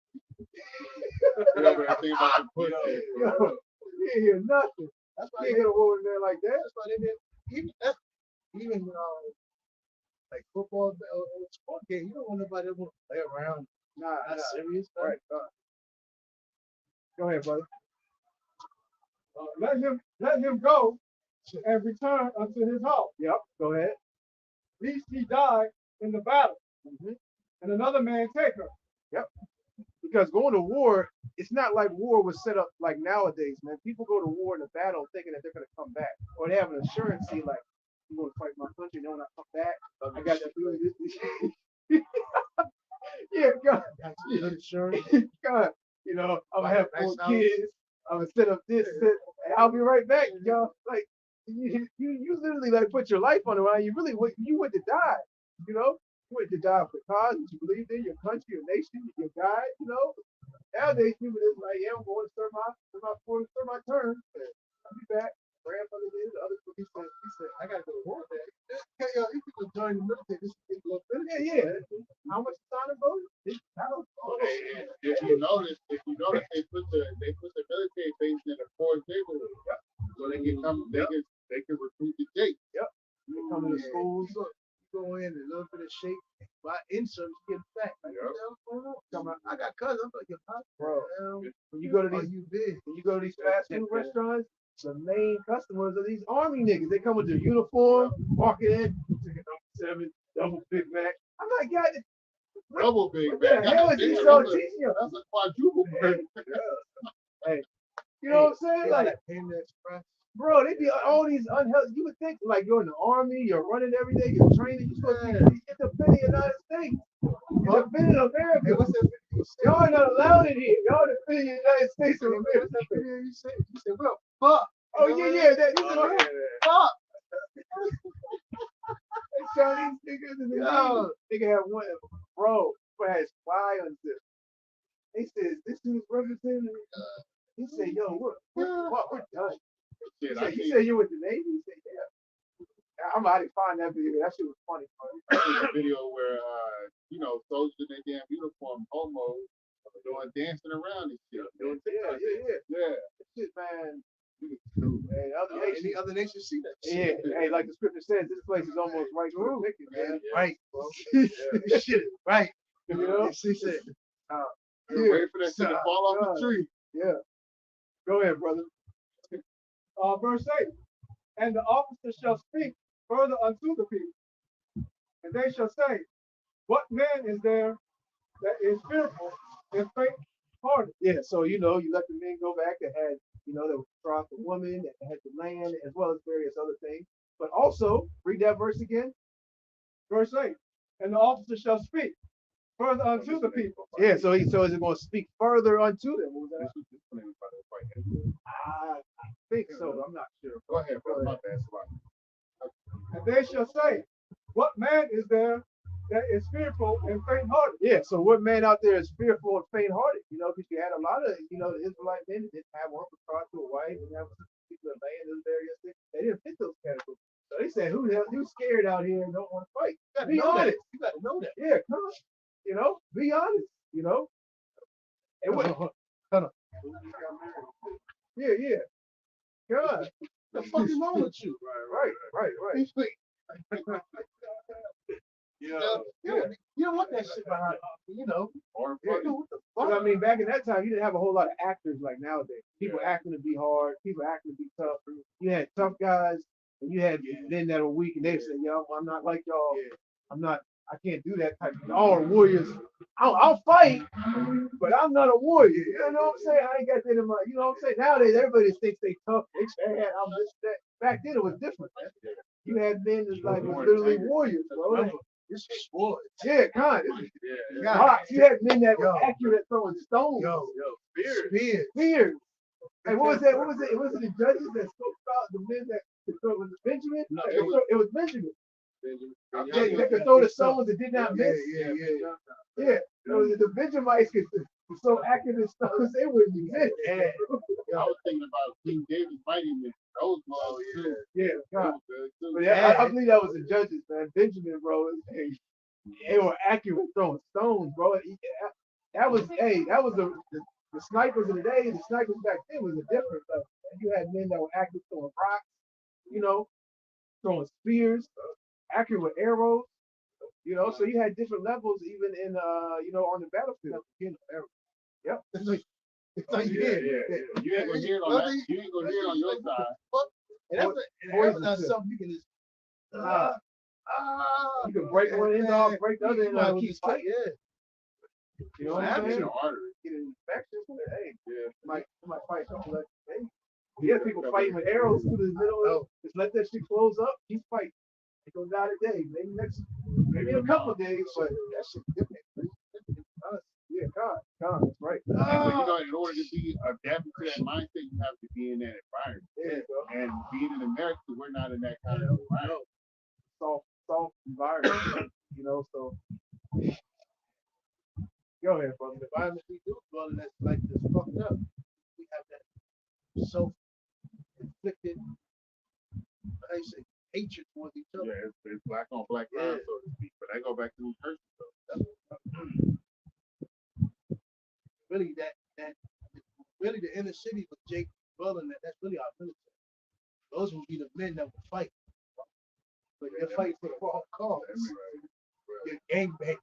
You know, but I think about the pussy. Yo, he didn't hear nothing. That's why He they, ain't gonna woman there like that. that's why they didn't, even like football or sport game, you don't want nobody that want to play around. Nah, Not serious. Right. Go ahead, brother. Let him go and return unto his house, Yep. Go ahead. lest he die in the battle, Mhm. and another man take her. Because going to war, it's not like war was set up like nowadays, man. People go to war in a battle thinking that they're gonna come back, or they have an assurance, like, I'm gonna fight my country. Then when I come back, I got that feeling. Yeah, God, Good insurance. God, I'm gonna have Nice 4 house. kids. I'm gonna set up this, and I'll be right back, y'all. Like, you literally like put your life on the line. You went to die, You went to die for the cause that you believed in, your country, your nation, your God, Nowadays people just like, yeah, I'm going to serve my term. I'll be back. Grandfather did, the other he said, I gotta go to war, man. Yo, these people join the military. This is a little bit. Yeah. How much time to go? If you notice, they put the military base in the forest neighborhood, so they can recruit the Jake. They come to the schools. Go in a little bit of shape. By inserts, get Bro, when you go to Are these you big? when you go to these fast food restaurants, the main customers are these army niggas. They come with their uniform, walking in, chicken number 7, double Big Mac. I'm like, God, Double Big what Mac. the hell is he That's so a- teaching you? That's a quadruple burger. Hey, you know what I'm saying? They Like, got Panda Express. bro, they be all these unhealthy. You would think like you're in the army, you're running every day, you're training, you're supposed to be independent United States, independent America. Hey, what's that video you said? Y'all are not allowed in here. Y'all independent United States of What's America. that video you said? You said, well, fuck. Oh yeah, that you know, Fuck. Chinese niggas and Yo. nigga had one, bro, who had spy on this. They said this dude's representing. He said, yo, we're done. Shit, He said you with the Navy? He said, yeah. I'm out to find that video. That shit was funny. I seen a video where soldiers in their damn uniform, homos, doing dancing around and shit. Yeah. Yeah. That shit, man. Dude, Hey, other Any nations. other nation see that Yeah, shit? hey, like the scripture says, this place is almost right for the wicked, man. Right, bro. This shit is right. You know? She said, You're ready for that shit to fall off the tree. Yeah. Go ahead, brother. Verse 8. And the officer shall speak further unto the people, and they shall say, what man is there that is fearful and faint-hearted? Yeah, so you let the men go back that had, that was betrothed the woman, that had the land, as well as various other things. But also, read that verse again. Verse 8. And the officer shall speak further unto the people. Yeah, so is it going to speak further unto them? What was that? I think so, but I'm not sure. Go ahead, brother. My bad. And they shall say, what man is there that is fearful and faint-hearted? Yeah, so what man out there is fearful and faint-hearted? Because you had a lot of, the Israelite men that didn't have one betrothed to a wife and have particular land and various things. They didn't fit those categories. So they said, who's scared out here and don't want to fight? Be honest. you got to know that. Yeah, come on. Be honest. And what? Yeah. God. What the fuck is wrong with you? Right. You don't want that shit behind you. Or Yeah. What the But fuck? I mean, back in that time, you didn't have a whole lot of actors like nowadays. People acting to be hard, people acting to be tough. You had tough guys, and you had men that were weak, and they say, "Yo, I'm not like y'all. I can't do that type of thing. All warriors. I'll fight, but I'm not a warrior. You know what I'm saying? I ain't got that in my. You know what I'm saying? Nowadays, everybody thinks they tough. They bad. I'm this, that. Back then, it was different. Man. You had men that like were literally warriors, bro. This is sport. Yeah, kind. Yeah. Rocks. You had men that were Yo. accurate throwing stones. Spears. Spears. Hey, what was that? What was it? Was it the judges that spoke about the men that could throw? Was it Benjamin? No, It was Benjamin. Yeah, They could throw the stones that did not miss. Yeah. The Benjamites could so accurate stones they wouldn't exist. I was thinking about King David fighting with those laws too. Yeah, God. Good, too. But yeah, I believe that was the judges, man. Benjamin, bro. They were accurate throwing stones, bro. That was the snipers of the day. The snipers back then was a different stuff. You had men that were accurate throwing rocks, throwing spears, accurate with arrows. So you had different levels even in on the battlefield. Yep. It's like, yeah. You ain't gonna hear it on that. You ain't gonna hear it on your side. And that's not something you can just. You can break one end off, break the other end off. Keep fighting. Yeah. You know what I'm saying? Artery. Get an infection. Hey, might fight something like hey. You have people fighting with arrows through the middle. Just let that shit close up. Keep fighting. It goes down today. Maybe a couple of days, but that shit different. Yeah, God, that's right. But in order to be adapted to that mindset, you have to be in that environment. Yeah, bro. And being in America, we're not in that kind of environment. Soft environment, so go ahead, brother. The environment we do, brother, that's like this fucked up. We have that self-inflicted, how you say, hatred towards each other. Yeah, it's black on black crime, so to speak. But I go back to the curses though. Really, really the inner city with Jake Brother, that's really our military. Those would be the men that would fight. But they're fighting for the wrong cause. They're gangbang.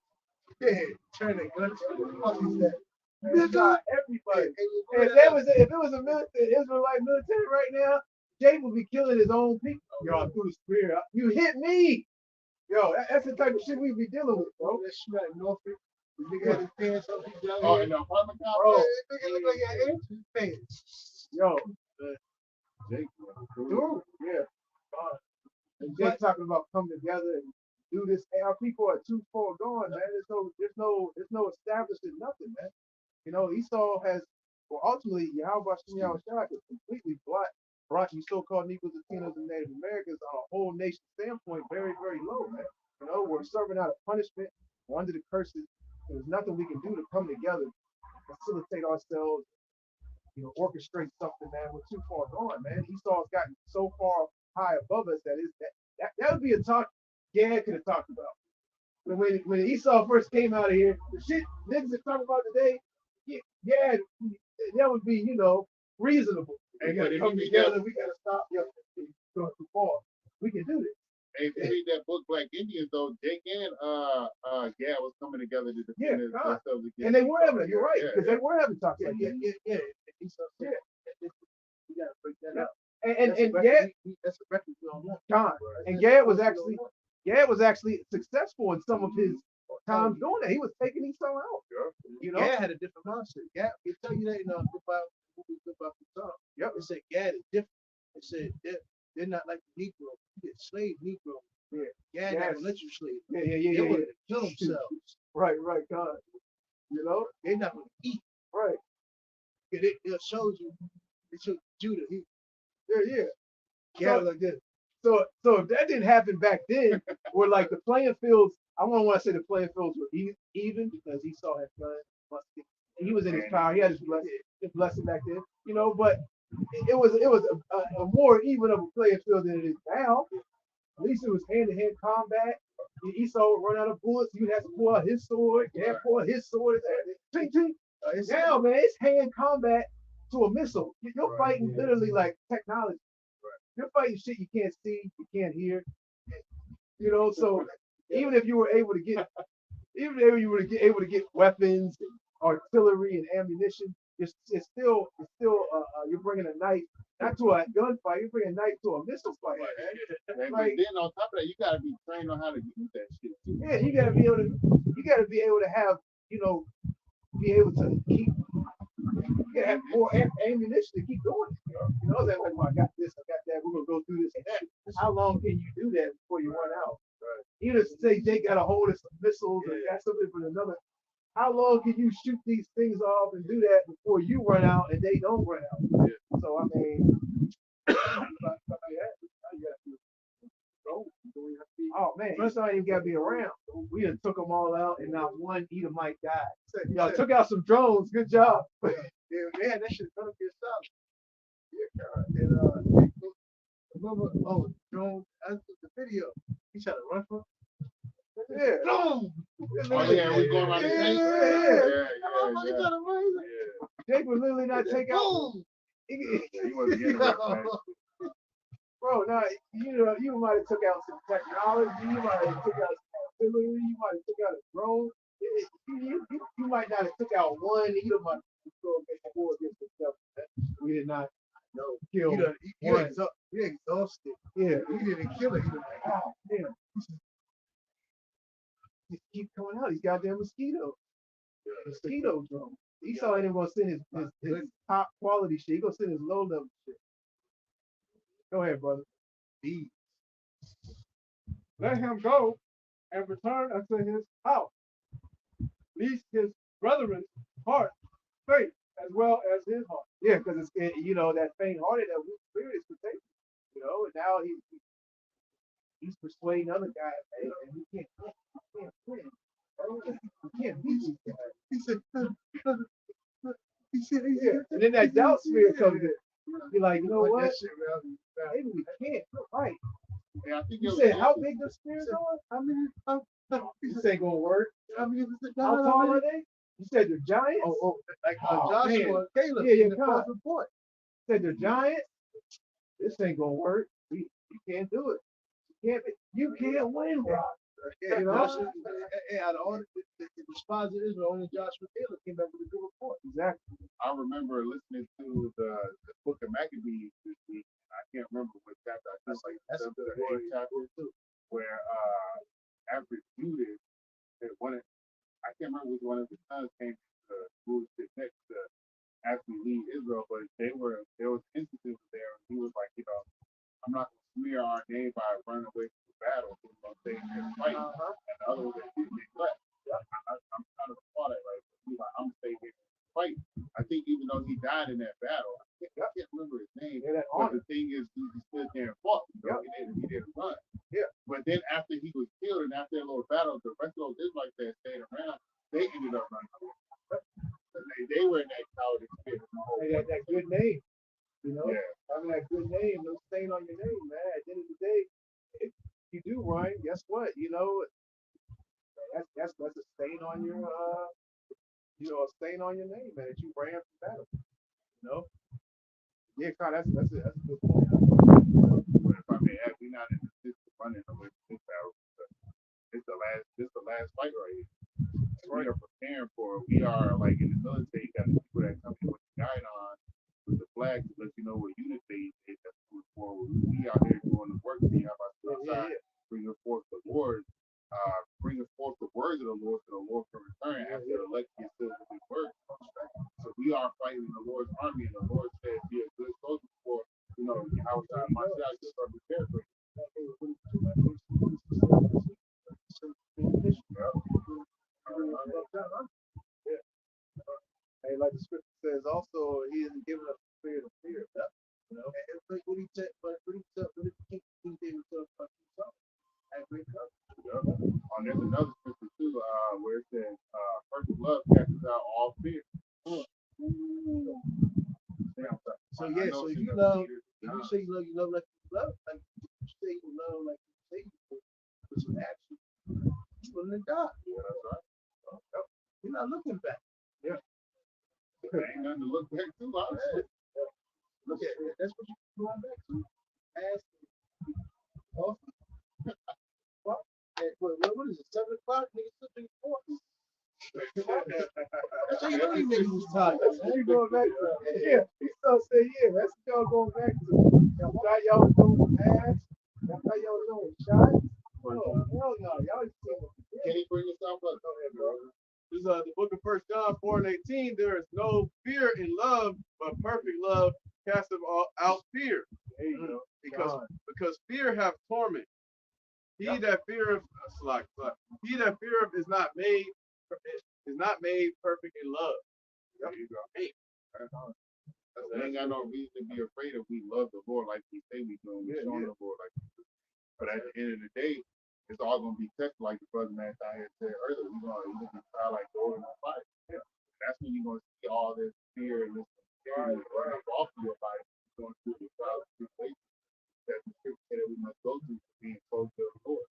Yeah, turn a gun to the fuck is that? He got everybody. If it was a military, Israelite military right now, Jay would be killing his own people. Yo, through the spear. You hit me. Yo, that's the type of shit we be dealing with, bro. That shit at Norfolk. The nigga had his pants up, he down Oh, here. in the apartment Bro. complex? Nigga look like he had his pants. Yo, Jake, dude, yeah. And Jay talking about coming together and do this. Hey, our people are too far gone, man. There's no establishing nothing, man. You know, Esau has, well, ultimately, Yahweh Shem Yahushua has completely brought you so-called Negroes, Latinos, and Native Americans on a whole nation standpoint very, very low, man. You know, we're serving out a punishment. We're under the curses. There's nothing we can do to come together, facilitate ourselves, you know, orchestrate something, man. We're too far gone, man. Esau's gotten so far high above us that would be a talk Gad could have talked about. When Esau first came out of here, the shit niggas are talking about today, yeah, that would be, you know, reasonable. Hey, We gotta come together. We gotta stop. Going too far. We can do this. Hey, if you read that book, Black Indians, though, Jake and Gad was coming together to defend themselves against. And they were having, you're right, because yeah. they were having talks like that. Yeah. You gotta break that up. And Gad, that's a record we don't want. Con, and Gad was actually successful in some of his times doing that. He was taking Esau out. You know? Gad had a different mindset. Gad, they tell you that in Goodbye from Tom. Yep. They said Gad is different. They said they're not like the Negro. You get slave Negro. Yeah. Gad Yes. never let you slave. Yeah. They wanted to kill themselves. Right, God. You know? They're not going to eat. Right. It shows you. It shows Judah. Yeah. Gad like this. So if that didn't happen back then, where like the playing fields, I wouldn't want to say the playing fields were even because Esau had guns, muskets. He was in his power. He had his blessing back then, you know. But it was a more even of a playing field than it is now. At least it was hand-to-hand combat. Esau would run out of bullets. You'd have to pull out his sword. Gad pull out his sword. Ting, ting. Now, man, it's hand combat to a missile. You're fighting literally like technology. You're fighting shit you can't see, you can't hear. You know, so even if you were able to get weapons, artillery, and ammunition, it's still you're bringing a knife not to a gunfight, you're bringing a knife to a missile fight. And Like, then on top of that, you gotta be trained on how to use that shit too. yeah, you gotta be able to have, you know, be able to keep. You gotta have more ammunition to keep going. You know, that like, well, I got this, I got that. We're gonna go through this and that. How long can you do that before you run out? Right. Even say Jake got a hold of some missiles or got something from another. How long can you shoot these things off and do that before you run out and they don't run out? Yeah. So I mean, oh man, Esau ain't even gotta be around. We done took them all out and not one Edomite died. Y'all took out some drones. Good job. Yeah, man, that shit gonna get stopped. Yeah, and remember, Jones, I took the video. He tried to run from. Yeah. Boom! Oh yeah, we going around the tank. Yeah. Jake would literally not take out. he wasn't getting it, man. Bro, now you might have took out some technology. You might have took out some artillery. You might have took out a drone. You might not have took out one Edomite. We did not kill. He exhausted. Yeah. He didn't kill it. Oh, man. He keep coming out. These goddamn mosquitoes. Mosquito drone. Esau ain't even gonna send his top quality shit. He gonna send his low level shit. Go ahead, brother. Bees. Let him go and return unto his house, lest his brethren's heart faint as well as his heart. Yeah, because it's that faint-hearted, that weak spirit is protected. You know, and now he's persuading other guys, hey, and we can't win. We can't beat these guys. He said, yeah. And then that doubt spirit comes in. You're like, you know what? Maybe we can't. Right. Yeah, I think You said, how big the spirits are? This ain't gonna work. How tall are they? You said they're giants? Like Oh, Joshua man. and Caleb Yeah, in the come on. first report. You said they're giants? This ain't gonna work. You can't do it. You can't win, bro. You know, out of all the spies of Israel, only Joshua Taylor came back with a good report. Exactly. I remember listening to the book of Maccabees this week. I can't remember what chapter. I think like That's a 7th good or word 8th chapter, too. where after Judas, I can't remember which one of his sons came to move to next to actually lead Israel, but there was instances there. He was like, I'm not going to smear our name by running away from the battle. So I'm staying here to fight. And the other one that didn't neglect. I'm kind of applaud that, right? He's like, I'm staying here to fight. I think even though he died in that battle, I can't remember his name. But the thing is, he stood there and fought. He didn't run. Yeah. But then after he was killed and after that little battle, the rest of those Israelites that stayed around, they ended up running away. They were in that cowardice spirit. They had that good name. Yeah. Having that good name, no stain on your name, man. At the end of the day, if you do run, guess what? That's a stain on your a stain on your name, man. That you ran from battle. Yeah, Kyle, that's a good point. But if I may add, we're not in the system running away from this battle. This the last fight right here. We are preparing for it. We are like in the military, you got the people that come in with the guide on with the flag to let you know what unit they that's moving forward. We out here doing the work. We have our outside bringing forth the Lord, bringing forth the words of the Lord so the Lord can return after the election is still with his word. So we are fighting the Lord's army, and the Lord said, be a good soldier for, how myself just are prepared for it. Hey, like the scripture says, also he isn't giving us the spirit of fear. And what he said, King David told about himself. There's another scripture too, where it says, perfect love casts out all fear. So yeah, so if you love, if you say you love like you love, like you say you love like you say you do, with some action, you're willing to die. You're not looking back. There ain't nothing to look back to, honestly. Look at it. That's what you're going back to. Ask what is it? 7 o'clock? Nigga, still 4. That's how you know these niggas was tired. You going back to he still say that's what y'all going back to. Y'all was doing ass. Y'all doing shots. Oh, hell no. Y'all just can he bring yourself up? Go ahead, bro. This is the book of 1 John 4:18. There is no fear in love, but perfect love casteth out fear. There you go. Because fear hath torment. He that feareth, he that feareth is not made perfect in love. There you go. Hey. We ain't got no reason to be afraid if we love the Lord like we say we do. We're showing the Lord like we do. But at the end of the day, it's all going to be tested like the brother man down here said earlier. We're going to try like gold in the fire. Yeah. That's when you're going to see all this fear and this security running off of your life. Going through the trials and tribulations that the scripture said that we must go through to be close to the Lord.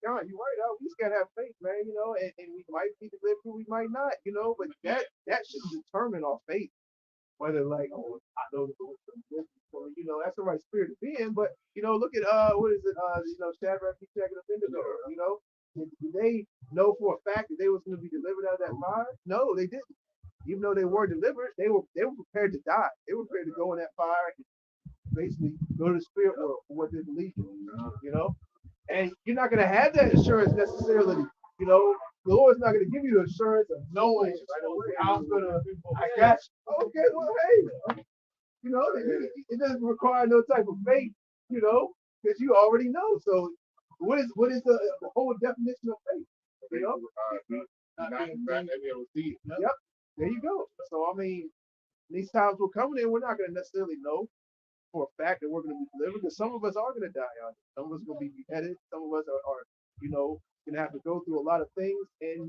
John, you're right. We just gotta have faith, man. And we might be delivered, we might not. But that should determine our faith. Whether I know the Lord for that's the right spirit to be in. But look at what is it? Shadrach, Meshach, and Abednego. Did they know for a fact that they was going to be delivered out of that fire? No, they didn't. Even though they were delivered, they were prepared to die. They were prepared to go in that fire and basically go to the spirit world for what they believe in. And you're not going to have that assurance necessarily. The Lord's not going to give you the assurance of knowing I got you. Okay, well, hey, it doesn't require no type of faith, because you already know. So what is the whole definition of faith? Yep, there you go. So these times we're coming in, we're not going to necessarily know for a fact that we're going to be delivered, because some of us are going to die out here. Some of us are going to be beheaded. Some of us are going to have to go through a lot of things. And,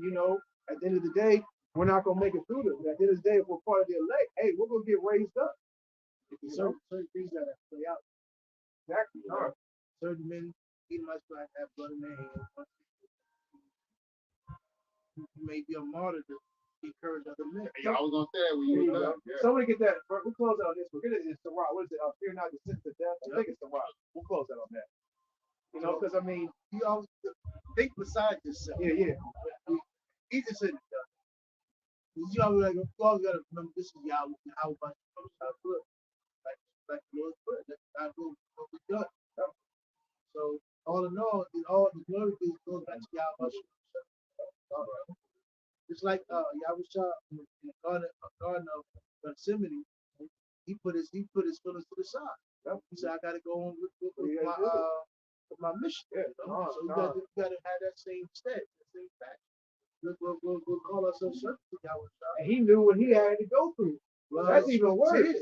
at the end of the day, we're not going to make it through this. At the end of the day, if we're part of the elect, hey, we're going to get raised up. Certain things that have to play out. Exactly. Certain men, Edomites might have blood in their hands. You may be a martyr to encourage other men. Yeah, I was gonna say that when you were done. Yeah. Somebody get that. We'll close out on this. We're gonna it's the rock. What is it? Fear not the sentence of death. I think it's the rock. We'll close out on that. Because he always think beside yourself. Yeah. Easier said than done. You always like, you always gotta remember this is Yahweh, how much good. Like the Lord's prayer. That's not what we done. So all in all the glory goes back to Yahweh. Just like Yahweh in the garden of Gethsemane, he put his feelings to the side. He said, I gotta go on with my mission. So we gotta have that same step, that same fact. We'll call ourselves servants to Yahweh. And he knew what he had to go through. Well, That's even worse.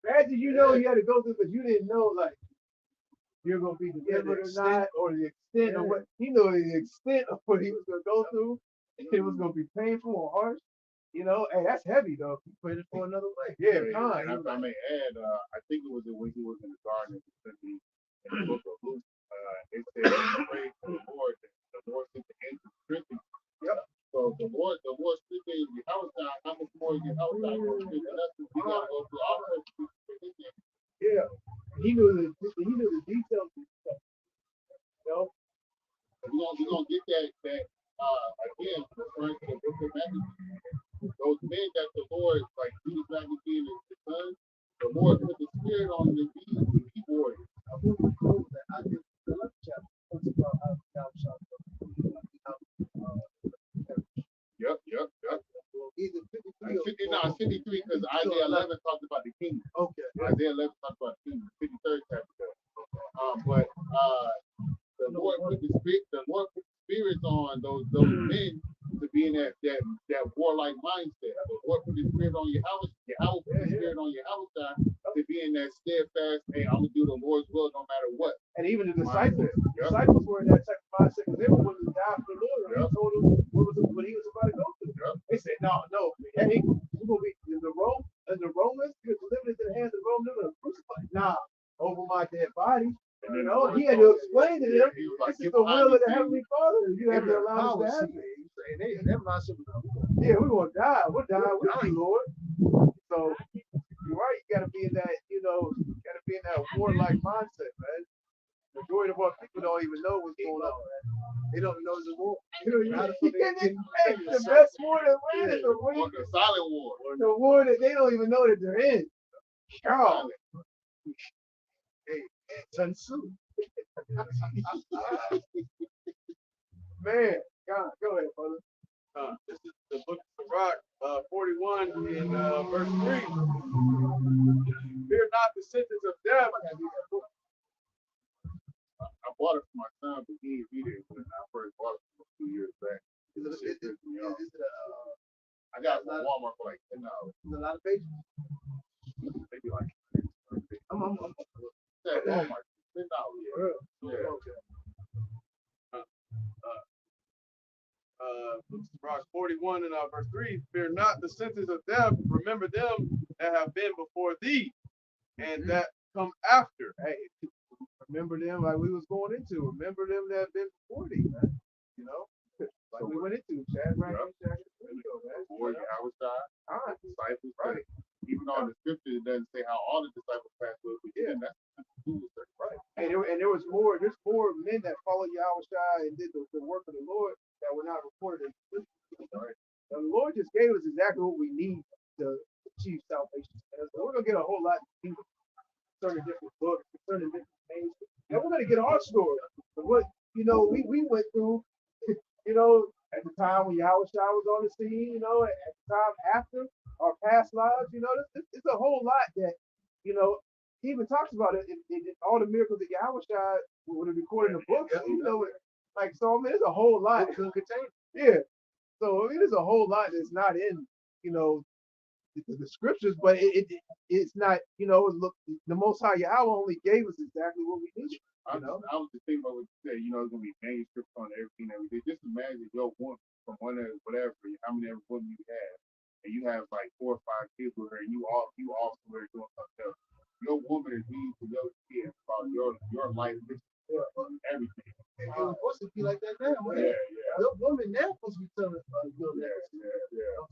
Imagine you know he had to go through, but you didn't know like you're gonna be delivered or not, or the extent of what he knew the extent of what he was gonna go through. It was gonna be painful or harsh. You know, hey, that's heavy though. He put it for another way. Yeah, fine. If I may add, I think it was when he was in the garden of Gethsemane in the book of Luke. It said he prayed to the Lord, that the Lord sent the angel to strengthen him. Yep. So the Lord strengthened the house time. How much more is the house time going to strengthen us? We gotta go through our first. Yeah. He knew the details of stuff. You know? We're gonna get that again referring to the book of Matthew. Those men that the Lord, like Jesus Majesty and his son, the Lord put the spirit on them to be warriors. I really cool that I did the left chapter talks about how Yahweh Yep. either 53 or 53 because Isaiah 11 talks about the kingdom. Okay. Isaiah 11 talks about the kingdom. 53rd chapter. But the Lord put the spirits on those men to be in that warlike mindset. The Lord put the spirit on Yahweh put the spirit on Yahweh to be in that steadfast, hey, I'm gonna do the Lord's will no matter what. And even the disciples were in that type of mindset because they were willing to die for the Lord. He told them what he was about to go through. They said, no, hey, we're gonna be in the Romans, you're delivered into the hands of the Romans, they're gonna crucify. Nah, over my dead body. You know, he had to explain to them, this is the will of the Heavenly Father. You have to allow us to have it. Yeah, we're gonna die. We'll die with you, Lord. So you're right, you gotta be in that, warlike mindset, man. The majority of our people don't even know what's going on, man. They don't know the war. The best war that wins is The silent war. The war that they don't even know that they're in. God. Hey, Sun Tzu. Man, God, go ahead, brother. This is the book of Sirach, 41 in verse 3. Fear not the sentence of death. I bought it for my son, but he didn't read it when I first bought it a few years back. I got it from Walmart for like $10. a lot of pages. Maybe like I'm at Walmart, $10. Yeah. Sirach 41 and verse 3. Fear not the sentence of death. Remember them that have been before thee and that come after. Hey, remember them like we was going into. Remember them that have been before thee, man. You know? Like we went into. Shadrach, Meshach, and Abednego, man. Before Yahweh died, disciples, right? Even though in the scripture it doesn't say how all the disciples passed away, but yeah, that's right. And there's more men that followed Yahweh and did the work of the Lord that were not recorded in the scripture. Right? The Lord just gave us exactly what we need to achieve salvation. And so we're gonna get a whole lot concerning different books, concerning different things. And we're gonna get our story of what we went through, at the time when Yahweh was on the scene, at the time after our past lives, it's a whole lot that, he even talks about it in all the miracles that Yahweh would have recorded in the books. So I mean, there's a whole lot. Yeah. So I mean, there's a whole lot that's not in, the scriptures, but it's not, look, the Most High Yahweh only gave us exactly what we needed. I was just thinking about what you said, it's gonna be manuscripts on everything that we did. Just imagine your woman from one of whatever, how many ever women you have, and you have like 4 or 5 kids with her, and you all somewhere doing something else. Your woman is reading to your kids about your life, everything. It was supposed to be like that now, man. Your woman now supposed to be telling your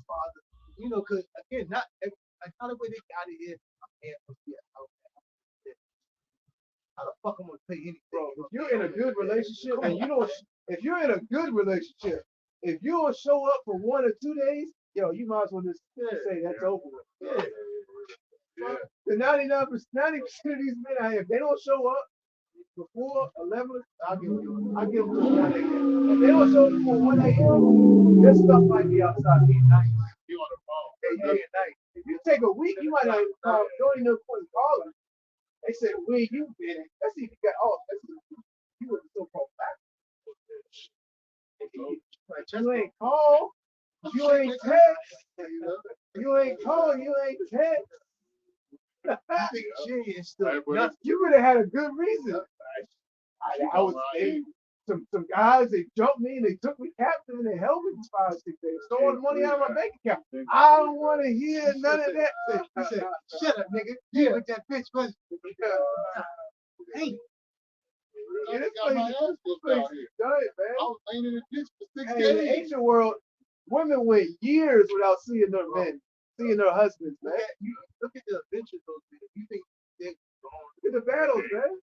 father. Because again, not like how the way they got it in. How the fuck I'm gonna pay anything? Bro, if you're in a good relationship and If you're in a good relationship, if you don't show up for 1 or 2 days, yo, you might as well just say that's over with. Yeah. Yeah. The 99%, 90% of these men out here, if they don't show up before 11, I'll give them to 1 a.m. If they don't show up before 1 a.m., their stuff might be outside being nice. You on the phone. Hey, nice. If you take a week, you might not even call, don't even know who to call them. They said, where you been? Let's see if you got, let's see if you were so-called back. You ain't call, you ain't text, you ain't call, you ain't text. You would have had a good reason. I was some guys, they jumped me and they took me captive and they held me for 5 or 6 days. Stole the money out of my bank account. I don't want to hear none of that. He said, shut up, nigga. You with that bitch was. Hey. I got my ass whooped out here. Done it, man. I was laying in the ditch for 6 Hey, in the days. ancient world, women went years without seeing their men, seeing their husbands, man. Look at the adventures those men. You think they're Look at the battles, man.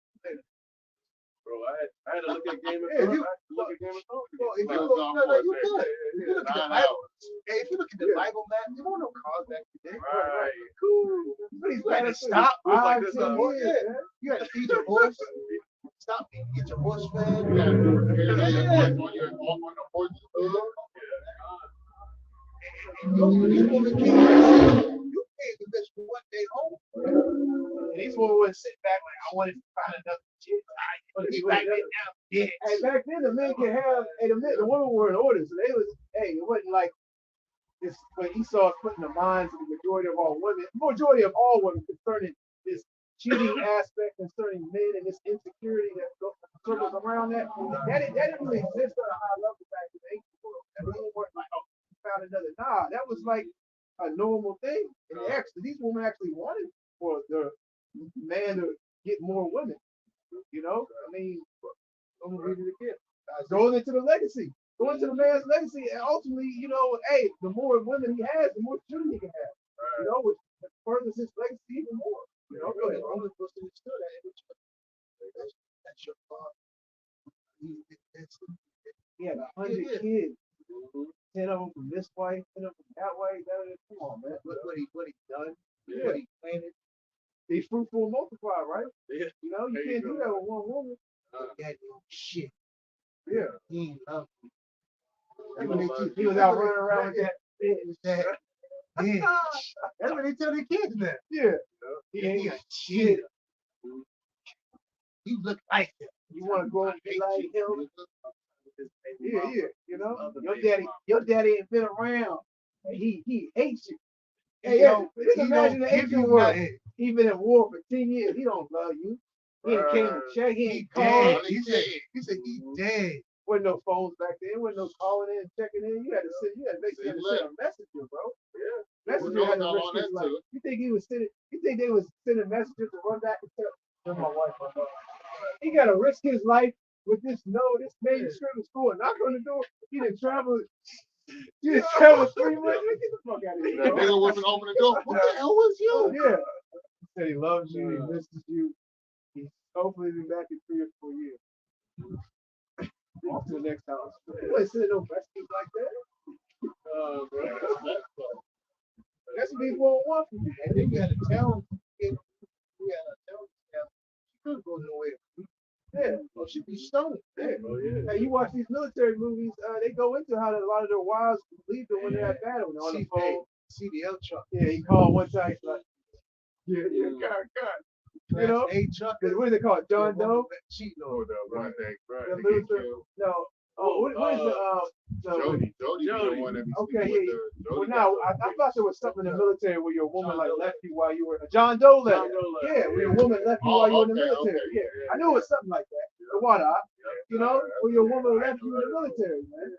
Bro, I had to look at Game of Hey, Thrones. you- I had to look at Game of Thrones. well, if you Like, look, no, you yeah, could. If you look at the 9 Bible, hours. hey, if you look at the Bible, man, there weren't no cars back then. Right. Cool. You had to stop. It was like 5, this, 10 years, Yeah. man. You had to feed your horse. Stop and get your horse fed. Yeah, on your walk on the horse. These women came. You came to this 1 day home. And these women would sit back like, I wanted to find another chick. Back then, yeah. Hey, back then the men could have, hey, the women were in order, so they was, hey, it wasn't like this when Esau was putting the minds of the majority of all women concerning this cheating aspect concerning men and this insecurity that circles around that. That didn't really exist at a high level back in the ancient world. And women weren't like, oh, you found another. Nah, that was like a normal thing. And these women actually wanted for the man to get more women. You know, I mean, I'm gonna read it again. Going into the legacy, going to the man's legacy, and ultimately, you know, hey, the more women he has, the more children he can have. You know, which furthers his legacy even more. You know, go ahead. Romans was understood that. That's your father. He had 100 kids. 10 of them from this wife, 10 of them from that wife. Come on, man. What he done, Yeah. what he planted. Be fruitful and multiply, right? Yeah. You know, you There you can't go. do that with one woman. That shit. Yeah. He ain't love me. He was out running around with that. Yeah. That's what they tell their kids now. Yeah. He ain't a cheater. You look like him. You want to go and be like him? Yeah. You know, your daddy ain't been around. And he hates you. Hey, just imagine the ancient world. He been in war for 10 years. He don't love you. He ain't came to check. He ain't called. He said he dead. Wasn't no phones back then. Wasn't no calling in, checking in. You had to basically send a messenger, bro. Yeah. Messenger had to risk his life. You think they was sending messengers to run back and tell my wife? He got to risk his life with this manuscript of school and knock on the door. He done traveled 3 months. Get the fuck out of here. That nigga wasn't open the door. What the hell was you? Yeah. He said he loves you, he misses you. He's hopefully be back in 3 or 4 years. Off to the next house. You ain't sending no messages like that. That's what people won't want from you. And then you had to tell him. You had to tell him. She couldn't go nowhere. Yeah. Or she'd be stoned. Yeah. Hey, you watch these military movies, they go into how a lot of their wives leave them when they're at battle. On the phone. CDL truck. Yeah, he called one time. He's like, God. You know? A truck. What do they call it? John Doe? Cheating Oh, on the one thing, right? The They get loser? killed. No. Oh, what is Jody be the one that be Okay, sleeping yeah. with the Well, Jody. now I thought there was something in the military where your woman like left you while you were John Doe left. Yeah, where your woman left you while you were in the military. Yeah, I knew it was something like that. The water, you know, where your woman left you in the military, man.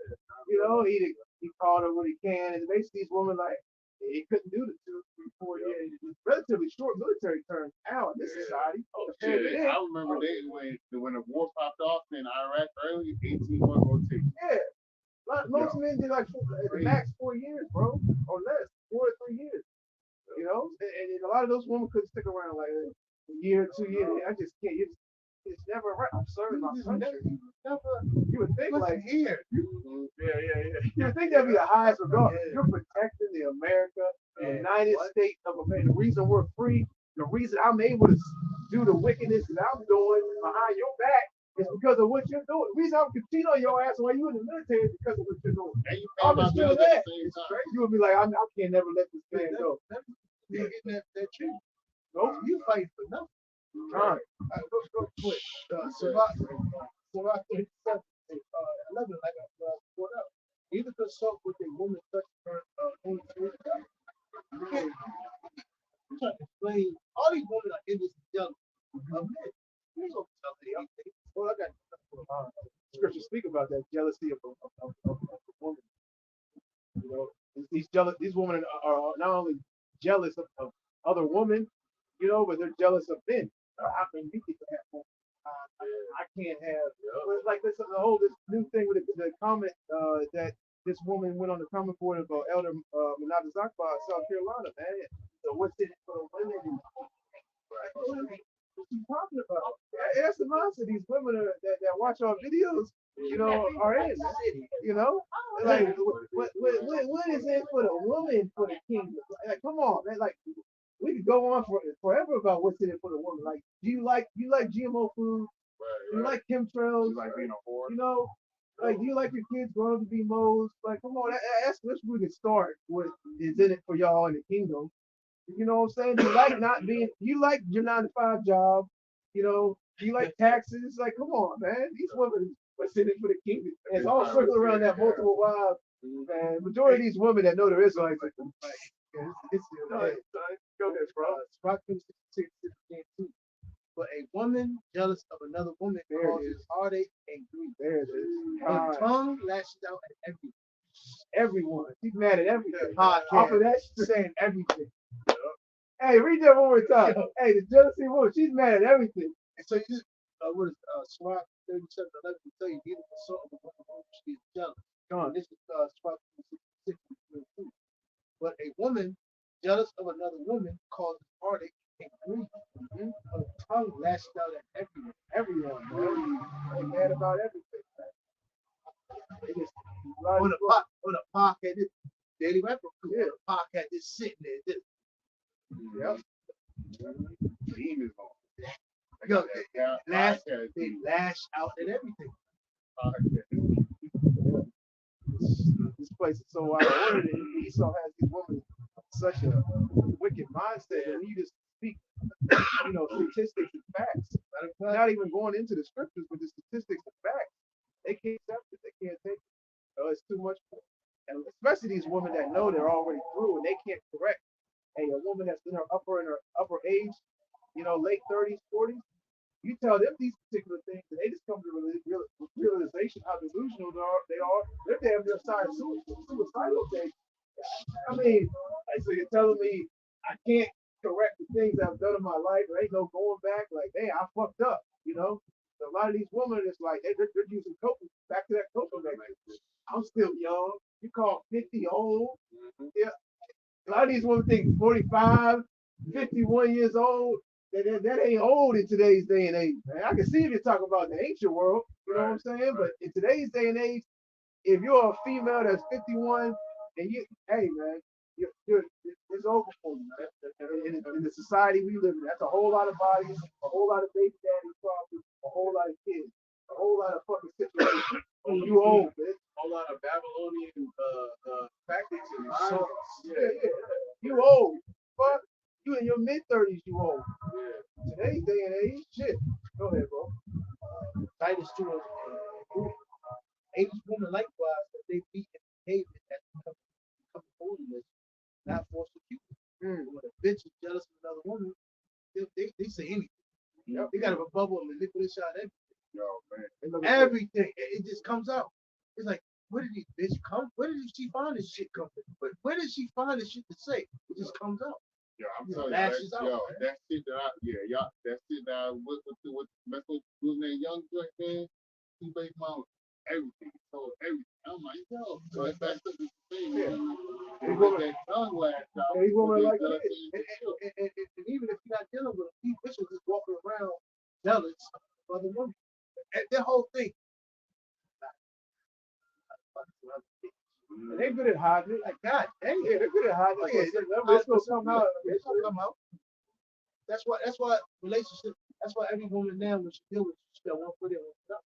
You know, he called her when he can, and basically these women like he couldn't do the 2, 3, 4 years. Relatively short military term now in this society. Shit, I remember when the war popped off in Iraq early, 18-month rotation. Yeah. Most men did like at the max 4 years, bro, or less, 4 or 3 years. You know, and a lot of those women couldn't stick around like a year, 2 years. I just can't. It's never right. I'm serving my country. Never. You would think like here. Yeah. you would think that'd be the highest regard. You're protecting the America, the United States of America. The reason we're free, the reason I'm able to do the wickedness that I'm doing behind your back is because of what you're doing. The reason I'm competing on your ass while you in the military is because of what you're doing. And you I'm pay my still bills at there. the same time. You would be like, I can't never let this man go. You getting that treat. Nope. You fight for nothing. Right. Go quick. Sirach 37, 11, like I brought up. Either consult with a woman such her own spirit. You can't try to explain. All these women are in this jealous of men. You ain't gonna tell me anything. Well, I got Scriptures speak about that jealousy of a woman. You know, these women are not only jealous of other women, you know, but they're jealous of men. I mean, you can have one. I can't have. Well, it's like this whole new thing with the comment that this woman went on the comment board of Elder Menada Zakba, South Carolina, man. So what's in it for the women? What you talking about? Ask the monster. These women that watch our videos, you know, are in. You know, like what is in for the woman for the kingdom? Like, come on, man. Like, we could go on forever about what's in it for the woman. Like, do you like GMO food? Do you like chemtrails? You like being a whore? You know, like, do you like your kids growing up to be moles? Like, come on, that's where we can start. What is in it for y'all in the kingdom? You know what I'm saying? You like not being, you like your 9 to 5 job, you know, you like taxes. Like, come on, man. These women are sitting for the kingdom. And it's all circled around that multiple wives. Man, majority of these women that know the Israelites, like, it's Go ahead, bro. Sirach 56, 16. But a woman jealous of another woman There it causes is. heartache and grief. there it is. Her tongue lashes out at Everyone. She's mad at everything. Podcast. Off of that, she's saying everything. Hey, read that one more time. Hey, the jealousy woman, she's mad at everything. And so you just, what is Sirach 37, 11 to tell you, neither consult with a woman who she is jealous. Come on. And this is Sirach 56, 22. But a woman jealous of another woman causes heartache and grief. Her tongue lashes out at everyone. Everyone, man. They're mad about everything, man. They just, On the podcast, this daily rapper, podcast is sitting there. This, yep. Team is on. yo, they lash out at everything. This place is so out of order that Esau has these women such a wicked mindset that when you just speak, you know, statistics and facts, not even going into the scriptures, but the statistics and facts, they can't accept it. They can't take it. It's too much for them. And especially these women that know they're already through and they can't correct. Hey, a woman that's in her upper age, you know, late 30s, 40s, you tell them these particular things, and they just come to realization how delusional they are. They're damn near suicidal things. I mean, like, so you're telling me I can't correct the things I've done in my life. There ain't no going back. Like, hey, I fucked up, you know? So a lot of these women, it's like they're using coping, back to that coping mechanism. I'm still young. You call 50 old. Yeah. A lot of these women think 45, 51 years old. That ain't old in today's day and age, man. I can see if you're talking about the ancient world, you know what I'm saying? But in today's day and age, if you're a female that's 51 and hey, man, it's over for you, man. In the society we live in, that's a whole lot of bodies, a whole lot of baby daddy problems, a whole lot of kids, a whole lot of fucking situations. You old, man. A whole lot of Babylonian tactics and So, yeah. You old. Fuck. You in your mid-30s, you old. Yeah. Today's day and age, shit. Go ahead, bro. Titus 2 Asian women likewise that they beat and behavior that become holiness, not forced to keep. When a bitch is jealous of another woman, they say anything. Yep. They got a bubble and manipulate shot everything. Yo, man. Everything. It just comes out. It's like, where did this bitch come? Where did she find this shit come from? But where did she find this shit to say? It just comes out. Yo, I'm telling lashes you, out, yo, man. that shit that shit that I with mess with who's named Young Joint, man. He baby mama everything. So everything. I'm like, yo, so that's the thing. They want that tongue lash out. These women like And even if you're not dealing with them, these bitches just walking around jealous of other their whole thing. And they're good at hiding it. Like, God dang Yeah, it. they're good at hiding Oh, it. yeah, It's gonna come out. It's gonna come out. That's why relationship. That's why every woman now when she deal with you, she got one foot in, one foot out.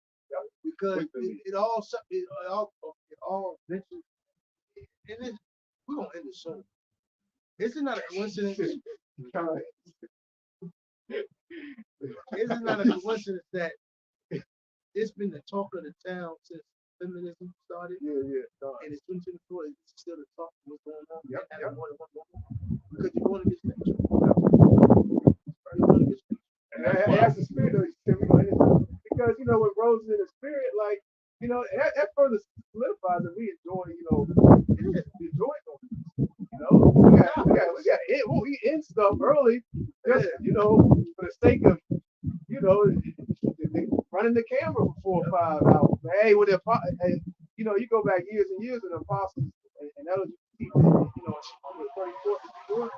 Because it all eventually. And it, we're gonna end it soon. Is it not a coincidence? Is it not a coincidence that it's been the talk of the town since feminism started? Yeah. And it's 2024, it's still the talk of what's going on. Yep. More than one woman. Because you're going against nature. You're going against nature. And that's the spirit of it. Because, you know, with roses in the spirit, like, you know, that further solidifies that we enjoy, you know, we enjoy those. You know, we end stuff early, just, you know, for the sake of, you know, running the camera for 4 or 5 hours. But hey, with the, you know, you go back years and years of the apostles and that was, you know, on the 34th of New York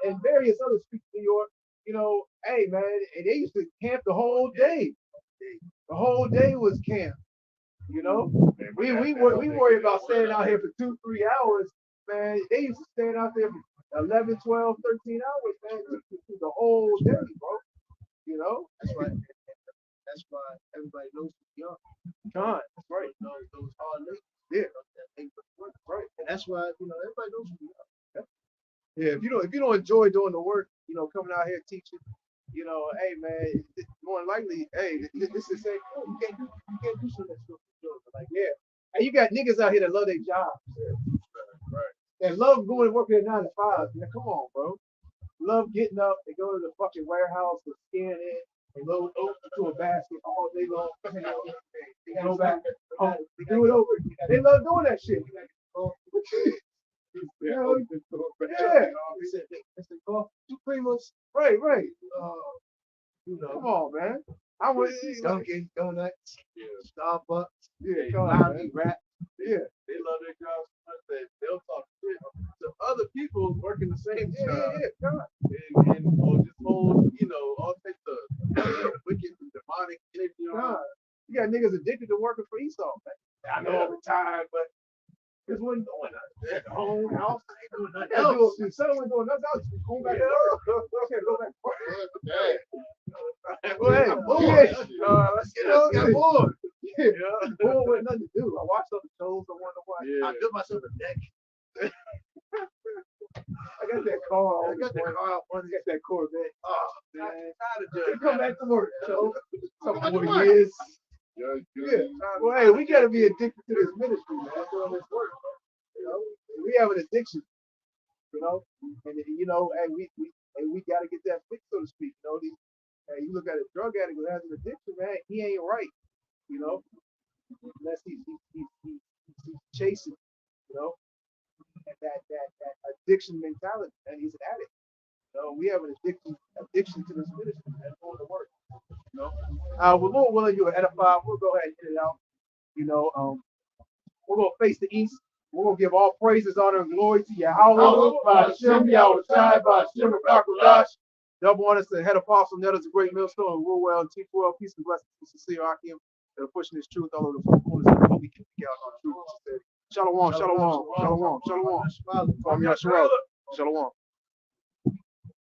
and various other streets of New York, you know, hey man, and they used to camp the whole day. The whole day was camp. You know, we worry about staying out here for 2-3 hours, man. They used to stand out there for 11, 12, 13 hours, man, the whole day, bro. You know, that's why everybody knows who's young. John, that's right. Those hard ladies. Yeah, right. And that's why, you know, everybody knows who you are. Yeah, if you don't enjoy doing the work, you know, coming out here teaching, you know, hey man, more than likely, hey, this is saying, oh, you can't do some of that stuff. Like, yeah. And you got niggas out here that love their jobs. Right. And love going to work at 9 to 5. Man, come on, bro. Love getting up and go to the fucking warehouse and scan in and load to a basket all day long. They go back, do it over. They love doing that shit. Yeah. It's the golf, 2 creamers. Right. You know, come on, man. I was Dunkin' Donuts, Starbucks, Lottery rap. Yeah. They love their jobs so much that they'll talk shit to other people working the same job. And on this whole, you know, all types of wicked and demonic energy. You got niggas addicted to working for Esau, man. I know I'm retired, but this wasn't doing nothing. At home, house, ain't doing nothing else. Your son wasn't doing nothing else. Going back to work. Go back to work. Go ahead. Let's get out. Got bored. Yeah. Bored with nothing to do. I watched other shows. I wanted to watch. I built myself a deck. I got that car. I got that Corvette. Oh, man. Come back to work, so. Some more years. Yeah. Well, hey, we gotta be addicted to this ministry, man. Doing this work. You know, we have an addiction. You know, and you know, and we gotta get that fix, so to speak. You know, hey, you look at a drug addict who has an addiction, man. He ain't right. You know, unless he's chasing. You know, that addiction mentality, and he's an addict. So we have an addiction to this ministry, man. Doing the work. You know, well, Lord willing, you'll edify. We'll go ahead and get it out. You know, we're gonna face the east. We're gonna give all praises, honor, and glory to Yahweh, by Shem Yahweh, by Shem Rakurash. Double honors to the head apostle, Nettles, a great millstone, and rule well, and teach well, peace and blessings to sincere Akim that are pushing this truth all over the four corners of the we can figure out on truth. Shalom, shalom, shalom, shalom. Shalom.